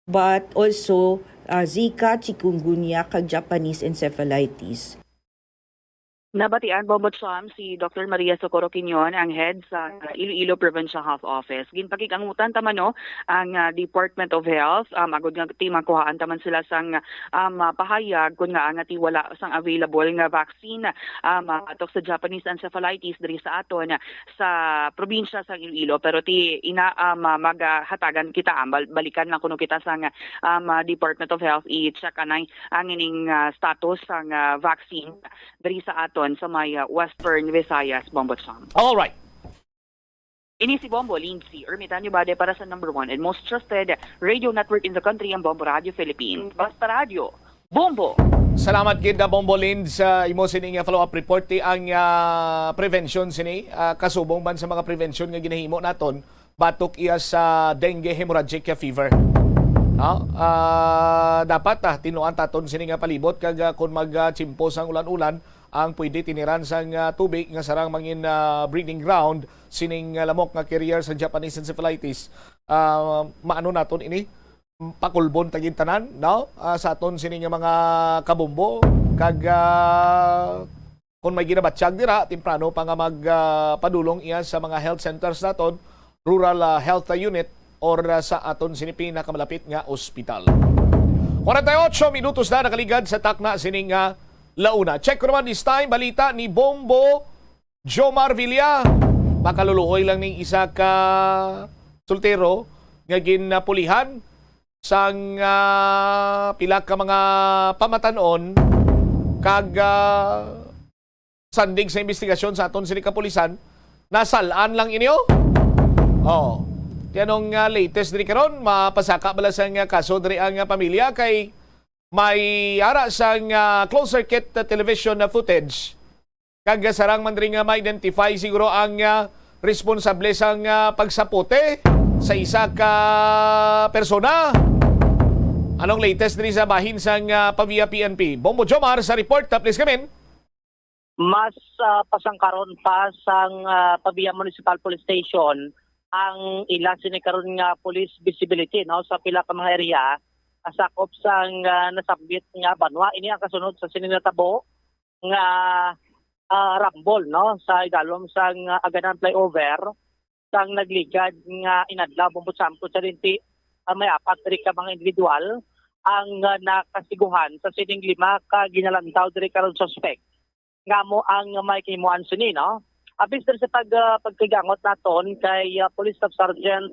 but also Zika, chikungunya kag Japanese encephalitis. Nabatian, Bombot-Som, si Dr. Maria Socorro Quinion, ang head sa Iloilo Provincial Health Office. Ginpakikangutan taman no, ang Department of Health, agod nga makuhaan taman sila sang pahayag kung nga ti wala sang available nga vaccine atok sa Japanese encephalitis diri sa aton sa probinsya sa Iloilo. Pero ti maghatagan kita, balikan lang kuno kita sang Department of Health i-check anay ang ining status sang vaccine diri sa aton sa may Western Visayas, Bombot-Som. All right. Ini si Bombo Lindsay Ermitanyo Bade para sa number 1 and most trusted radio network in the country, ang Bombo Radio Philippines. Basta Radio, Bombo! Salamat gid na Bombo Lind sa imo sining follow-up report ti ang prevention sini kasubong ban sa mga prevention nga ginahimo naton batok iya sa dengue hemorrhagic fever. Dapat tinuan taton sini nga palibot kag kun magchimpo sang ulan-ulan ang pwede tiniran sang tubig nga sarang mangin breeding ground sining lamok nga carrier sa Japanese encephalitis. Maano naton ini pakulbon tagin tanan, no? Sa aton sining mga kabumbo kag kung may ginabatsyag dira temprano pa nga magpadulong iya sa mga health centers naton, rural health unit or sa aton sini pinakamalapit nga ospital. 48 minutos na nakaligad sa takna sining launa. Check ko naman this time, balita ni Bombo Jomar Villa. Makaluluoy lang ning isa ka soltero nga ginapulihan sang pila ka mga pamatanon kag sandig sa investigasyon sa aton sini kapulisan. Nasalaan lang inyo? Oh. Yanong latest diri karon, mapasaka bala sang kaso diri ang pamilya kay may ara sang closed circuit television footage. Kag sarang man rin nga ma-identify siguro ang responsable sang pagsapote sa isa ka persona. Anong latest diri sa bahin sang Pavia PNP? Bombo Jomar sa report. Please come in. Mas pasangkaron pa sang Pavia Municipal Police Station ang ila sinikaron nga police visibility, no, sa pila ka mga area asakop sang nasabit nga banwa. Ini ang kasunod sa sininatabo nga rambol, no, sa idalom sang Aganan flyover sang nagligad nga inadlaw Bombot-Som sa dinti may apat diri ka mga individual ang nakasiguhan sa sining 5 ka ginalantaw diri karon suspect nga mo ang may kimuan sini, no. Abis sa pagkagangot naton kay Police Staff Sergeant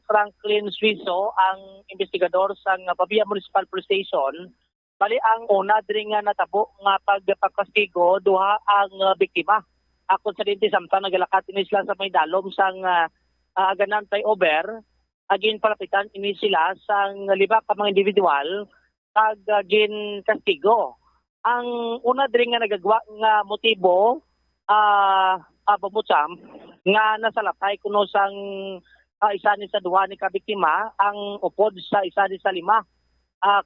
Franklin Suizo, ang investigador sa Pavia Municipal Police Station. Bali ang una diri nga natabo nga pagkastigo duha ang biktima. Ako sa dinti samtang nagalakat ini sila sa may dalom sang Aganan flyover, agin palapitan ini sila sang 5 ka mga individual kag agin kastigo. Ang una diri nga nagagwa nga motibo Bombot-Som nga nasalakay kuno sang isa ni sa duha ni kabiktima ang upod sa isa ni sa 5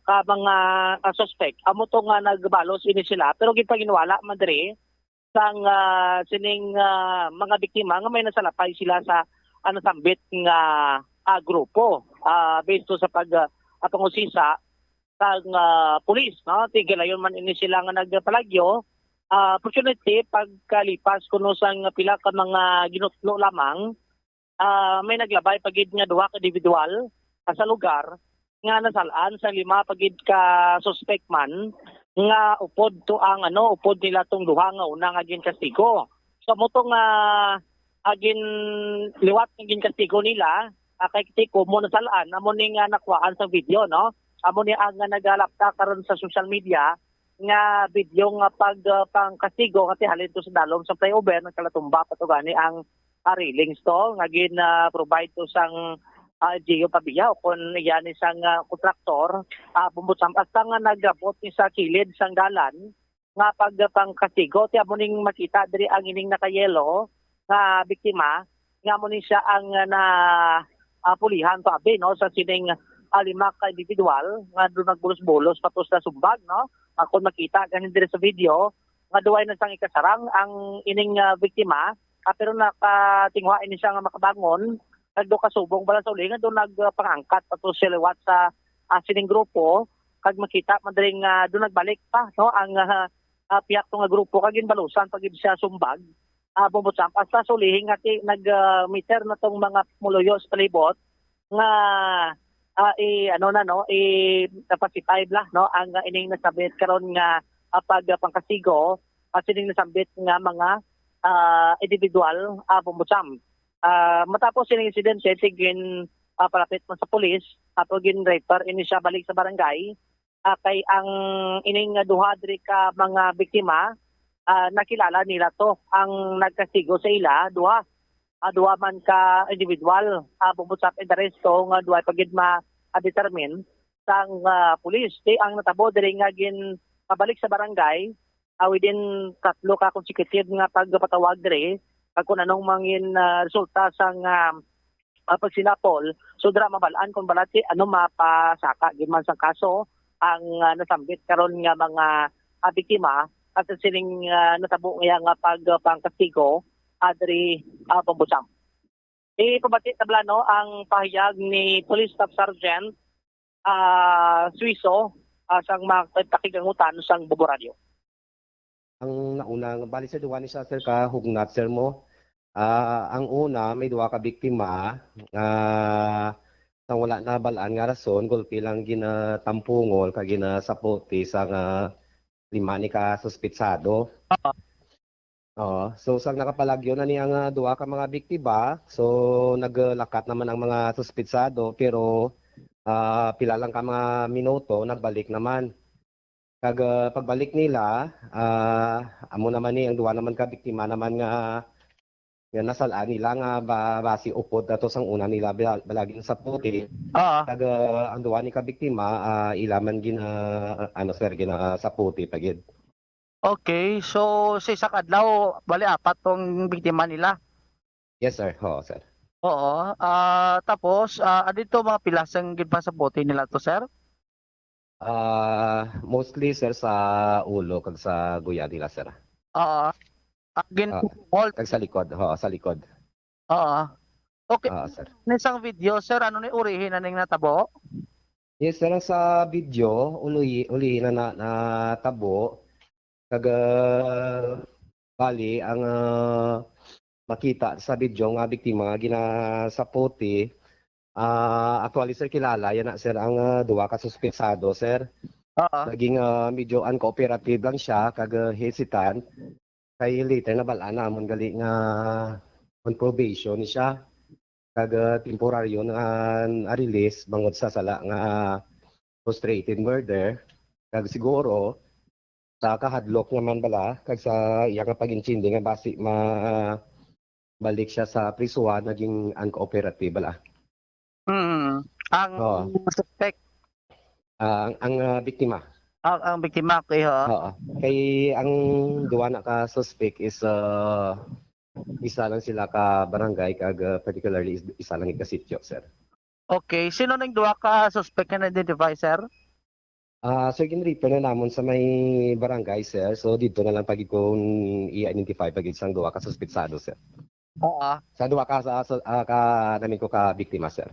ka mga suspect. Amo to nga nagbalos ini sila pero gipaginwala man diri sang sining mga biktima nga may nasalakay sila sa nasambit nga grupo based sa pangusisa kag pulis, no. Tigilayon man ini sila nga nagpalagyo. Opportunity pagkalipas kuno sang pila ka mga ginutlo lamang, may naglabay pagid nga duha ka individual sa lugar nga nasalaan sa 5 pagid ka suspect man nga upod to ang upod nila tong duha nga una nga gin kastigo. So mo to nga agin liwat nga gin kastigo nila kay tiko mo nasalaan amo ni nga nakuhaan sa video, no. Amo ni ang nagalapta karon sa social media nga video nga pangkastigo nga tihalin to sa dalom sa flyover ng Kalatumba patugani ang railings to nga gin provide to sang Gio Pavia o kon yan isang kontraktor Bombot-Som hasta nga nagabot ni sa kilid sang dalan nga pagpangkasigo. Tiya mo ning makita diri ang ining nakayelo nga biktima nga mo ning siya ang na pulihan to abi no sa sining lima ka individual nga doon nagbulos-bulos patos na sumbag no. Kung makita ganin diri sa video nga duway na sang ikasarang ang ining biktima pero nakatingwa ini siya nga makabangon nagdo kasubong bala sa uli nga doon nagpangangkat patos siliwat sa sining grupo kag makita madaling doon nagbalik pa no ang piyak to nga grupo kag ginbalusan pag siya sumbag bumbutsam hasta sulihing ati nag-meter na tong mga muluyos palibot nga napasipay bla no ang ining nasabit karon nga pagpangkasigo sining nasabit nga mga individual bumbutsam matapos sining insidente tigin palapit mo sa pulis ato gin refer ini siya balik sa barangay kay ang ining duha diri ka mga biktima nakilala nila to ang nagkasigo sa ila duha man ka individual bumutsap and the rest to nga duha pagid ma-determine sang pulis ang natabo diri nga gin pabalik sa barangay within 3 ka consecutive nga pagpatawag diri kung anong mangin resulta sang pagsinapol so dira mabalaan kung balati ano mapasaka gid man sang kaso ang nasambit karon nga mga biktima at sining natabo nga pagpangkastigo adri pambutsam. Pabati tablano ang pahayag ni Police Staff Sergeant Suiso sang magtakigangutan sang Bombo Radio. Ang naunang bali sa duwa ni sa sir ka hugnat sir mo. Ang una may duwa ka biktima sang wala na balaan nga rason gulpi lang ginatampungol kag ginasapoti sa lima ni ka suspitsado. So sang nakapalagyo na niyang duwa ka mga biktima, so naglakat naman ang mga suspitsado pero pila lang ka mga minuto nagbalik naman. Kag pagbalik nila, amo naman ni ang duwa naman ka biktima naman nga nasalaan nila nga basi upod dato sang una nila balagin sa puti. Kag ang duwa ni ka biktima ilaman sir sa puti pagid. Okay, so sa isa kadlaw bali apat tong biktima nila. Yes sir, sir. Oo. Tapos adito mga pilasang ginpasabote nila to sir? Mostly sir sa ulo kag sa guya nila sir. Oo. Kag sa likod, sa likod. Oo. Okay. Sir. Nisang video sir ano ni urihin na ning natabo? Yes sir, sa video ulihin na natabo kag bali ang makita sa video nga biktima ginasapoti actually sir kilala yan na sir ang duwa ka suspetsado sir. Naging medyo uncooperative lang siya kag hesitant kay later na balaan namon gali nga on probation siya kag temporaryo nga release bangod sa sala nga frustrated murder kag siguro sa kahadlok naman bala kag sa iya nga pag-intindi nga basi balik siya sa prisuhan naging uncooperative bala. Ang suspect ang biktima. Ang biktima kay Kay ang duwa na ka suspect is isa lang sila ka barangay kag particularly isa lang ka sitio sir. Okay, sino nang duwa ka suspect na identify sir? So ginrefer na namon sa may barangay sir. So dito na lang pagid ko i-identify pagid sang duwa ka suspetsado sir. Sa duwa ka namin ko ka biktima sir.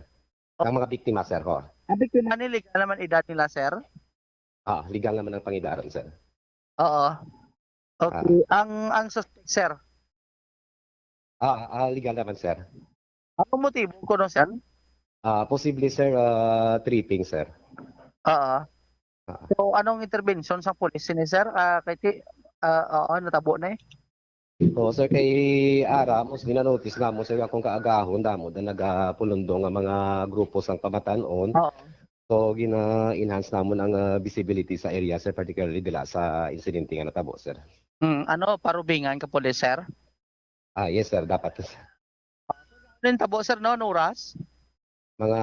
Ang mga biktima sir Ang biktima ni legal naman edad nila sir? Legal naman ang pangidaron sir. Oo. Okay. Ang suspect sir? Legal naman sir. Ano motibo ko no sir? Posible sir tripping sir. So anong intervention sa pulis ni sir? Kay natabo na eh. Sir kay Ara mos gina-notice nga mo sir akong kaagahon damo na nagapulundong nga mga grupo sang pamatanon. So gina-enhance namon ang visibility sa area sir particularly dila sa insidente nga natabo sir. Parubingan ka pulis sir? Yes sir, dapat. Ano tabo sir no oras? Mga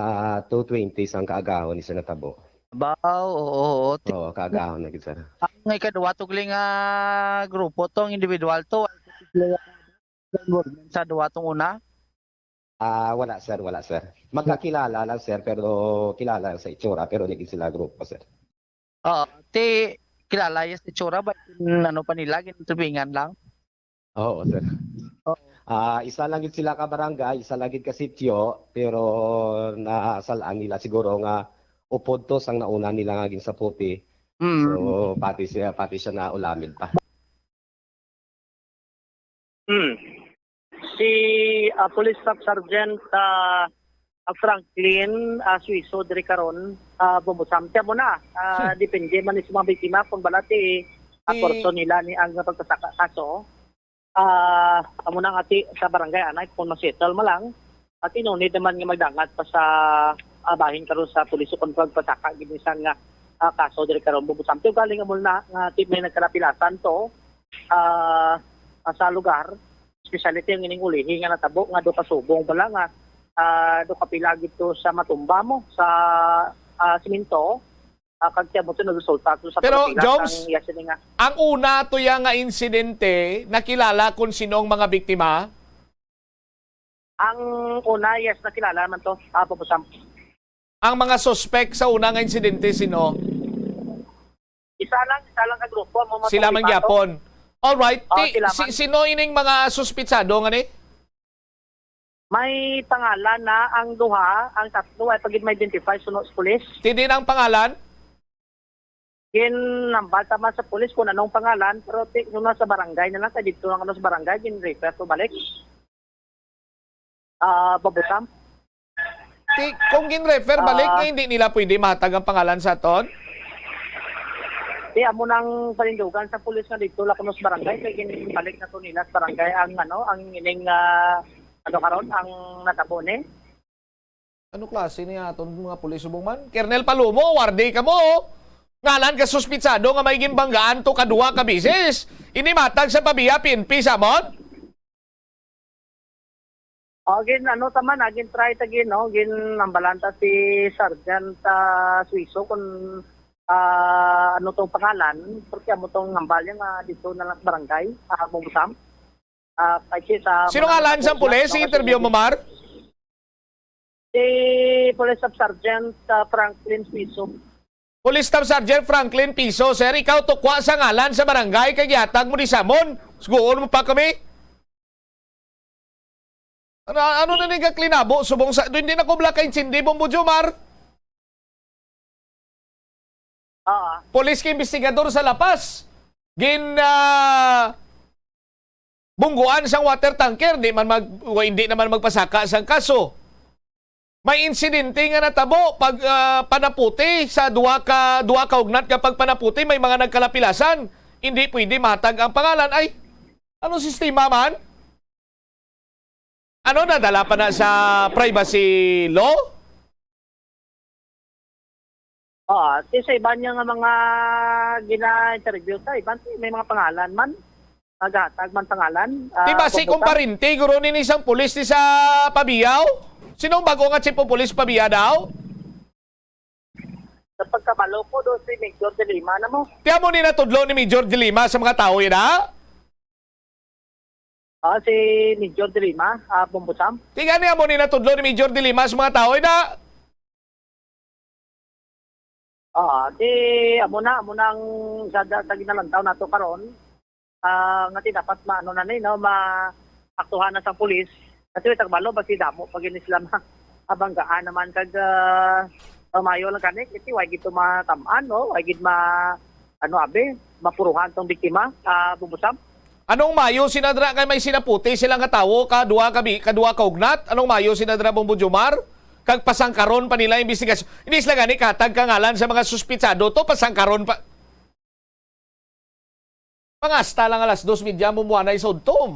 2:20 sang kaagahon ni sir natabo. Bao, oo. Oo, kaagahon na gid sir. Ang ikaduwa tugling grupo tong individual to. Sa duwa tong una. Wala sir, wala sir. Magkakilala lang sir, pero kilala sa itsura, pero hindi sila grupo sir. Oo. Ti kilala yung itsura ba? Ano pa nila? Ginutubingan lang? Oo sir. Isa lang gid sila ka barangay, isa lang gid ka sityo, pero naasalaan nila siguro nga upod to sang nauna nila nga gin sa puti. So pati siya na ulamid pa. Si Police Staff Sergeant Franklin Suiso diri karon bumusam mo na. Depende man sa mga biktima kung balati porso nila ni ang pagpasaka kaso. Amo nang ati sa barangay anay kung masettle mo lang at inunid naman nga magdangat pa sa bahin karon sa pulis kung pagpasaka ginisan nga kaso diri karon bumusam. Galing mo na nga team may nagkalapilasan to sa lugar. Speciality ang ining ulihi nga natabo nga do kasubong bala nga do kapilagid to sa matumba mo sa simento kag tiyan mo to nagresulta to sa Pero pagpilas, Joms, nga ang una to nga insidente, nakilala kung sinong mga biktima? ang una nakilala man to papusam. Ang mga suspect sa una nga insidente sino? Isa lang ka grupo mo Sila man gyapon. All right. sila man. Sino ining mga suspitsado nga ni? May pangalan na ang duha, ang tatlo ay pagid ma-identify suno sa pulis. Tindi ang pangalan? Nambal tama sa pulis kung anong pangalan, pero nung nasa barangay na lang, kaya dito lang sa barangay, gin-refer to balik. Babusam. Kung gin-refer balik, nga hindi nila pwede matag ang pangalan sa aton? Amo nang panindugan sa pulis nga dito lang sa barangay, kaya gin-balik na to nila sa barangay ang ining karon ang natabo ni. Ano klase niya aton mga pulis subong man? Kernel Palumo, warde ka mo. Ngalan ka suspitsado nga may gimbanggaan to kadua ka bisis. Inimatag sa pabiya PNP samon? Taman, try tagin, nambalanta si Sergeant Suiso kung ano tong pangalan, porque amo tong nambal nga dito na lang sa barangay, Bumusam. Sino ngalan sa pulis? I-interview mo, Mar? Si Police Staff Sergeant Franklin Suiso. Police Staff Sergeant Franklin Piso, sir, ikaw tukwa sa ngalan sa barangay kay gihatag mo ni Samon. Suguon mo pa kami. Ano na ni klinabo subong sa hindi na ko blaka insindi Bombo Jomar. Police ka investigador sa Lapas. Bungguan sang water tanker, hindi naman magpasaka sang kaso. May insidente nga natabo pag panaputi sa duwa ka ugnat kapag panaputi may mga nagkalapilasan. Hindi pwede matag ang pangalan. Ay, anong sistema man? Ano, nadala pa na sa privacy law? Sa iba niya nga mga gina-interview sa iba, may mga pangalan man. Naghatag man pangalan. Diba si kumparinti, guro ni isang pulis ni sa Pabiyaw? Sinong bago nga chief of police Pabiya daw? Sa pagkabalo ko doon si Major De Lima na mo. Tiyan mo ni natudlo ni Major De Lima sa mga tao yun, ha? Si Major De Lima, Bumbusam. Tiga niya mo ni natudlo ni Major De Lima sa mga tao yun, ha? Amo nang sa ginalantaw na to karon. Nga dapat maaktuhan na sa pulis. Kasi tagbalo basi damo pag inislam abanggaan naman kag mayo lang kanik iti way gid matamaan no way gid mapuruhan tong biktima Bubusam. Anong mayo sinadra kay may sinaputi silang katawo kadua ka ugnat? Anong mayo sinadra Bombo Jomar? Kag pasangkaron pa nila investigasyon. Hindi sila gani katag kangalan sa mga suspitsado to pasangkaron pa. Pangasta lang alas 2:30 mumuanay sa udto,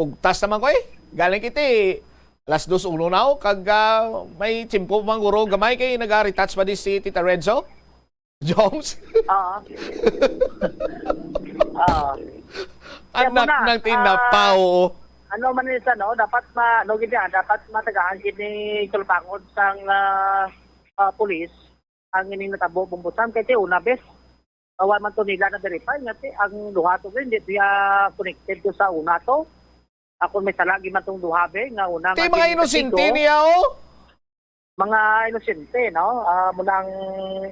ugtas naman ko galing kiti alas 2:01 na kag may tsimpo pang guro gamay kay nag-retouch pa di si Tita Renzo Jones. Anak ng tinapaw. Ano man nila dapat dapat matagaan gid ni tulpangod sang police ang ining natabo bumbusan kay una bes awan man to nila na verify nga ang duha to hindi siya connected to sa una to. Ako may salagi man tong duha be nga una Ti mga inosente niya o? Mga inosente no munang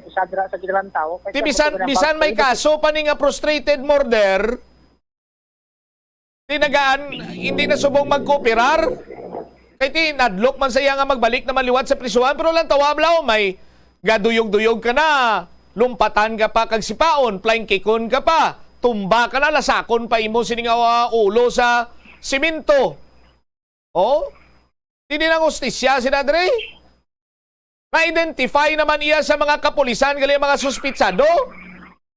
sadra sa kidalang tao. Ti bisan may kaso pa ni nga frustrated murder. Tinagaan, hindi na subong magkooperar. Kaya tinadlok man saya nga magbalik na maliwat sa prisuhan. Pero lang tawablaw, may gaduyog-duyog ka na. Lumpatan ka pa kag sipaon, flying kikon ka pa. Tumba ka na, lasakon pa imo siningawa ulo sa simento. Oh? Hindi na ustisya si Nadre. Na-identify naman iya sa mga kapulisan, gali mga suspitsado.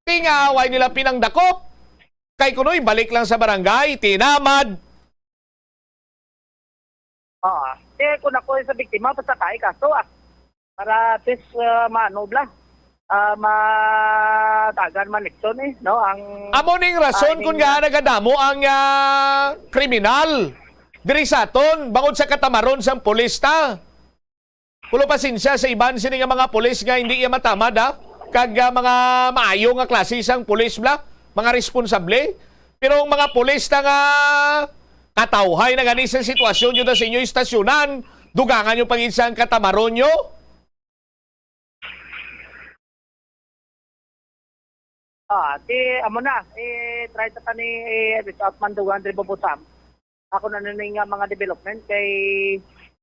Tingaway nila pinangdakop. Kay kunoy, balik lang sa barangay, tinamad. Kung ako sa biktima, patakay kaso para tis manobla. Matagan man leksyon no? Amo ning rason kung nga nagadamo ang kriminal. Diri sa aton, bangod sa katamaron sang pulis ta. Kulo pasensya sa iban sini nga mga pulis nga hindi iya matamad kag mga maayo nga klase sang pulis bla, mga responsable. Pero ang mga pulis ta nga katawhay na ganis ang sitwasyon nyo na sa inyo istasyonan, dugangan nyo pang isang katamaron nyo. Amo na, try ta ni reach out man dugan diri Bobosam. Ako na naning mga development kay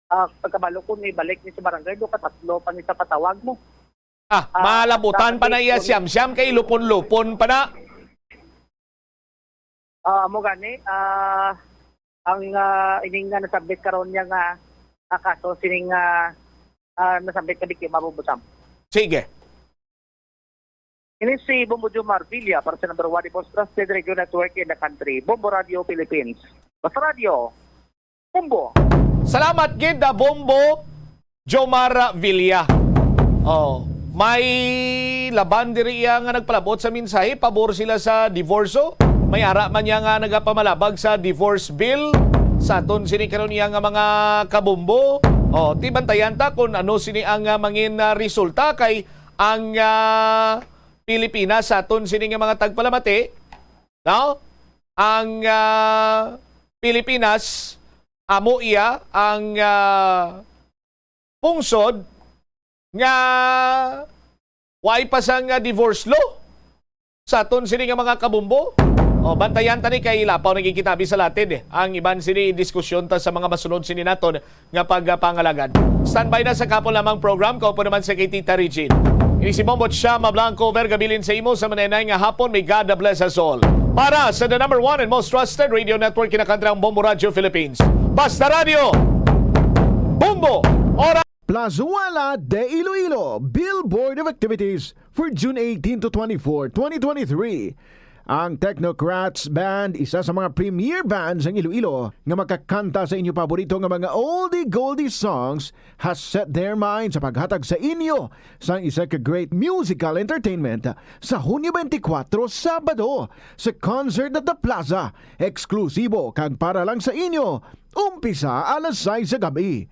pagkabalo ko ni balik ni sa barangay do katatlo pa ni sa patawag mo. Malabutan pa na iya siyam-siyam kay lupon-lupon pa na. Amo gani, ang ining nga nasabit karon niya nga kaso sining nasabit ka biktima Bobosam. Sige. Ini si Bombo Jomar Villa para sa number 1 most trusted radio network in the country, Bombo Radio Philippines. Basta Radio, Bombo. Salamat gid Bombo Jomar Villa. May laban diri iya nga nagpalabot sa mensahe, pabor sila sa divorso. May ara man niya nga nagapamalabag sa divorce bill. Sa aton sini karon iya nga mga kabombo. Ti bantayan ta kung ano sini ang mangin resulta kay ang Pilipinas sa aton sini nga mga tagpalamati. No? Ang Pilipinas amo iya ang pungsod nga way pa sang divorce law sa aton sini nga mga kabombo. Bantayan tani kay lapaw nagkikitabi sa latin ang iban sini diskusyon ta sa mga masunod sini naton nga pagpangalagad. Standby na sa kapon lamang program ko po naman sa kay Tita Regine. Ini si Bombot Shama Blanco vergabilin sa imo sa manenay nga hapon. May God bless us all. Para sa the number 1 and most trusted radio network kinakandrang Bombo Radio Philippines. Basta Radio Bombo Ora Plazuela de Iloilo Billboard of Activities for June 18 to 24, 2023. Ang Technocrats Band, isa sa mga premier bands ng Iloilo nga makakanta sa inyo paborito nga mga oldie-goldie songs, has set their mind sa paghatag sa inyo sa isa ka great musical entertainment sa Hunyo 24, Sabado, sa Concert at the Plaza. Eksklusibo kag para lang sa inyo, umpisa alas 6 sa gabi.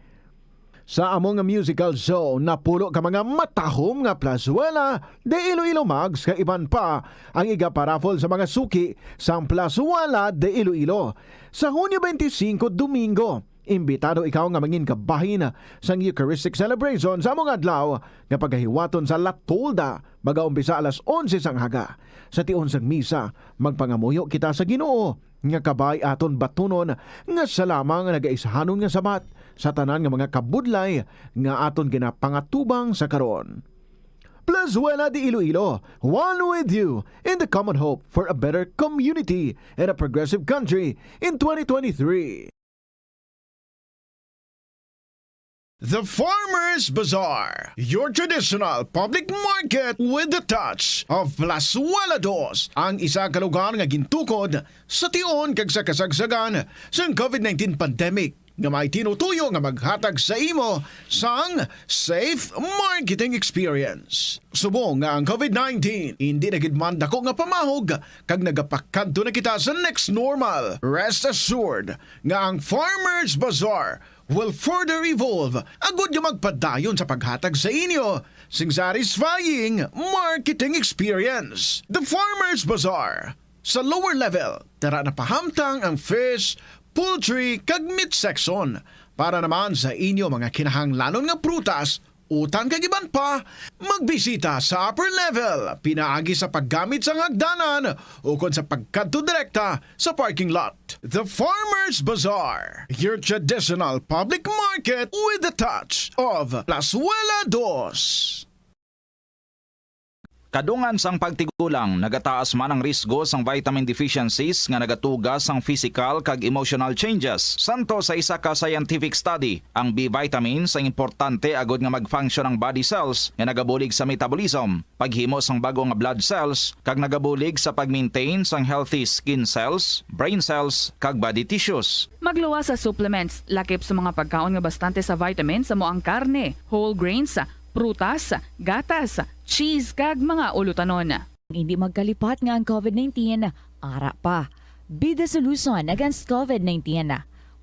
Sa among musical show, napulo ka mga matahom nga Plazuela de Iloilo Mags ka iban pa ang iga-paraffol sa mga suki sa Plazuela de Iloilo. Sa Hunyo 25, Domingo, imbitado ikaw nga mangin kabahin sa Eucharistic celebration sa among adlaw nga paghahiwaton sa Latolda, magaumpisa alas 11 sang haga. Sa tion sang misa, magpangamuyo kita sa Ginoo nga kabay aton batunon nga salamang nagaisahanon nga sabat sa tanan nga mga kabudlay nga aton ginapangatubang sa karon. Plazuela de Iloilo, one with you in the common hope for a better community and a progressive country in 2023. The Farmers Bazaar, your traditional public market with the touch of Plazuela Dos, ang isa ka lugar nga gintukod sa tion kag sa kasagsagan sa COVID-19 pandemic nga may tinutuyo nga maghatag sa imo sang safe marketing experience. Subong nga ang COVID-19 hindi na gid man dako nga pamahog kag nagapakadto na kita sa next normal. Rest assured nga ang Farmers Bazaar will further evolve agud nga magpadayon sa paghatag sa inyo sing satisfying marketing experience. The Farmers Bazaar. Sa lower level, tara na pahamtang ang fish, poultry, kag meat section para naman sa inyo mga kinahanglanon nga prutas, utang kag iban pa, magbisita sa upper level, pinaagi sa paggamit sa hagdanan o kon sa pagkadto direkta sa parking lot. The Farmers Bazaar, your traditional public market with a touch of Plazuela Dos. Kadungan sang pagtigulang, nagataas man ang risgo sang vitamin deficiencies nga nagatugas sang physical kag emotional changes. Santo sa isa ka scientific study, ang B vitamins ang importante agod nga mag-function ang body cells nga nagabulig sa metabolism, paghimo sang bago nga blood cells, kag nagabulig sa pag-maintain sang healthy skin cells, brain cells, kag body tissues. Magluwa sa supplements, lakip sa mga pagkaon nga bastante sa vitamins sa moang karne, whole grains, prutas, gatas, cheese kag mga ulutanon. Hindi magkalipat nga ang COVID-19, ara pa. Be the solution against COVID-19.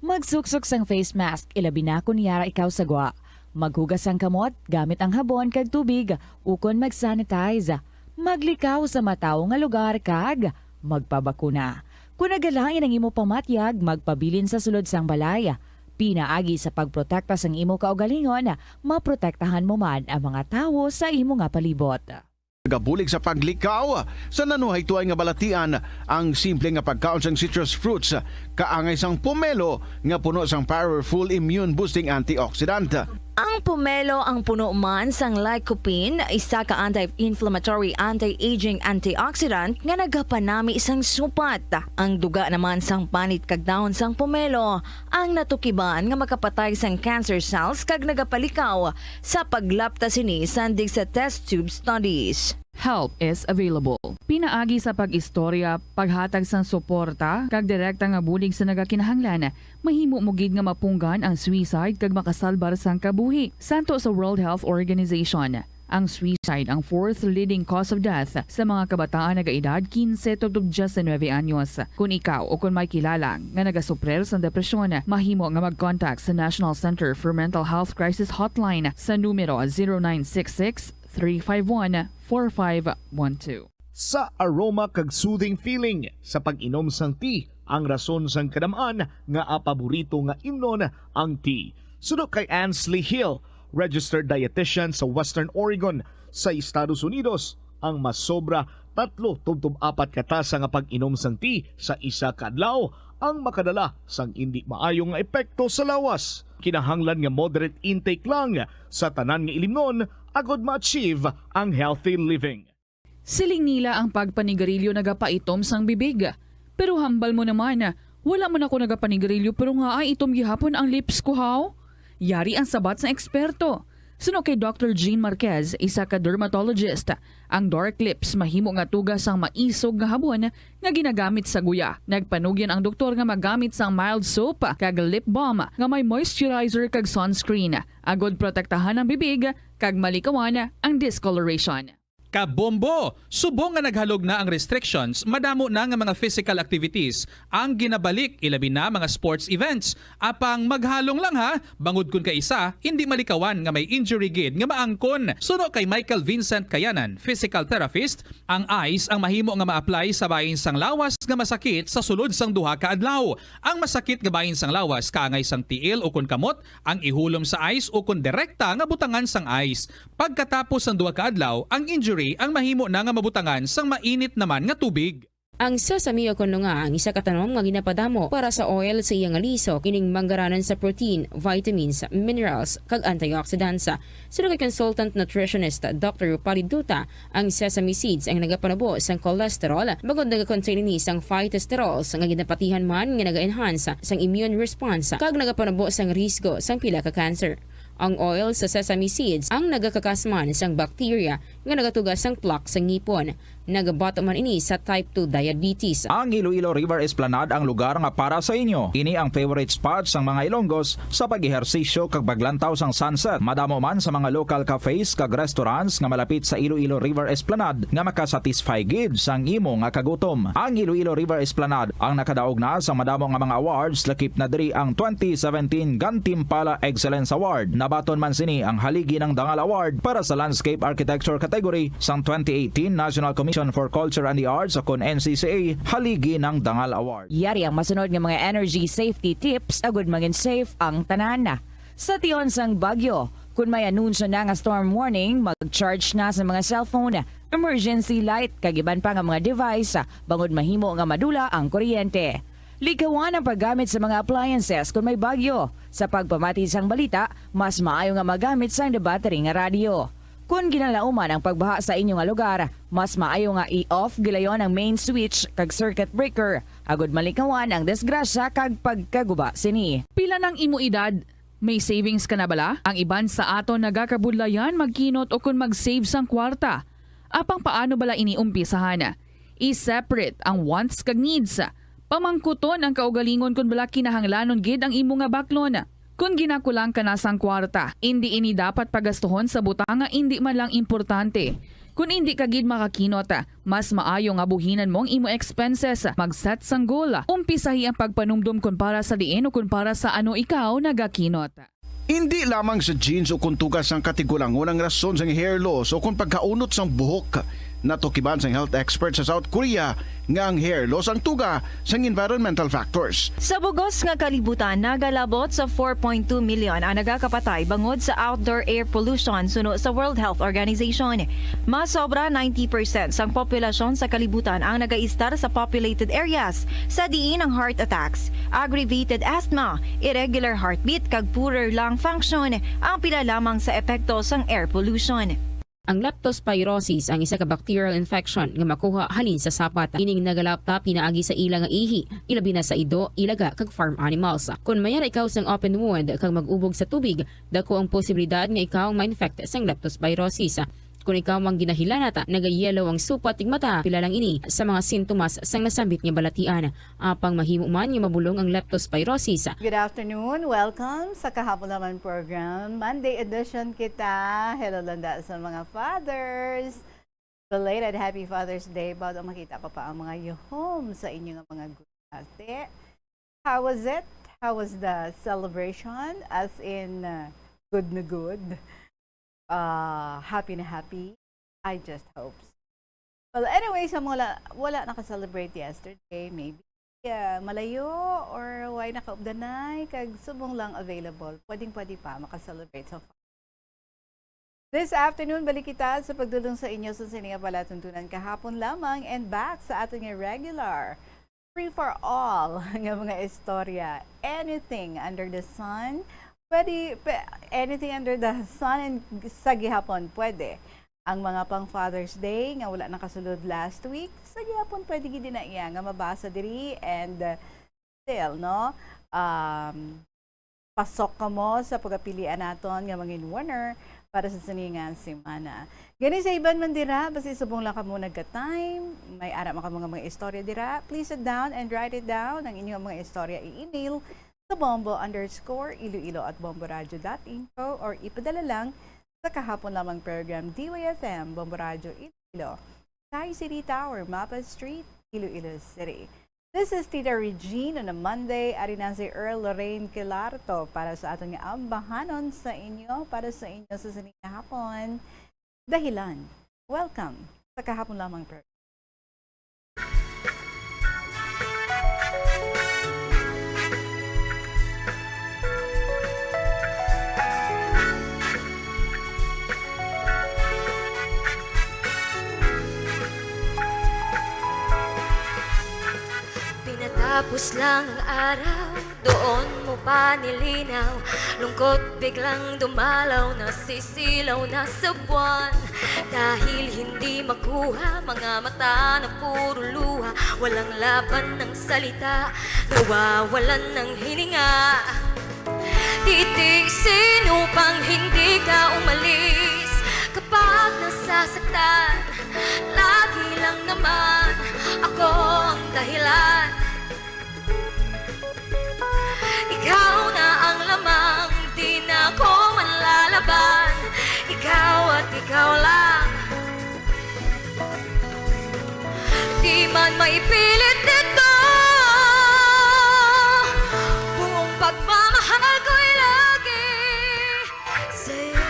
Magsuksok sang face mask, ilabi na kung yara ikaw sagwa. Maghugas ang kamot, gamit ang habon kag tubig, ukon mag-sanitize. Maglikaw sa mataw nga lugar kag magpabakuna. Kung nagalangin ang imo pamatyag, magpabilin sa sulod sang balay. Pinaagi sa pagprotekta sang imo kaugalingon, maprotektahan mo man ang mga tawo sa imo nga palibot. Gabulig sa paglikaw sa nanuhay tuay nga balatian ang simple nga pagkaon sang citrus fruits kaangay sang pomelo nga puno sang powerful immune boosting antioxidant. Ang pomelo ang puno man sang lycopene, isa ka anti-inflammatory, anti-aging antioxidant nga nagapanami sang supat. Ang duga naman sang panit kag dahon sang pomelo ang natukiban nga makapatay sang cancer cells kag nagapalikaw sa paglapta sini sandig sa test tube studies. Help is available. Pinaagi sa pag-istorya, paghatag sang suporta, kag direkta nga bulig sa nagakinahanglan, mahimo mo gid nga mapunggan ang suicide kag makasalbar sang kabuhi. Santo sa World Health Organization, ang suicide ang fourth leading cause of death sa mga kabataan nagaedad 15 to 19 anyos. Kung ikaw o kung may kilala nga nagasuprer sa depresyon, mahimo nga mag-contact sa National Center for Mental Health Crisis Hotline sa numero 0966-351-4512. Sa aroma kag soothing feeling sa pag-inom sang tea, ang rason sang kadamaan nga paborito nga imnon ang tea. Sunod kay Ansley Hill, registered dietitian sa Western Oregon sa Estados Unidos, ang mas sobra 3-4 katasa nga pag-inom sang tea sa isa ka adlaw ang makadala sang hindi maayong nga epekto sa lawas. Kinahanglan nga moderate intake lang sa tanan nga ilimnon agod ma-achieve ang healthy living. Siling nila ang pagpanigarilyo nagapaitom sang bibig. Pero hambal mo naman, wala man ako nagapanigarilyo pero nga ay itom gihapon ang lips ko haw. Yari ang sabat sa eksperto. Suno kay Dr. Jean Marquez, isa ka dermatologist, ang dark lips mahimo nga tugas sang maisog nga habon nga ginagamit sa guya. Nagpanugyan ang doktor nga magamit sang mild soap kag lip balm nga may moisturizer kag sunscreen. Agod protektahan ang bibig kag malikawan ang discoloration. Kabombo! Subong nga naghalog na ang restrictions, madamo na nga mga physical activities ang ginabalik, ilabi na mga sports events. Apang maghalong lang ha, bangod kun ka isa, hindi malikawan nga may injury gid nga maangkon. Suno kay Michael Vincent Kayanan, physical therapist, ang ice ang mahimo nga ma-apply sa bahin sang lawas nga masakit sa sulod sang duha ka adlaw. Ang masakit nga bahin sang lawas kaangay sang tiil o kun kamot, ang ihulom sa ice o kun direkta nga butangan sang ice. Pagkatapos sang duha ka adlaw, ang injury ang mahimo na nga mabutangan sang mainit naman nga tubig. Ang sesame o kuno nga ang isa ka tanom nga ginapadamo para sa oil sa iyang aliso kining manggaranan sa protein, vitamins, minerals kag antioxidants. Sino kay consultant nutritionist Dr. Rupali Duta, ang sesame seeds ang nagapanabo sang cholesterol bagod nagakontain ni sang phytosterols nga ginapatihan man nga naga-enhance sang immune response kag nagapanabo sang risgo sang pila ka cancer. Ang oil sa sesame seeds ang nagakakasman sang bacteria nga nagatugas ang plaque sa ngipon. Nagabato man ini sa type 2 diabetes. Ang Iloilo River Esplanade ang lugar nga para sa inyo. Ini ang favorite spot sang mga Ilonggos sa pag-ehersisyo kag paglantaw sang sunset. Madamo man sa mga local cafes kag restaurants nga malapit sa Iloilo River Esplanade nga makasatisfy gid sang imo nga kagutom. Ang Iloilo River Esplanade ang nakadaog na sa madamo nga mga awards, lakip na diri ang 2017 Gantimpala Excellence Award. Nabaton man sini ang haligi ng Dangal Award para sa Landscape Architecture category sang 2018 National Commission for Culture and the Arts o kon NCCA haligi ng Dangal Award. Yari ang masunod nga mga energy safety tips agud maging safe ang tanan. Sa tion sang bagyo, kung may anunsyo na nga storm warning, mag-charge na sa mga cellphone, emergency light, kagiban pa nga mga device, bangod mahimo nga madula ang kuryente. Likawan ang paggamit sa mga appliances kung may bagyo. Sa pagpamati sang balita, mas maayo nga magamit sang debattery nga radio. Kung ginalauman ang pagbaha sa inyong nga lugar, mas maayo nga i-off gilayon ang main switch kag circuit breaker. Agud malikawan ang disgrasya kag pagkaguba sini. Pila ng imo edad? May savings ka na bala? Ang iban sa ato nagakabudlayan magkinot o kung mag-save sang kwarta. Apang paano bala iniumpisahan? I-separate ang wants kag needs. Pamangkuton ang kaugalingon kung bala kinahanglanon gid ang imo nga baklon. Kung ginakulang ka na sang kwarta, hindi ini dapat pagastuhon sa butang nga hindi man lang importante. Kung hindi ka gid makakinot, mas maayo nga buhinan mong imo expenses. Mag-set sang goal. Umpisahi ang pagpanumdum kung para sa diin o kung para sa ano ikaw nagakinot. Hindi lamang sa jeans o kung tugas ang katigulangon ang rason sa hair loss o kung pagkaunot sang buhok. Natukiban sang health expert sa South Korea nga ang hair loss ang tuga sang environmental factors. Sa bugos nga kalibutan, nagalabot sa 4.2 million ang nagakapatay bangod sa outdoor air pollution suno sa World Health Organization. Mas sobra 90% sang populasyon sa kalibutan ang nagaistar sa populated areas, sa diin ang heart attacks, aggravated asthma, irregular heartbeat kag poorer lung function ang pila lamang sa epekto sang air pollution. Ang leptospirosis ang isa ka bacterial infection nga makuha halin sa sapat. Ining nagalapta pinaagi sa ila nga ihi, ilabi na sa ido, ilaga kag farm animals. Kung mayara ikaw sang open wound kag mag-ubog sa tubig, dako ang posibilidad nga ikaw ma-infect sang leptospirosis. Kung ikaw mang ginahilanata, nagayelo ang supat tig mata, pila lang ini sa mga sintomas sang nasambit nga balatian. Apang mahimo man nga mabulong ang leptospirosis. Good afternoon, welcome sa Kahapon Naman program. Monday edition kita. Hello landa sa mga fathers. Belated Happy Father's Day. Bago makita pa ang mga yuhom sa inyong mga gulate. How was it? How was the celebration? As in, good na good. Happy na happy. I just hope so. Well, anyway, sa mga wala naka-celebrate yesterday, maybe malayo or why nakaubdanay, kag subong lang available. Pwedeng-pwede pa maka-celebrate sa This afternoon, balik kita sa pagdulong sa inyo sa sininga palatuntunan kahapon lamang and back sa ating regular free for all ng mga istorya. Anything under the sun. Pwede, anything under the sun and sa gihapon, pwede. Ang mga pang Father's Day, nga wala nakasulod last week, sa gihapon pwede gid na iya, nga mabasa diri and still, no? Pasok ka mo sa pagpilian naton nga mga winner para sa siningan semana. Gani sa iban man dira, basta subong lang ka mo nagka-time, may ara man ka mga istorya dira, please sit down and write it down. Ang inyong mga istorya i-email sa bombo_iloilo@bomboradio.info or ipadala lang sa kahapon lamang program DYFM Bombo Radio Iloilo, Thai City Tower, Mapa Street, Iloilo City. This is Tita Regine on a Monday. Ari na si Earl Lorraine Kilarto para sa atong ambahanon sa inyo, para sa inyo sa sining hapon. Dahilan. Welcome sa kahapon lamang program. Tapos lang ang araw, doon mo pa nilinaw. Lungkot biglang dumalaw, nasisilaw na sa buwan. Dahil hindi makuha, mga mata na puro luha. Walang laban ng salita, nawawalan ng hininga. Titigsin upang hindi ka umalis. Kapag nasasaktan ako ang dahilan. Ikaw na ang lamang, di na ako manlalaban. Ikaw at ikaw lang. Di man maipilit dito, buong pagmamahal ko'y lagi sa'yo.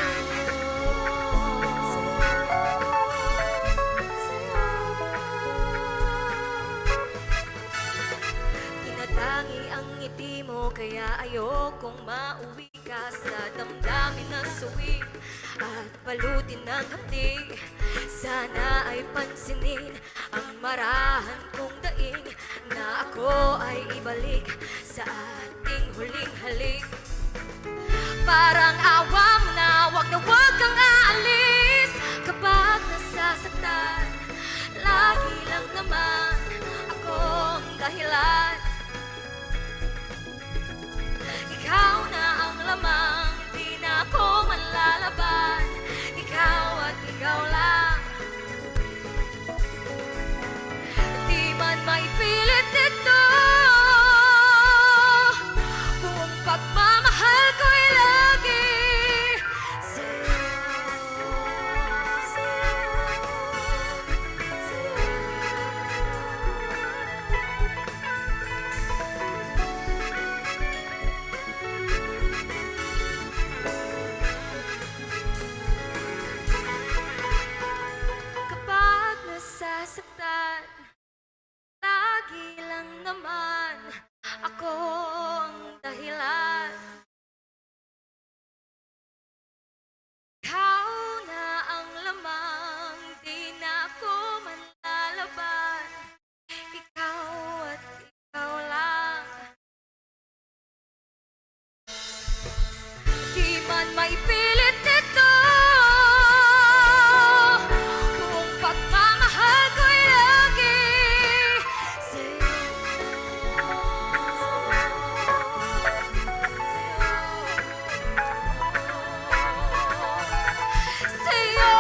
Tinatangi ang ngiti mo, kaya ayokong mauwi ka sa damdamin na suwi at balutin ng hapdi. Sana ay pansinin ang marahan kong daing, na ako ay ibalik sa ating huling halik. Parang awam na wag kang aalis kapag nasasaktan. Lagi lang naman ako ang dahilan. Ikaw na ang lamang, di na ako manlalaban. Ikaw at ikaw lang. Di man may pilit dito, buong pagmamahal ko'y lagi sa'yo. Kapag nasasaktan, lagi lang naman ako ang dahilan. Ikaw na ang lamang, di na ako manlalaban. Ikaw at ikaw lang. Di man may pilit nito, buong pagmamahal ko'y lagi sa'yo. Sa'yo.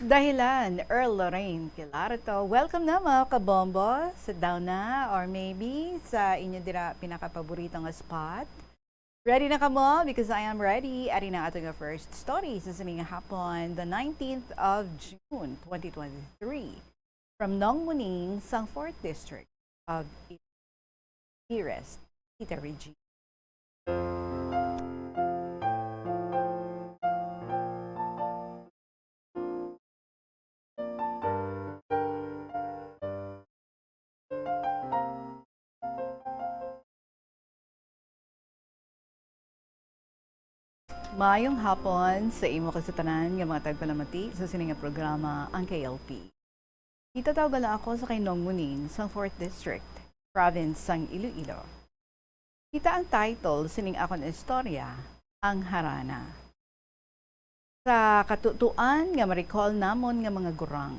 Dahilan, Earl Lorraine Pilarito. Welcome na mga kabombo. Sit down na or maybe sa inyo dira pinakapaboritong spot. Ready na ka mo? Because I am ready. Ari na ating first story sa sining hapon, the 19th of June, 2023. From Nongmuning, sang 4th District of East, Tita Regine. Maayong hapon sa imo kasatanan nga mga tagpalamati sa sining nga programa ang KLP. Itatawag na ako sa kay Nongmuning sang 4th District, Province sang Iloilo. Kita ang title sining akon istorya, ang harana. Sa katutuan nga ma-recall namon nga mga gurang.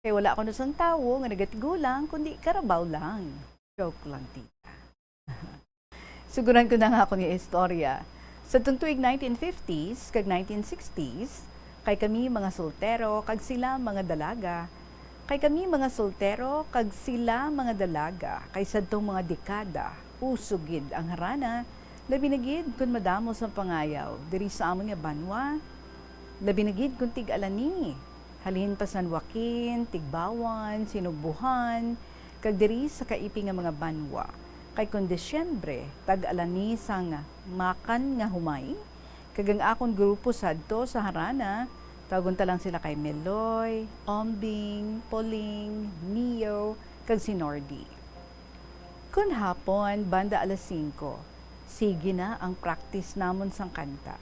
Kaya wala ako nusang tawo nga nagatigulang kundi karabaw lang. Joke lang, tita. Suguran ko na nga ako nga istorya. Sa tuig 1950s kag 1960s, kay kami mga soltero kag sila mga dalaga. Kay kami mga soltero kag sila mga dalaga. Kay sadtong mga dekada, usugid ang harana, labi na gid kun madamo sa pangayaw diri sa amon nga banwa. Labi na gid kun tig-alani. Halin pa San Joaquin, Tigbawan, Sinugbuhan, kag diri sa kaipi nga mga banwa. Kay kun Disyembre, tag-alani sang makan nga humay, kagang akong grupo sadto sa harana, tawagon ta lang sila kay Meloy, Ombing, Poling, Neo, kag si Nordi. Kun hapon, banda alas 5, sige na ang practice namon sang kanta.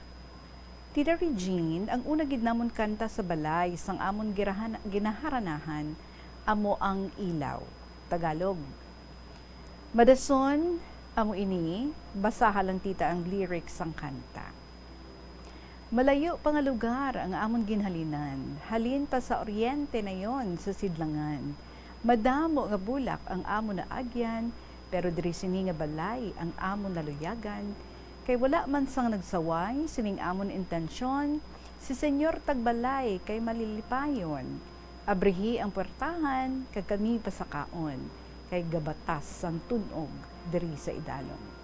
Tita Regine, ang una gid namon kanta sa balay sang amon ginaharanahan, amo ang ilaw, Tagalog. Madason, amo ini, basaha lang tita ang lyrics sang kanta. Malayo pa nga lugar ang amon ginhalinan. Halin pa sa oryente na yon sa Sidlangan. Madamo nga bulak ang amon na agyan, pero diri sini nga balay ang amon na luyagan. Kay wala man sang nagsaway, sining amon intensyon, si Senyor Tagbalay kay malilipayon. Abrihi ang puertahan, kag kami pasakaon, kay gabatas sang tunog diri sa idalom.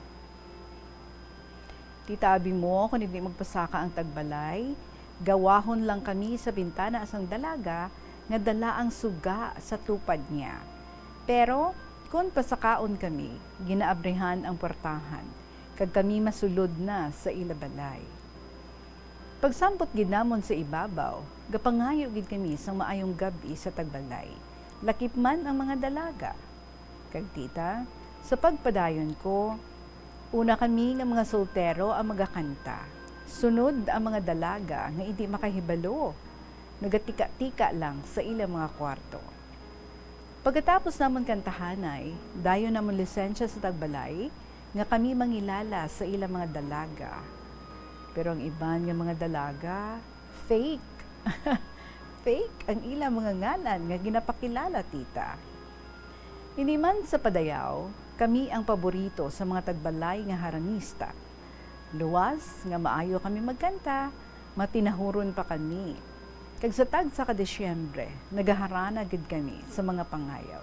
Titabi mo kung hindi magpasaka ang Tagbalay, gawahon lang kami sa bintana asang dalaga nga dala ang suga sa tupad niya. Pero kung pasakaon kami, ginaabrihan ang puertahan, kag kami masulod na sa ilabalay. Pagsampot ginamon sa ibabaw, gapangayo gid kami sang maayong gabi sa Tagbalay. Lakip man ang mga dalaga. Kag tita, sa pagpadayon ko, una kami nga mga soltero ang magakanta. Sunod ang mga dalaga nga hindi makahibalo. Nagatika-tika lang sa ilang mga kwarto. Pagkatapos namon kantahanay, dayon namon lisensya sa Tagbalay nga kami mangilala sa ilang mga dalaga. Pero ang iban nga mga dalaga, fake. Fake ang ilang mga ngalan nga ginapakilala, tita. Hindi man sa padayaw, kami ang paborito sa mga Tagbalay nga harangista. Luwas nga maayo kami magkanta, matinahuron pa kami. Kag sa tag sa Kadesyembre, nagaharana gid kami sa mga pangayaw.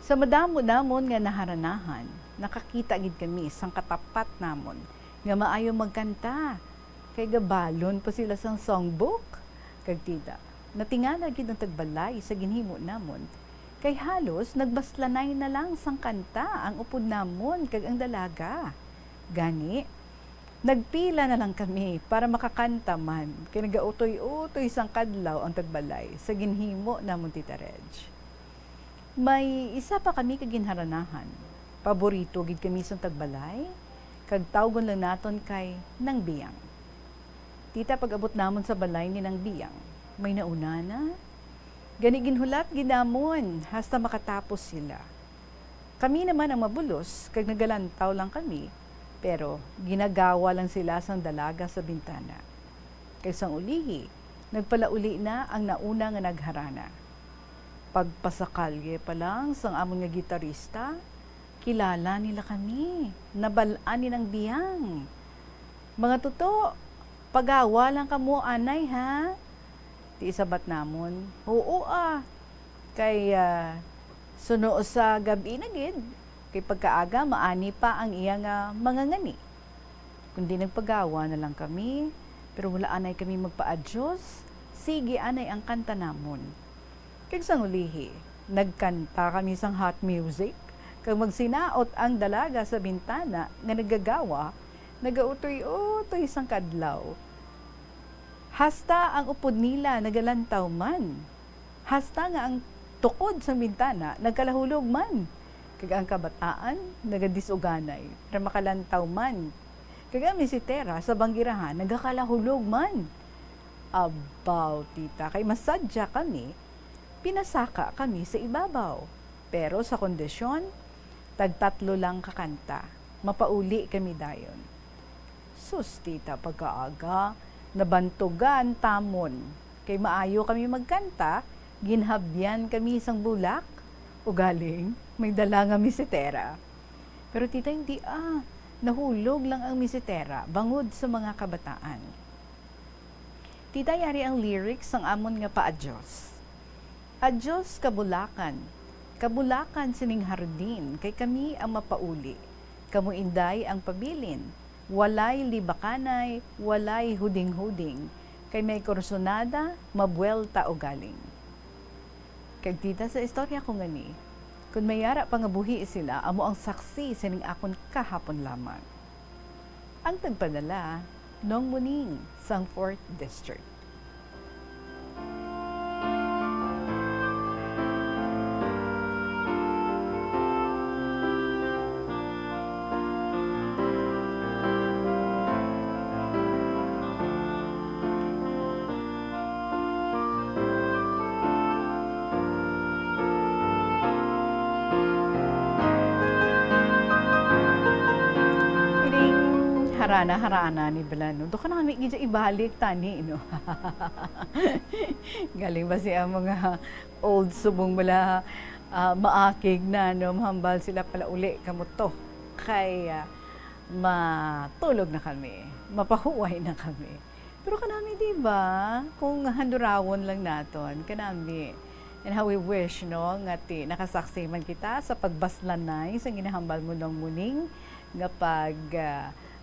Sa madamo namon nga naharanahan, nakakita gid kami sang katapat namon nga maayo magkanta. Kay gabalon pa sila sang songbook. Kag tita, natingala gid ang Tagbalay sa ginhimo namon. Kay halos nagbaslanay na lang sang kanta ang upod namon kag ang dalaga. Gani, nagpila na lang kami para makakanta man. Kay nagautoy-utoy sang kadlaw ang Tagbalay sa ginhimo namon, Tita Reg. May isa pa kami kag ginharanahan. Paborito gid kami sang Tagbalay, kag tawgon lang naton kay Nang Biyang. Tita, pag abot namon sa balay ni Nang Biyang, may nauna na. Gani ginhulat ginamon hasta makatapos sila. Kami naman ang mabulos, kag nagalantaw lang kami, pero ginagawa lang sila sang dalaga sa bintana. Kay sang ulihi, nagpalauli na ang nauna nga nagharana. Pagpasakalye pa lang sang amon nga gitarista, kilala nila kami, nabalaan ni Nang Biyang. Mga tuto, pagawa lang kamo anay ha. Ti isabat namon, oo kay suno sa gabi na gid, kay pagkaaga maani pa ang iya nga mga ngani. Kundi nagpagawa na lang kami, pero wala anay kami magpa-adyos, sige anay ang kanta namon. Kay sang ulihi, nagkanta kami sang hot music, kag magsinaot ang dalaga sa bintana nga nagagawa, nagautoy-utoy sang kadlaw. Hasta ang upod nila nagalantaw man. Hasta nga ang tukod sa bintana nagkalahulog man. Kag ang kabataan nagadisuganay para makalantaw man. Kag ang misitera sa banggirahan nagakalahulog man. Abaw, tita, kay masadya kami, pinasaka kami sa ibabaw. Pero sa kondisyon, tagtatlo lang kakanta. Mapauli kami dayon. Sus, tita, pagkaaga, nabantugan tamon. Kay maayo kami magkanta, ginhabyan kami isang bulak, o galing, may dala nga misitera. Pero tita, hindi nahulog lang ang misitera, bangod sa mga kabataan. Tita, yari ang lyrics ng amon nga pa-adyos. Adyos kabulakan, kabulakan sining hardin, kay kami ang mapauli. Kamu inday ang pabilin, walay libakanay, walay huding-huding, kay may kursonada, mabuelta o galing. Kag tita, sa istorya ko ngani, kung mayara pangabuhi sila, amo ang saksi sining akon kahapon lamang. Ang tagpadala, Nong Muning, sang 4th District. harana ni Belano. Do ka na kami gidya ibalik tani, no? Galing ba siya mga old subong bala maakig na, no? Mahambal sila pala uli kamuto. Kaya matulog na kami. Mapahuway na kami. Pero kanami, di ba? Kung handurawon lang naton, kanami. And how we wish, no, nga nakasaksi man kita sa pagbaslanay sa ginahambal mo ng muning nga pag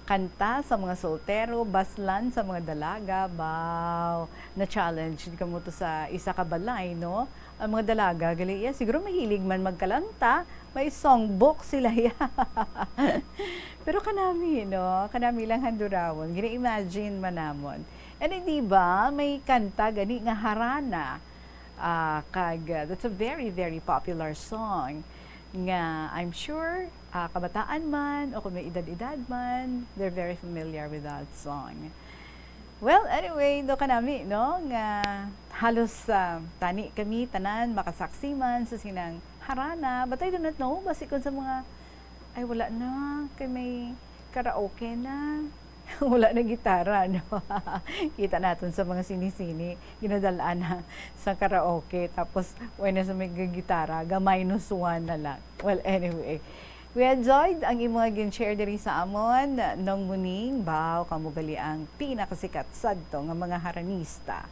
kanta sa mga soltero, baslan sa mga dalaga, baw, na-challenge ka mo to sa isa ka balay, no? Ang mga dalaga, gali, siguro mahilig man magkalanta, may songbook sila ya. Pero kanami, no? Kanami lang handurawon. Gina-imagine man namon. And di ba, may kanta gani nga harana. That's a very, very popular song nga I'm sure kabataan man o kung may edad-edad man, they're very familiar with that song. Well, anyway, do kanami, no? Nga halos tani kami, tanan, makasaksi man sa sinang harana. But I do not know, basikon sa mga, ay wala na, kay may karaoke na. Wala na gitara, no? Kita natin sa mga sinisini, ginadalaan na sa karaoke, tapos wala na sa may gitara, gamay nusuan na lang. Well, anyway, we enjoyed ang imong gin-share diri sa amon nung muning, baw, kamugali ang pinakasikat sadto nga mga haranista.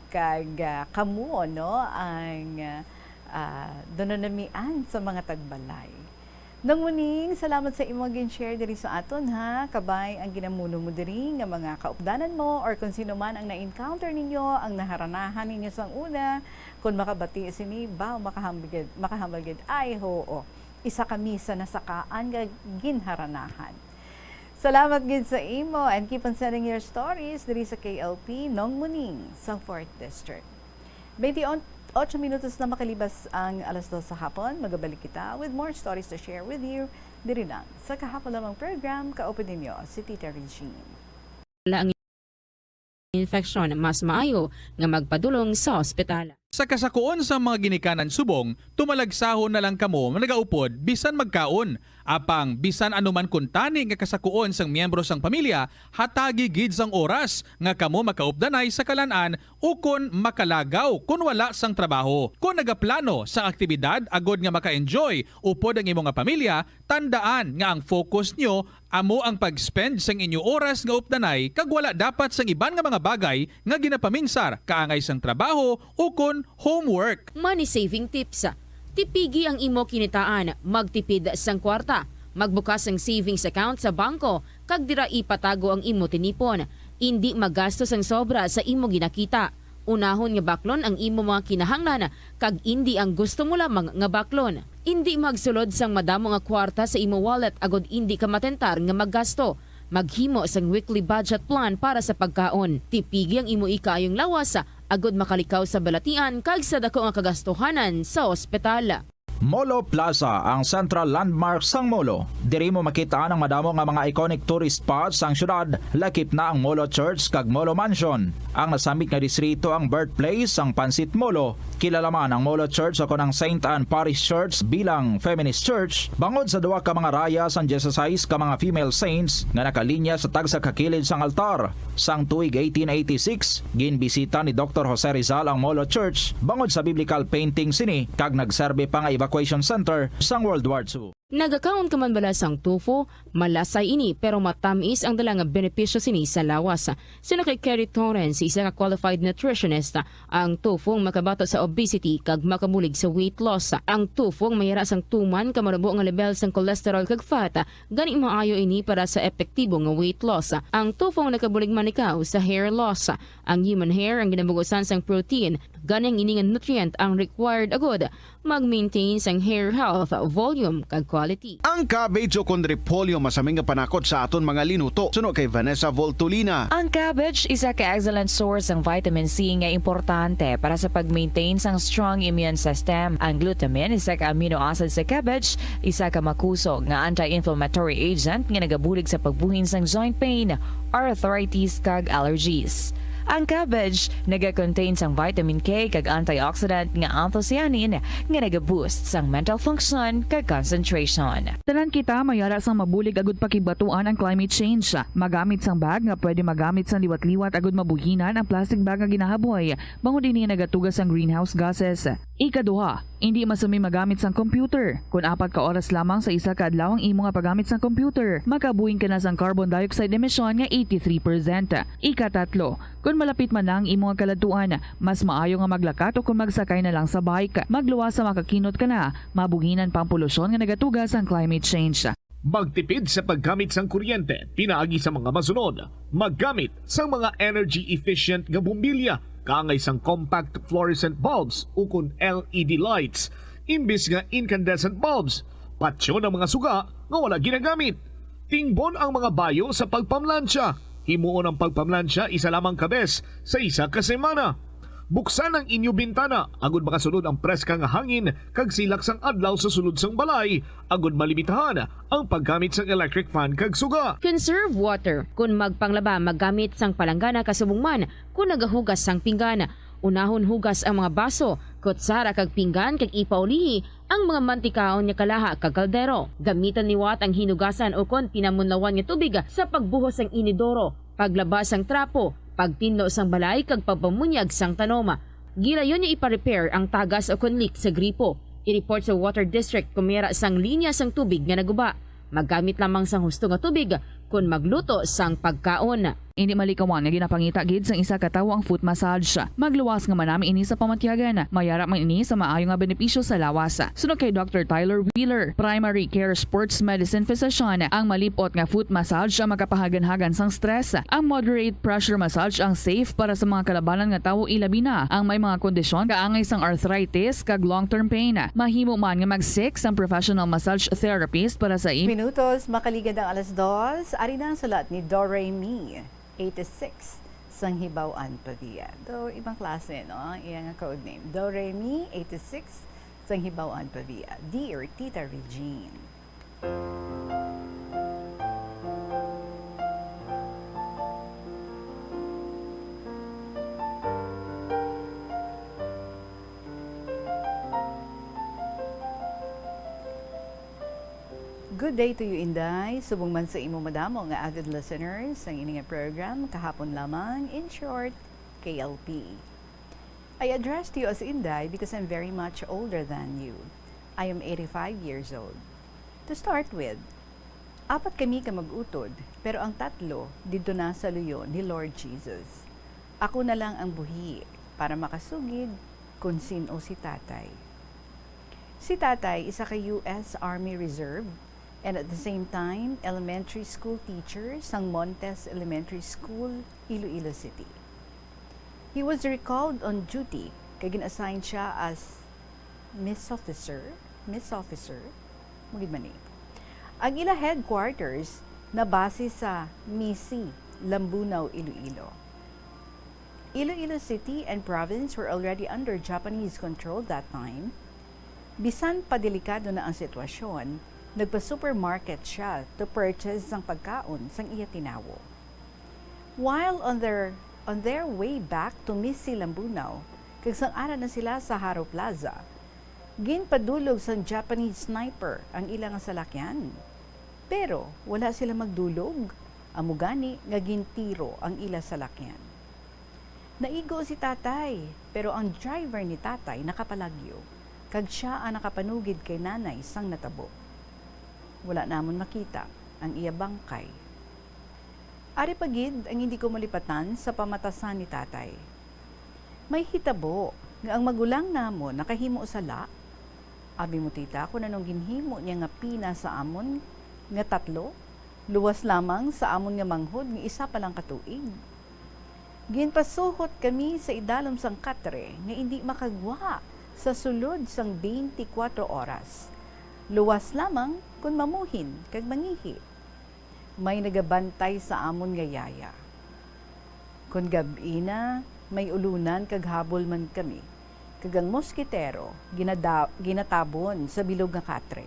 Kag kamo, no, ang dononamian sa mga tagbalay. Nang muning, salamat sa imong gin-share diri sa aton, ha. Kabay ang ginamuno mo diri nga mga kaupdanan mo or kung sino man ang na-encounter ninyo, ang naharanahan ninyo sang una, kung makabati sini ba makahambalgid ay hoo. Isa kami sa nasakaan nga ginharanahan. Salamat gid sa imo and keep on sending your stories diri sa KLP nang muning sa 4th District. 8 minutos na makalibas ang alas 2 sa hapon, magabalik kita with more stories to share with you diri lang sa kahapon lamang program Kaopen ninyo si Tita Regine. Ang infeksyon, mas maayo nga magpadulong sa ospital. Sa kasakuon sa mga ginikanan subong, tumalagsahon na lang kamo nagaupod bisan magkaon. Apang bisan anuman kuntani nga kasakuon sang miyembro sang pamilya, hatagi gid sang oras nga kamo makaupdanay sa kalan-an o kun makalagaw kun wala sang trabaho. Kung nagaplano sa aktibidad agod nga maka-enjoy upod ang imong nga pamilya, tandaan nga ang focus nyo amo ang pag-spend sang inyo oras nga updanay kag wala dapat sang iban nga mga bagay nga ginapaminsar kaangay sang trabaho o kun homework. Money saving tips. Tipigi ang imo kinitaan, magtipid sang kwarta, magbukas ang savings account sa bangko, kag dira ipatago ang imo tinipon. Hindi magastos ang sobra sa imo ginakita. Unahon nga baklon ang imo mga kinahanglan, kag hindi ang gusto mo lamang nga baklon. Hindi magsulod sang madamo nga kwarta sa imo wallet agod hindi ka matentar nga maggasto. Maghimo sang weekly budget plan para sa pagkaon. Tipigi ang imo ikayong lawas agod makalikaw sa balatian kag sa dako nga kagastuhanan sa ospital. Molo Plaza ang central landmark sang Molo. Diri mo makita ang madamo nga mga iconic tourist spots sang syudad, lakip na ang Molo Church kag Molo Mansion. Ang nasamit nga distrito ang birthplace sang Pansit Molo. Kilala man ang Molo Church ako ng St. Anne Parish Church bilang feminist church, bangod sa duwa ka mga raya sang 16 ka mga female saints nga nakalinya sa tagsa kakilid sang altar. Sang tuig 1886, ginbisita ni Dr. Jose Rizal ang Molo Church bangod sa biblical painting sini kag nagserbe pa nga evacuation center sang World War II. Nagakaon ka man bala sang tofu, malasay ini pero matamis ang dala nga benepisyo sini sa lawas. Sino kay Kerry Torrens, isa ka qualified nutritionist, ang tofu ang makabato sa obesity kag makamulig sa weight loss. Ang tofu ang mayara sang tuman ka marubo nga level sang cholesterol kag fat, gani maayo ini para sa epektibo nga weight loss. Ang tofu ang nakabulig man ikaw sa hair loss. Ang human hair ang ginabugusan sang protein, gani ang ini nga nutrient ang required agod mag-maintain sang hair health, volume kag quality. Ang cabbage o kon repolyo masaming nga panakot sa aton mga linuto. Suno kay Vanessa Voltolina. Ang cabbage isa ka excellent source ng vitamin C nga importante para sa pag-maintain sang strong immune system. Ang glutamine isa ka amino acid sa cabbage, isa ka makusog nga anti-inflammatory agent nga nagabulig sa pagbuhin sang joint pain, arthritis kag allergies. Ang cabbage naga-contain sang vitamin K kag antioxidant nga anthocyanin nga naga-boost sang mental function kag concentration. Tanan kita mayara sang mabulig agud pakibatuan ang climate change. Magamit sang bag nga pwede magamit sang liwat-liwat agud mabuhinan ang plastic bag nga ginahaboy. Bangon dinhi nagatugas ang greenhouse gases. Ikaduha, hindi masumi magamit sang computer. Kung 4 ka oras lamang sa isa ka adlaw ang imo nga paggamit sang computer, makabuhing ka na sang carbon dioxide emission nga 83%. Ikatatlo, kung malapit man lang imo nga kaladuan, mas maayo nga maglakat o kung magsakay na lang sa bike. Magluwas sa makakinot ka na, mabuhinan pang polusyon nga nagatugas ang climate change. Magtipid sa paggamit sang kuryente, pinaagi sa mga masunod. Maggamit sa mga energy-efficient nga bumbilya, kaangay sang compact fluorescent bulbs ukon LED lights, imbis nga incandescent bulbs. Patsyo ng mga suga nga wala ginagamit. Tingbon ang mga bayo sa pagpamlansya. Himuon ang pagpamlansya isa lamang kabes sa isa ka semana. Buksan ang inyo bintana, agud makasunod ang preska nga hangin kag silak sang adlaw sa sulod sang balay, agud malimitahan ang paggamit sang electric fan kag suga. Conserve water. Kung magpanglaba, maggamit sang palanggana kasubong man. Kung nagahugas sang pinggan, unahon hugas ang mga baso, kutsara kag pinggan kag ipaulihi ang mga mantikaon nga kalaha kag kaldero. Gamitan liwat ang hinugasan o kon pinamunlawan nga tubig sa pagbuhos sang inidoro, paglabas sang trapo, pagtinlo sang balay kag pagpamunyag sang tanoma. Gilayon niya ipa-repair ang tagas o kon leak sa gripo. I-report sa Water District kung mayara sang linya sang tubig nga naguba. Maggamit lamang sang husto nga tubig kung magluto sang pagkaon. Hindi malikawan nga ginapangita gid sang isa ka tawo ang foot massage. Magluwas nga manami ini sa pamatyagan. Mayara man ini sa maayo nga benepisyo sa lawas. Sunod kay Dr. Tyler Wheeler, primary care sports medicine physician, ang malipot nga foot massage ang makapahagan-hagan sang stress. Ang moderate pressure massage ang safe para sa mga kalabanan nga tawo ilabi na ang may mga kondisyon kaangay sang arthritis kag long-term pain. Mahimo man nga mag-seek ang professional massage therapist para sa Minutos makaligad ang 2:00. Ari na ang salat ni Do-Re-Mi. 86 sang Hibaw-an Pavia. Do ibang klase no, iyang code name. Do-Re-Mi 86 sang Hibaw-an Pavia. Dear Tita Regine. Good day to you, Inday. Subong man sa imo madamo nga avid listeners ang ining program kahapon lamang, in short, KLP. I address to you as Inday because I'm very much older than you. I am 85 years old. To start with, 4 kami ka mag-utod, pero ang 3 dito na sa luyo ni Lord Jesus. Ako na lang ang buhi para makasugid kung sino si tatay. Si tatay isa ka US Army Reserve and at the same time, elementary school teacher sa Montes Elementary School, Iloilo City. He was recalled on duty kaya gin-assign siya as Miss Officer, mugid man eh. Ang ila headquarters na base sa Misi, Lambunaw, Iloilo. Iloilo City and province were already under Japanese control that time. Bisan pa delikado na ang sitwasyon, nagpa-supermarket siya to purchase ng pagkaon sang iya tinawo. While on their way back to Misi Lambunaw, kag sang ara na sila sa Haro Plaza, ginpadulog sang Japanese sniper ang ilang salakyan. Pero wala sila magdulog, amugani nga gintiro ang ila salakyan. Naigo si tatay, pero ang driver ni tatay nakapalagyo, kag siya ang nakapanugid kay nanay sang natabo. Wala namon makita ang iya bangkay. Ari pagid ang hindi ko malipatan sa pamatasan ni tatay. May hitabo nga ang magulang namon nakahimo sa la. Abi mo tita ko nanong ginhimo niya nga pina sa amon nga 3, luwas lamang sa amon nga manghod nga 1 pa lang katuig. Ginpasuhot kami sa idalom sang katre nga hindi makagwa sa sulod sang 24 oras. Luwas lamang kung mamuhin kag mangihi. May nagabantay sa amon nga yaya. Kung gabi na, may ulunan kag habol man kami. Kag ang moskitero ginatabon sa bilog nga katre.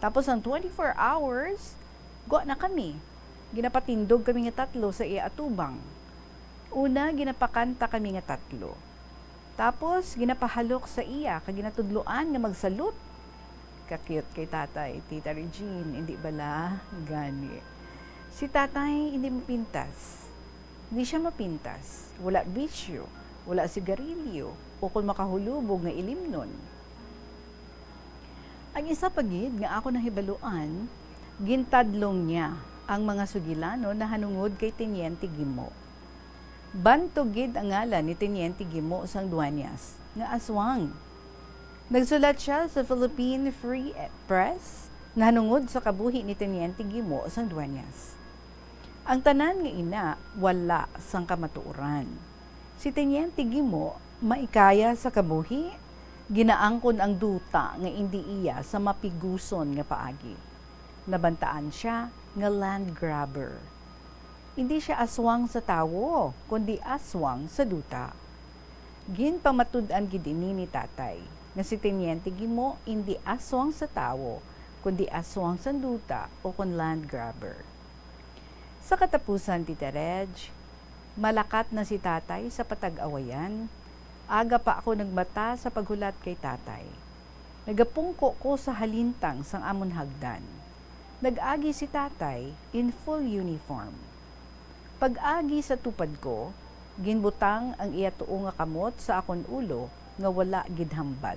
Tapos ang 24 hours, gwa na kami. Ginapatindog kami nga 3 sa iya atubang. Una, ginapakanta kami nga tatlo. Tapos, ginapahalok sa iya, kag ginatudloan nga magsalot. Ka-cute kay tatay, Tita Regine, hindi bala? Gani. Si tatay hindi mapintas. Hindi siya mapintas. Wala bisyo, wala sigarilyo, o kung makahulubog nga ilimnon. Ang isa pagid nga ako nahibaluan, gintadlong niya ang mga sugilano na hanungod kay Teniente Gimo. Bantog gid ang ngalan ni Teniente Gimo sang Dueñas nga aswang. Nagsulat siya sa Philippine Free Press na hanungod sa kabuhi ni Teniente Gimo sang Dueñas. Ang tanan nga ina wala sang kamatuoran. Si Teniente Gimo maikaya sa kabuhi, ginaangkon ang duta nga hindi iya sa mapiguson nga paagi. Nabantaan siya nga land grabber. Hindi siya aswang sa tawo, kundi aswang sa duta. Ginpamatud-an gid ini ni tatay nga si Teniente Gimo hindi aswang sa tawo, kundi aswang sa duta o kon land grabber. Sa katapusan, Tita Reg, malakat na si tatay sa patag-awayan. Aga pa ako nagmata sa paghulat kay tatay. Nagapungko ko sa halintang sang amon hagdan. Nag-agi si tatay in full uniform. Pag-agi sa tupad ko, ginbutang ang iya tuo nga kamot sa akon ulo nga wala gid hambal.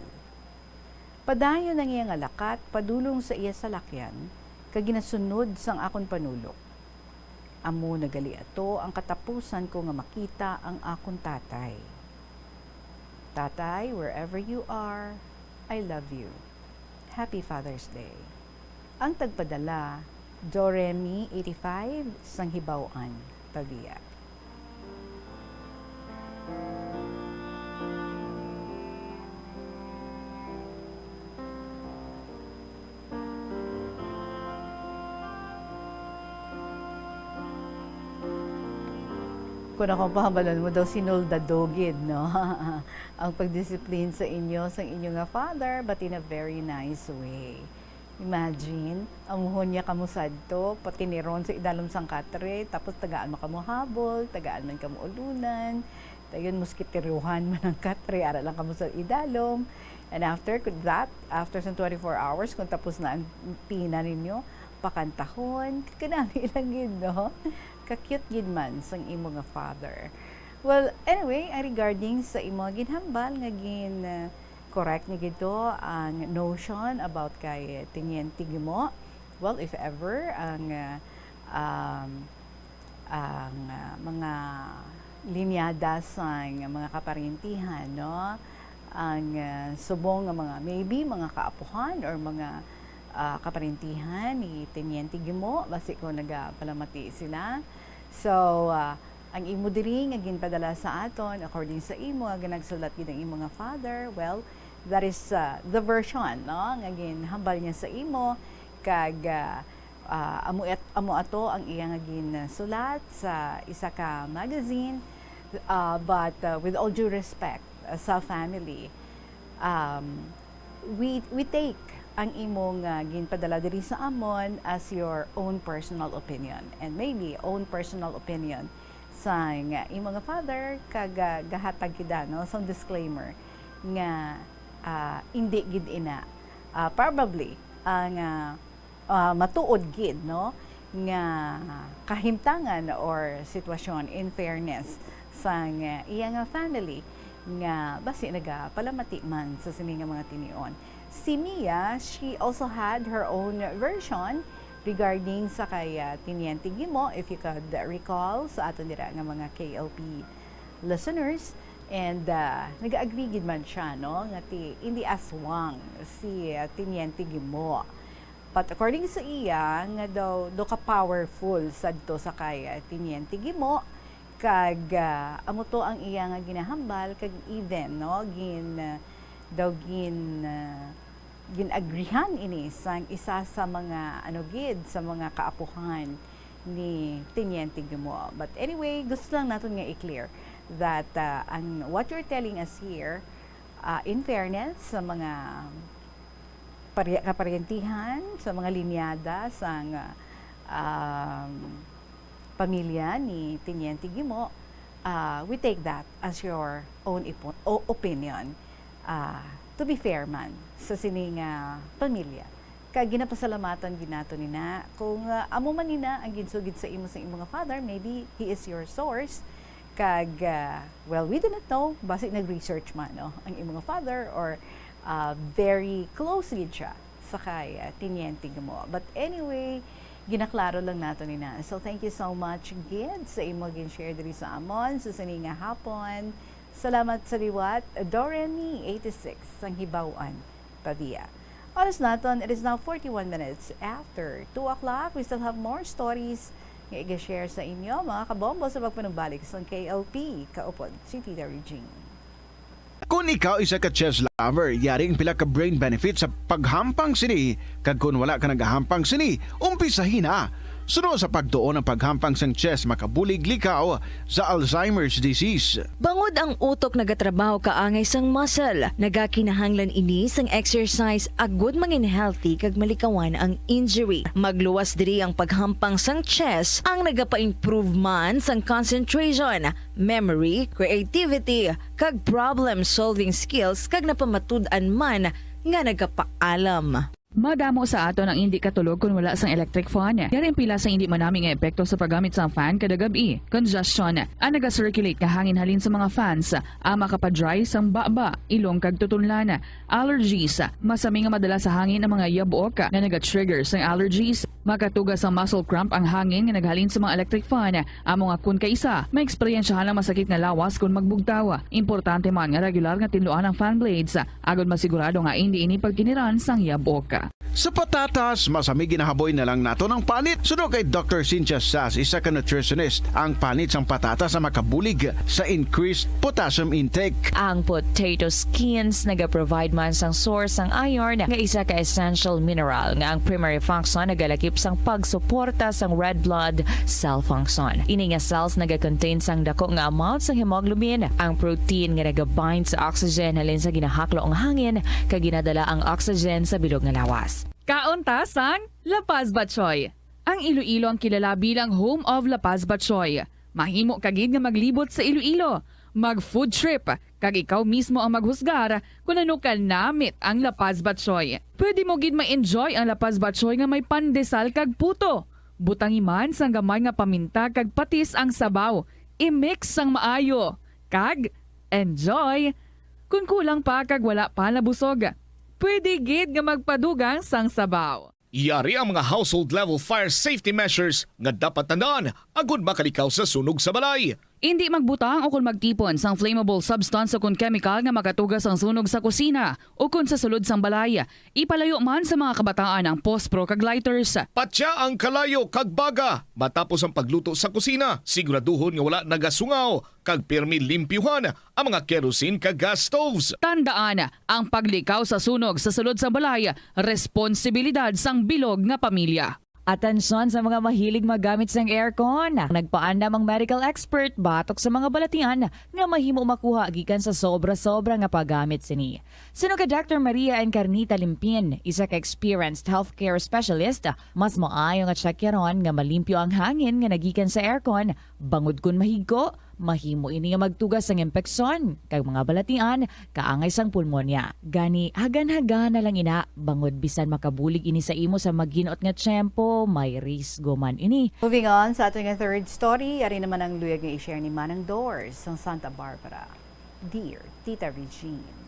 Padayon ang iya nga lakat padulong sa iya salakyan kag ginasunod sang akon panulok. Amo nagali ato ang katapusan ko nga makita ang akon tatay. Tatay, wherever you are, I love you. Happy Father's Day. Ang tagpadala, Doremi 85, sang Hibawaan, Paglia. Kung ako pahambalan mo daw sinulda dogid, no? Ang pagdisiplin sa inyo, sa inyo nga father, but in a very nice way. Imagine, amuhon niya kamusad to, pati ni Ron sa idalom sang katre, tapos tagaan mo kamo habol, tagaan man kamo ulunan, tayon muskitiruhan man ang katre, ara lang kamo sa idalom. And after that, after some 24 hours, kung tapos na ang pina ninyo, pakantahon, kanami lang yun, no? Ka-cute gid man sang imo nga father. Well, anyway, regarding sa imo ginhambal nga correct ni gito ang notion about kay Teniente Gimo. Well, if ever ang mga linyada sang mga kaparintihan, no, ang subong nga mga maybe mga kaapuhan or mga kaparintihan ni Teniente Gimo, basi ko nagapalamati sila. So, ang imo diri nga ginpadala sa aton according sa imo nga nagsulat gid ang imo nga father, well, that is the version, no, nga ginhambal niya sa imo kag amo ato ang iya nga ginsulat sa isa ka magazine, but with all due respect sa family, we take ang imong ginpadala diri sa amon as your own personal opinion and maybe own personal opinion sa imong nga father kag gahatag kita, no, some disclaimer nga hindi gid ina probably ang matuod gid, no, nga kahimtangan or sitwasyon in fairness sa iya nga family nga basi nagapalamati man sa sini nga mga tinion. Si Mia, she also had her own version regarding sa kay Teniente Gimo, if you could recall sa aton dira nga mga KLP listeners. And nag-agree gid man siya, no, nga hindi aswang si Teniente Gimo. But according sa iya, nga daw do ka powerful sadto sa kay Teniente Gimo, kag amo to ang iya nga ginahambal kag even, no, ginagrihan ini sang isa sa mga sa mga kaapuhan ni Teniente Gimo. But anyway, gusto lang natin nga i-clear that what you're telling us here, in fairness sa mga kaparyentihan, sa mga linyada sang pamilya ni Teniente Gimo, we take that as your own opinion. To be fair man sa sining pamilya. Kag ginapasalamatan ginato nina kung amo man nina ang ginsugid sa imo sa imong father, maybe he is your source. Kag well, we do not know basic nag-research man no ang imong father or very closely siya sa kay tinyente mo. But anyway, ginaklaro lang nato nina. So thank you so much Gid sa imo gin-share diri sa amon sa sining hapon. Salamat sa liwat, Doremi 86 sang Hibawan, Pavia. Oras naton, it is now 41 minutes after 2 o'clock. We still have more stories nga i-share sa inyo, mga kabombo, sa pagpanumbalik sa KLP, kaupod, si Tita Regine. Kung ikaw isa ka chess lover, yaring pila ka brain benefit sa paghampang sini. Kag kung wala ka nagahampang sini, umpisahin na. Sunod sa pagtuon ng paghampang sang chess makabulig likaw sa Alzheimer's disease. Bangod ang utok nagatrabaho kaangay sang muscle, nagakinahanglan ini sang exercise agud mangin healthy kag malikawan ang injury. Magluwas diri ang paghampang sang chess ang nagapa-improve man sang concentration, memory, creativity, kag problem-solving skills kag napamatud-an man nga nagapaalam. Madamo sa ato ang hindi katulog kung wala sang electric fan. Yaring pila sa hindi manami nga epekto sa paggamit sa fan kada gabi. Congestion, ang naga-circulate nga hangin halin sa mga fans, ang makapadry sang baba, ilong kag tutunlan. Allergies, masami nga madala sa hangin ang mga yabok na naga-trigger sang allergies. Makatugas ang muscle cramp ang hangin nga naghalin sa mga electric fan. Amo nga kun kaisa, may eksperyensyahan lang masakit nga lawas kung magbugtaw. Importante man nga regular nga tinluan ang fan blades, agad masigurado nga hindi ini pagkiniran sang yabok. Sa patatas, masami ginahaboy na lang nato ng panit. Sunod kay Dr. Cynthia Sass, isa ka nutritionist, ang panit sang patatas na makabulig sa increased potassium intake. Ang potato skins nagaprovide man sang source sang iron nga isa ka essential mineral nga ang primary function nagalakip sang pagsuporta sang red blood cell function. Ini nga cells nagakontain sang dako nga amount sang hemoglobin, ang protein nga nagabind sa oxygen halin sa ginahaklo ang hangin kag ginadala ang oxygen sa bilog nga lawas. Kaunta sang La Paz Batchoy. Ang Iloilo ang kilala bilang home of La Paz Batchoy. Mahimo kagid nga maglibot sa Iloilo, mag-food trip, kag ikaw mismo ang maghusgar kung ano ka namit ang La Paz Batchoy. Pwede mo gid ma-enjoy ang La Paz Batchoy nga may pandesal kag puto. Butangi man sang gamay nga paminta kag patis ang sabaw. I-mix sang maayo. Kag enjoy. Kung kulang pa kag wala pa nabusog, pwede gid nga magpadugang sang sabaw. Yari ang mga household level fire safety measures nga dapat tandaan agud makalikaw sa sunog sa balay. Hindi magbutang o kung magtipon sang flammable substance o kung chemical nga makatugas ang sunog sa kusina o kung sa sulod sang balay. Ipalayo man sa mga kabataan ang pospro kag lighters. Patya ang kalayo kag baga matapos ang pagluto sa kusina. Siguraduhon nga wala nagasungaw kag pirmi limpyuhan ang mga kerosene kag gas stoves. Tandaan, ang paglikaw sa sunog sa sulod sang balay, responsibilidad sang bilog nga pamilya. Atensyon sa mga mahilig magamit sang aircon. Nagpaandam ang medical expert batok sa mga balatian nga mahimo makuha gikan sa sobra-sobra nga paggamit sini. Sino ka Dr. Maria Encarnita Limpin, isa ka experienced healthcare specialist, mas maayo nga tsakyaron nga malimpyo ang hangin nga nagikan sa aircon, bangod kun mahigko, mahimo ini nga magtugas sang impeksyon kag mga balatian kaangay sang pulmonya. Gani hagan-hagan na lang ina bangod bisan makabulig ini sa imo sa maginot nga tiyempo, may risgo man ini. Moving on sa ating third story, ari naman ang luyag nga i-share ni Manang Doors sa Santa Barbara. Dear Tita Regine.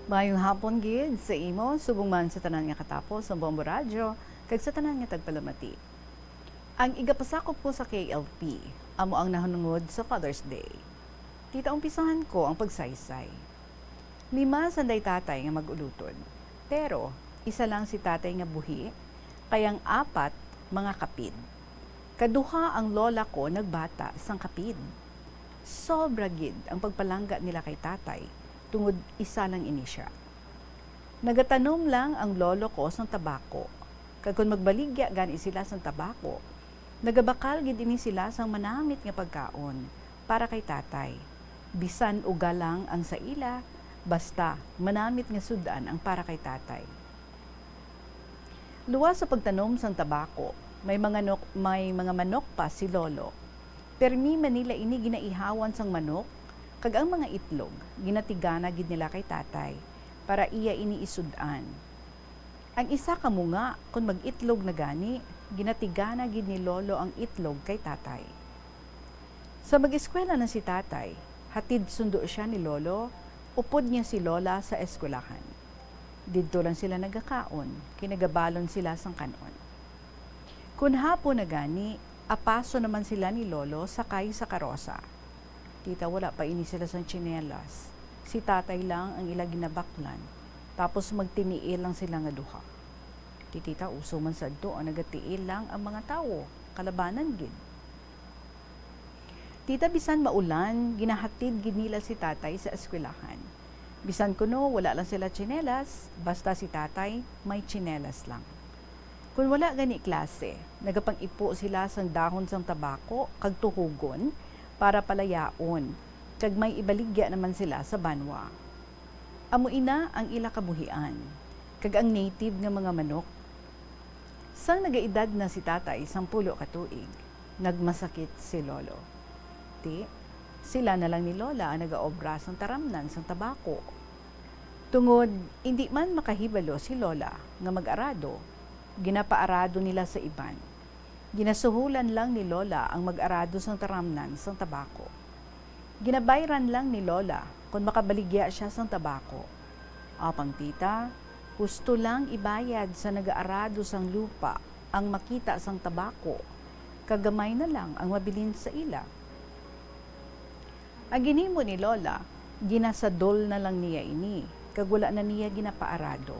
Mayong hapon gid sa imo, subong man sa tanan nga katapos sa Bombo Radio, kag sa tanan nga tagpalamati. Ang igapasakop ko sa KLP, amo ang nahunungod sa Father's Day. Tita, umpisahan ko ang pagsaysay. 5 sanday tatay nga mag-ulutod, pero isa lang si tatay nga buhi, kayang 4 mga kapid. Kaduha ang lola ko nagbata sang kapid. Sobra gid ang pagpalangga nila kay tatay, tungod isa lang ini siya. Nagatanom lang ang lolo ko sang tabako. Kag kung magbaligya gani sila sang tabako, nagabakal gid ini sila sang manamit nga pagkaon. para kay tatay. Bisan uga lang ang sa ila, basta manamit nga sudan ang para kay tatay. Luwas sa pagtanom sang tabako, may mga manok pa si lolo. Permi Manila ini ginaihawan sang manok, kag ang mga itlog ginatigana gid nila kay tatay para iya ini isudan. Ang isa ka nga kung mag-itlog na gani, ginatigana gid ni lolo ang itlog kay tatay. Sa mag-eskwela na si tatay, hatid sundo siya ni lolo, upod niya si lola sa eskwelahan. Didto lang sila nagakaon, kinagabalon sila sang kanon. Kun hapon na gani, apaso naman sila ni lolo sakay sa karosa. Tita, wala pa ini sila sang tsinelas. Si tatay lang ang ila ginabaklan, tapos magtiniil lang sila nga duha. Tita, uso man sa do, nagatiil lang ang mga tao, kalabanan gid. Tita, bisan maulan, ginahatid gid nila si tatay sa eskwelahan. Bisan kuno, wala lang sila tsinelas, basta si tatay may tsinelas lang. Kung wala gani klase, nagapang-ipo sila sang dahon sang tabako, kag tuhugon, para palayaon, kag may ibaligya naman sila sa banwa. Amo ina ang ila kabuhian, kag ang native nga mga manok. Sang nagaedad na si tatay 10 ka tuig, nagmasakit si lolo. Sila na lang ni lola ang nagaobra sang taramnan sang tabako. Tungod, hindi man makahibalo si lola nga mag-arado, ginapaarado nila sa iban. Ginasuhulan lang ni lola ang mag-arado sang taramnan sang tabako. Ginabayran lang ni lola kung makabaligya siya sang tabako. Apang tita, husto lang ibayad sa nag-aarado sang lupa ang makita sang tabako. Kagamay na lang ang mabilin sa ila. Ang ginimo ni lola, ginasadol na lang niya ini, kag wala na niya ginapaarado.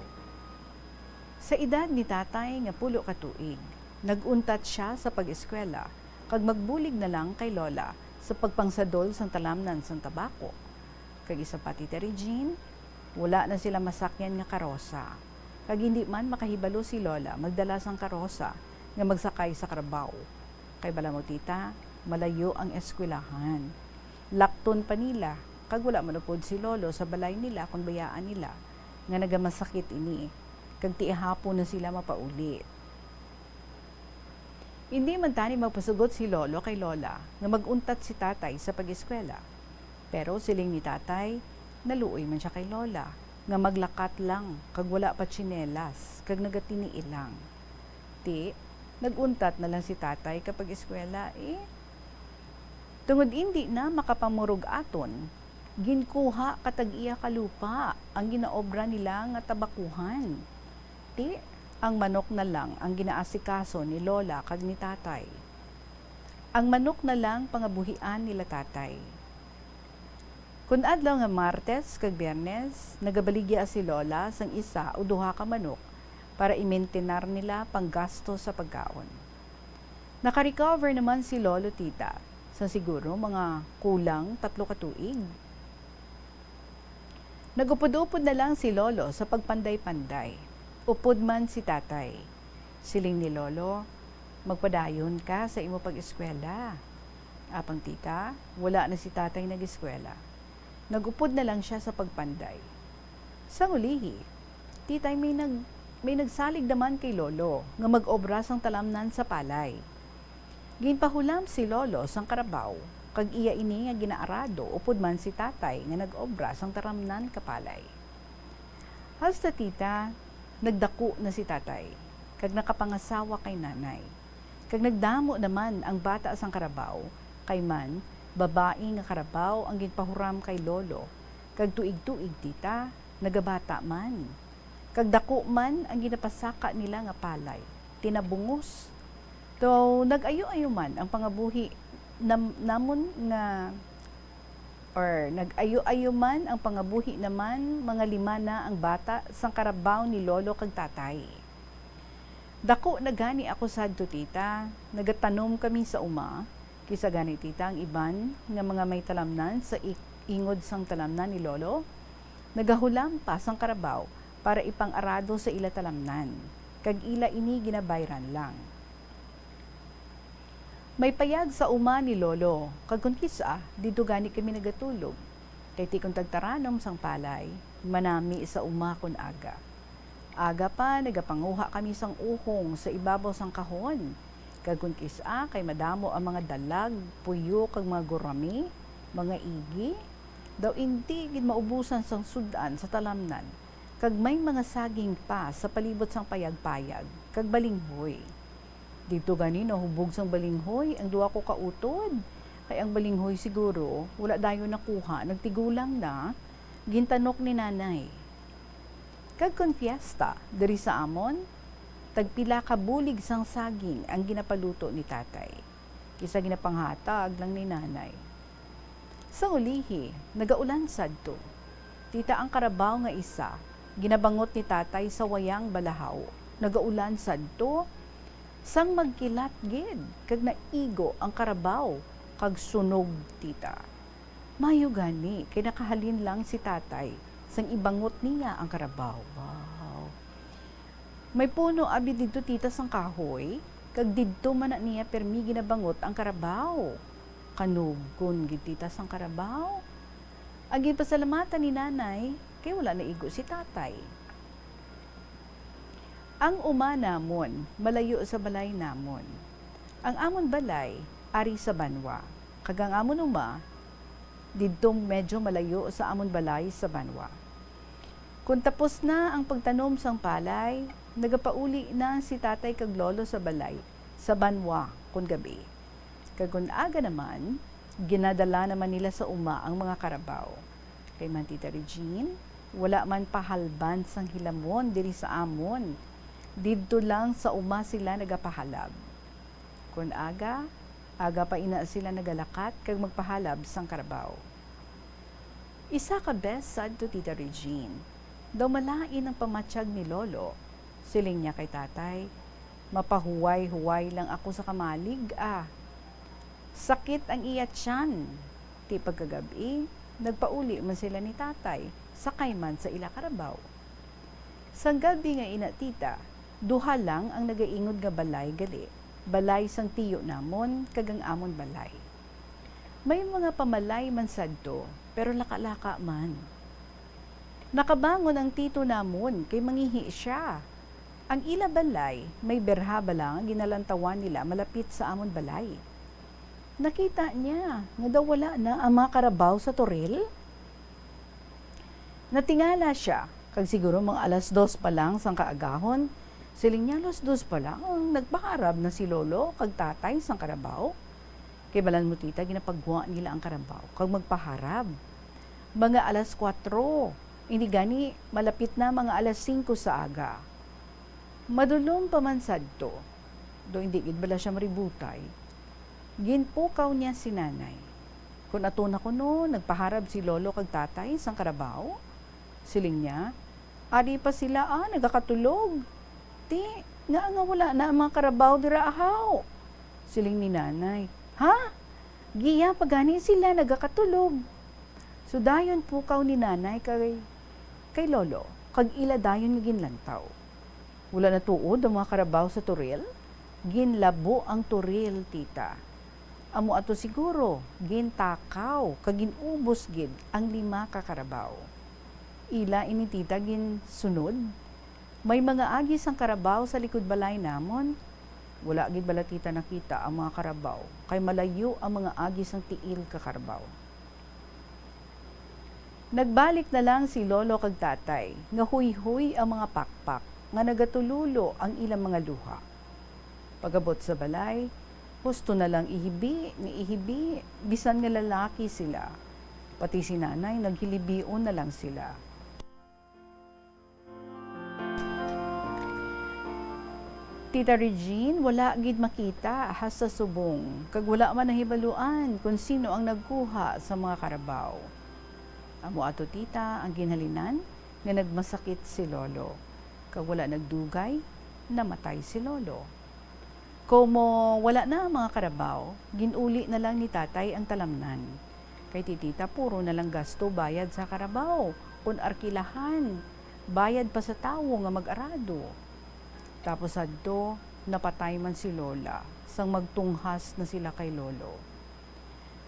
Sa edad ni tatay nga 10 ka tuig, naguntat siya sa pag-eskwela, kag magbulig na lang kay lola sa pagpangsadol sang talamnan sang tabako. Kag isa pa Tita Regine, wala na sila masakyan nga karosa. Kag hindi man makahibalo si lola magdala sang karosa nga magsakay sa karabaw. Kay bala mo tita, malayo ang eskwelahan. Lakton pa nila, kag wala manupod si lolo sa balay nila kung bayaan nila nga nagamasakit ini. Kag tiihapon na sila mapaulit. Hindi man tani magpasugot si lolo kay lola nga maguntat si tatay sa pag-eskwela. Pero siling ni tatay, naluoy man siya kay lola nga maglakat lang kag wala pa tsinelas kag nagatiniil lang. Naguntat na lang si tatay kapag eskwela tungod hindi na makapamurog aton, ginkuha katag iya kalupa ang ginaobra nila nga tabakuhan. Ang manok na lang ang ginaasikaso ni lola kag ni tatay. Ang manok na lang pangabuhian nila tatay. Kun adlaw nga Martes kag Biyernes, nagabaligya si lola sang isa o duha ka manok para i-maintenar nila panggasto sa pagkaon. Naka-recover naman si lolo tita sa siguro mga kulang 3 ka tuig. Nagupod-upod na lang si lolo sa pagpanday-panday. Upod man si tatay. Siling ni lolo, magpadayon ka sa imo pag-eskwela. Apang tita, wala na si tatay nag-eskwela. Nagupod na lang siya sa pagpanday. Sa ulihi, titay may nagsalig naman kay lolo nga mag-obra sang talamnan sa palay. Ginpahulam si lolo sang karabaw, kag iya ini nga ginaarado upod man si tatay nga nag-obra sang taramnan kapalay. Hasta tita, nagdako na si tatay, kag nakapangasawa kay nanay. Kag nagdamo naman ang bata sang karabaw, kay man, babae nga karabaw ang ginpahuram kay lolo. Kag tuig-tuig tita, nagabata man. Kag dako man ang ginapasaka nila nga palay, tinabungos. So, nag-ayo-ayo man ang pangabuhi namon nga nag-ayo-ayo man ang pangabuhi naman mga 5 na ang bata sang karabaw ni lolo kag tatay. Dako na gani ako sadto tita, nagatanom kami sa uma, kisa gani tita ang iban nga mga may talamnan sa ingod sang talamnan ni lolo, nagahulam pa sang karabaw para ipang-arado sa ila talamnan, kag ila ini ginabayran lang. May payag sa uma ni Lolo, kag kun kisa, dito gani kami nagatulog. Kay ti kung tagtaranom sang palay, manami sa uma kun aga. Aga pa, nagapanguha kami sang uhong sa ibabaw sang kahon. Kag kun kisa, kay madamo ang mga dalag, puyo, kag mga gurami, mga igi. Daw hindi gid maubusan sang sudan sa talamnan. Kag may mga saging pa sa palibot sang payag-payag, kag balinghoy. Dito ganino hubog sang balinghoy ang duwa ko kautod. Kay ang balinghoy siguro wala dayon nakuha, nagtigulang na, gintanok ni nanay. Kag kon fiesta diri sa amon, tagpila ka bulig sang saging ang ginapaluto ni tatay. Kisa ginapanghatag lang ni nanay. Sa ulihi, nagaulan sadto. Tita ang karabaw nga isa, ginabangot ni tatay sa wayang balahaw. Nagaulan sadto, sang magkilat gid, kag naigo ang karabaw, kag sunog tita. Mayo gani, kay nakahalin lang si tatay, sang ibangot niya ang karabaw. Wow. May puno abi didto tita sang kahoy, kag didto man na niya permi ginabangot ang karabaw. Kanug kun gid tita sang karabaw. Agin pasalamatan ni nanay, kay wala na igo si tatay. Ang uma namon, malayo sa balay namon. Ang amon balay, ari sa Banwa. Kagang amon uma, didtong medyo malayo sa amon balay sa Banwa. Kung tapos na ang pagtanom sang palay, nagapauli na si tatay kag lolo sa balay, sa Banwa, kun gabi. Kagun aga naman, ginadala naman nila sa uma ang mga karabaw. Kay man Tita Regine, wala man pahalban sang hilamon diri sa amon. Didto lang sa uma sila nagapahalab. Kun aga pa ina sila nagalakat kag magpahalab sang karabaw. Isa ka best sad to Tita Regine. Daw malain ang pamatsyag ni Lolo. Siling niya kay tatay, mapahuway-huway lang ako sa kamalig Sakit ang iya tiyan. Ti pagkagabi, nagpauli man sila ni tatay, sakay man sa ila karabaw. Sang gabi nga ina tita, duha lang ang nagaingod nga balay gali. Balay sang tiyo namon, kagang amon balay. May mga pamalay man sadto, pero laka-laka man. Nakabangon ang tito namon, kay mangihi siya. Ang ila balay, may berha lang ginalantawan nila malapit sa amon balay. Nakita niya nga daw wala na ang mga karabaw sa toril. Natingala siya, kag siguro mga 2:00 pa lang sang kaagahon, siling niya 2:00 pa lang, nagpakarab na si Lolo kag tatay sang karabaw. Kay balan mo tita, ginapagwa nila ang karabaw, kag magpaharab. Mga 4:00, hindi gani malapit na mga 5:00 sa aga. Madulong pa man sadto, do hindi gid bala siya maributay. Ginpukaw niya si nanay. Kung atuna ko no, nagpaharab si Lolo kag tatay sang karabaw. Siling niya, adi pa sila nagakatulog. Ti, nga wala na ang mga karabaw dira ahaw. Siling ni nanay, ha? Giya pagani sila nagakatulog. So dayon pukaw ni nanay kay Lolo, kag ila dayon nga ginlantaw. Wala na tuod ang mga karabaw sa turil. Ginlabo ang turil, tita. Amo ato siguro, gintakaw, kag ginubos gid ang 5 ka karabaw. Ila ini tita gin sunod. May mga agis ang karabaw sa likod balay namon. Wala gid bala tita nakita ang mga karabaw, kay malayo ang mga agis ang tiil ka karabaw. Nagbalik na lang si Lolo kag tatay, nga huy-huy ang mga pakpak, nga nagatululo ang ilang mga luha. Pagabot sa balay, husto na lang ihibi, bisan nga lalaki sila. Pati si nanay, naghilibion na lang sila. Tita Regine, wala gid makita has sa subong, kag wala man nahibaluan kung sino ang nagkuha sa mga karabaw. Amo ato tita ang ginhalinan nga nagmasakit si Lolo, kag wala nagdugay, namatay si Lolo. Como wala na ang mga karabaw, ginuli na lang ni tatay ang talamnan. Kay titita puro na lang gasto bayad sa karabaw, kun arkilahan, bayad pa sa tawo nga mag-arado. Tapos adto, napatay man si Lola, sang magtunghas na sila kay Lolo.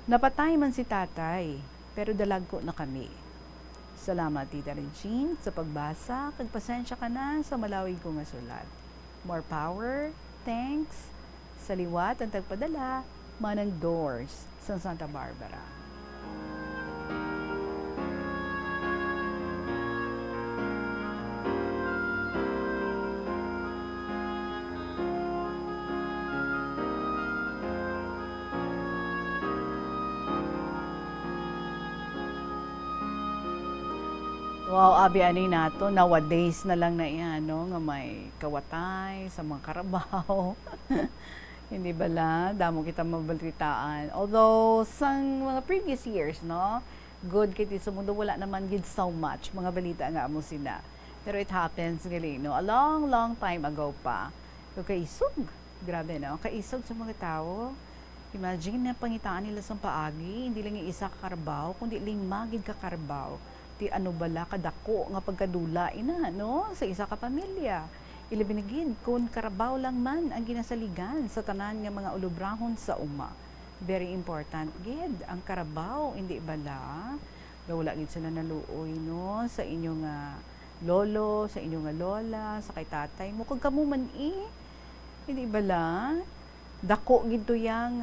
Napatay man si tatay, pero dalagko na kami. Salamat, Tita Regine, sa pagbasa, kag pasensya ka na sa malawig ko nga sulat. More power, thanks, sa liwat ang tagpadala, Manang Doors, sa Santa Barbara. Wow, abi ani nato, nowadays na lang na yan, no? Nga may kawatay sa mga karabaw. Hindi bala, damo kita mabalitaan. Although, sang mga previous years, no? Good kiti sa mundo, wala naman gid so much. Mga balita nga mo sila. Pero it happens, gali, no? A long, long time ago pa. So, kaisog. Grabe, no? Kaisog sa mga tao. Imagine na pangitaan nila sa paagi, hindi lang yung isa kakarbaw, kundi lima gid kakarbaw. Ti ano bala kadako nga pagkadula ina no sa isa ka pamilya ilibinigid kun karabaw lang man ang ginasaligan sa tanan nga mga ulubrahon sa uma. Very important gid ang karabaw, hindi bala wala gid sila naluoy no sa inyong lolo, sa inyong lola, sa kay tatay mo kag kamo man hindi bala dako gid to yang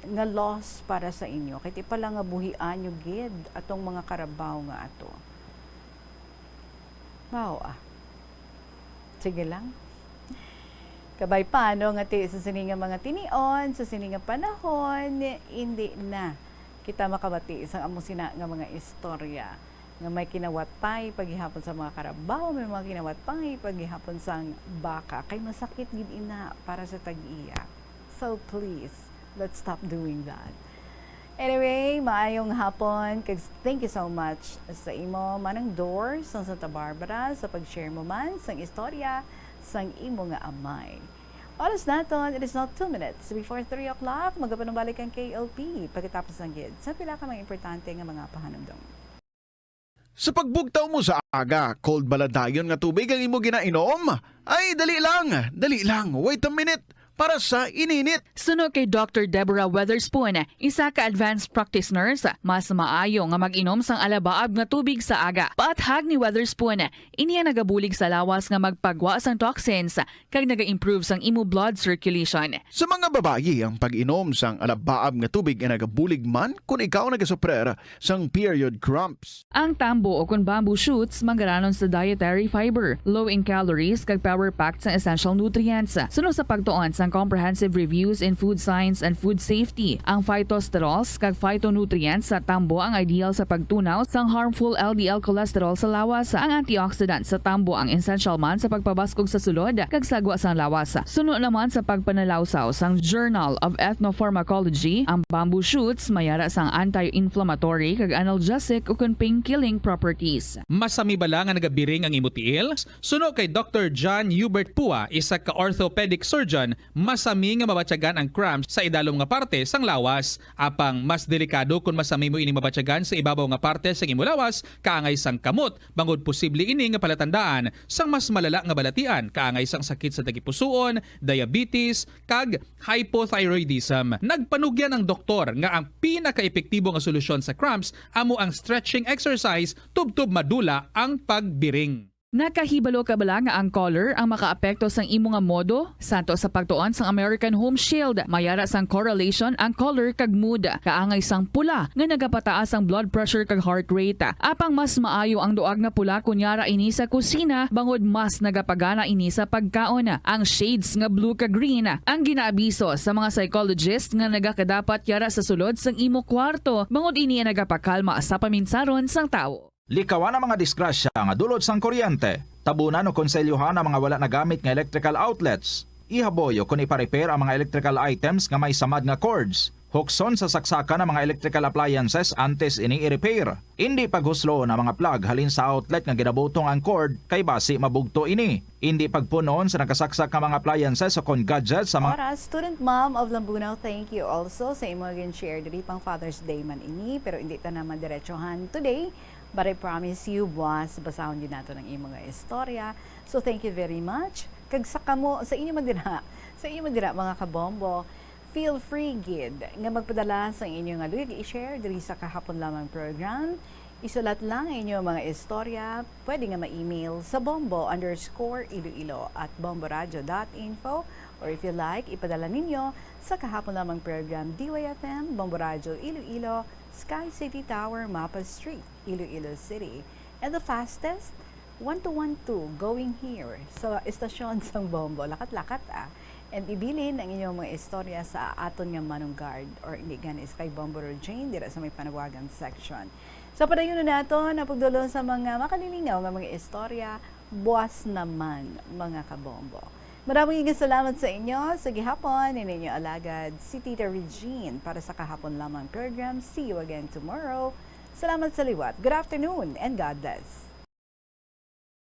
nga loss para sa inyo. Kaya ti pala nga buhian nyo gid atong mga karabaw nga ato. Wow Sige lang. Kabay pa, no, nga sa sininga mga tinion, sa sininga panahon, hindi na kita makabati isang amo sina nga mga istorya nga may kinawatay paghihapon sa mga karabaw, may mga kinawatay paghihapon sa baka. Kay masakit gid ina para sa tag-iya. So please, let's stop doing that. Anyway, maayong hapon. Thank you so much sa imo Manang Doors sa Santa Barbara sa pag-share mo man sang istorya sang imo nga amay. Oras naton, it is now 2 minutes before 3 o'clock. Magapanubalik ang KLP pagkatapos ng gid sa pila ka mga importante nga mga pahanumdom. Sa pagbugtaw mo sa aga, cold baladayon nga tubig ang imo ginainom? Ay, dali lang, wait a minute. Para sa ininit. Suno kay Dr. Deborah Weatherspoon, isa ka advanced practice nurse, mas maayo nga mag-inom sang alabaab nga tubig sa aga. Paathag ni Weatherspoon, iniya nagabulig sa lawas nga magpagwa sang toxins kag naga-improve sang imo blood circulation. Sa mga babayi, ang pag-inom sang alabaab nga tubig ay nagabulig man kung ikaw nagasuprer sang period cramps. Ang tambo o kung bamboo shoots manggaranon sa dietary fiber, low in calories kag power-packed sa essential nutrients. Suno sa pagtuon sang comprehensive reviews in food science and food safety. Ang phytosterols kag phytonutrients sa tambo ang ideal sa pagtunaw sang harmful LDL cholesterol sa lawas. Ang antioxidant sa tambo ang essential man sa pagpabaskog sa sulod kag sagwa sang lawas. Suno naman sa pagpanalawsaw sang Journal of Ethnopharmacology, ang bamboo shoots mayara sang anti-inflammatory kag analgesic o pain-killing properties. Masami bala nga nagabiring ang imutiil? Suno kay Dr. John Hubert Pua, isa ka orthopedic surgeon, masami nga mabatyagan ang cramps sa idalom nga parte sang lawas. Apang mas delikado kung masami mo ini mabatyagan sa ibabaw nga parte sang imo lawas, kaangay sang kamot, bangod posible ini nga palatandaan sang mas malala nga balatian, kaangay sang sakit sa tagipusoon, diabetes, kag hypothyroidism. Nagpanugyan ang doktor nga ang pinaka-epektibo nga solusyon sa cramps amo ang stretching exercise tubtob madula ang pagbiring. Nakahibalo ka bala nga ang color ang makaapekto sang imo nga modo? Santo sa pagtuon sang American Home Shield, mayara sang correlation ang color kag mood. Kaangay sang pula nga nagapataas ang blood pressure kag heart rate. Apang mas maayo ang duag nga pula kunyara ini sa kusina, bangod mas nagapagana ini sa pagkaon. Ang shades nga blue kag green ang ginaabiso sa mga psychologist nga nagakadapat yara sa sulod sang imo kwarto, bangod ini nagapakalma sa paminsaron sang tawo. Likawan ang mga disgrasya nga dulot sang kuryente. Tabunan o konselyuhan ang mga wala nagamit nga electrical outlets. Ihaboyo kung iparepair ang mga electrical items nga may samad nga cords. Hukson sa saksakan ng mga electrical appliances antes ini i-repair. Hindi paghuslo na mga plug halin sa outlet nga ginabutong ang cord kay basi mabugto ini. Hindi pagpunon sa nakasaksak ng mga appliances o kon gadgets sa mga... Oras, student mom of Lambunaw, thank you also sa imo share diri pang Father's Day man ini, pero hindi ta naman diretsohan today. But I promise you, buwas, basahon din nato ng imo nga istorya. So thank you very much. kag sa inyo man dira mga kabombo, feel free gid nga magpadala sa inyo nga luwig i-share diri sa kahapon lamang program. Isulat lang ang inyong mga istorya, pwede nga ma-email sa bombo_iloilo@bomboradio.info, or if you like, ipadala ninyo sa kahapon lamang program DYFM, Bombo Radio Iloilo, Sky City Tower, Mapa Street, Iloilo City. And the fastest, 1212 going here sa estasyon sang Bombo. Lakat-lakat And ibilin ang inyong mga istorya sa aton nga Manong or hindi ganis kay Bombo Jane dira sa may panawagan section. So padayon na nato na pagdulong sa mga makalilingaw nga mga istorya, buwas naman mga kabombo. Maraming salamat sa inyo. Sa gihapon, ninyo alagad si Tita Regine para sa kahapon lamang program. See you again tomorrow. Salamat sa liwat. Good afternoon and God bless.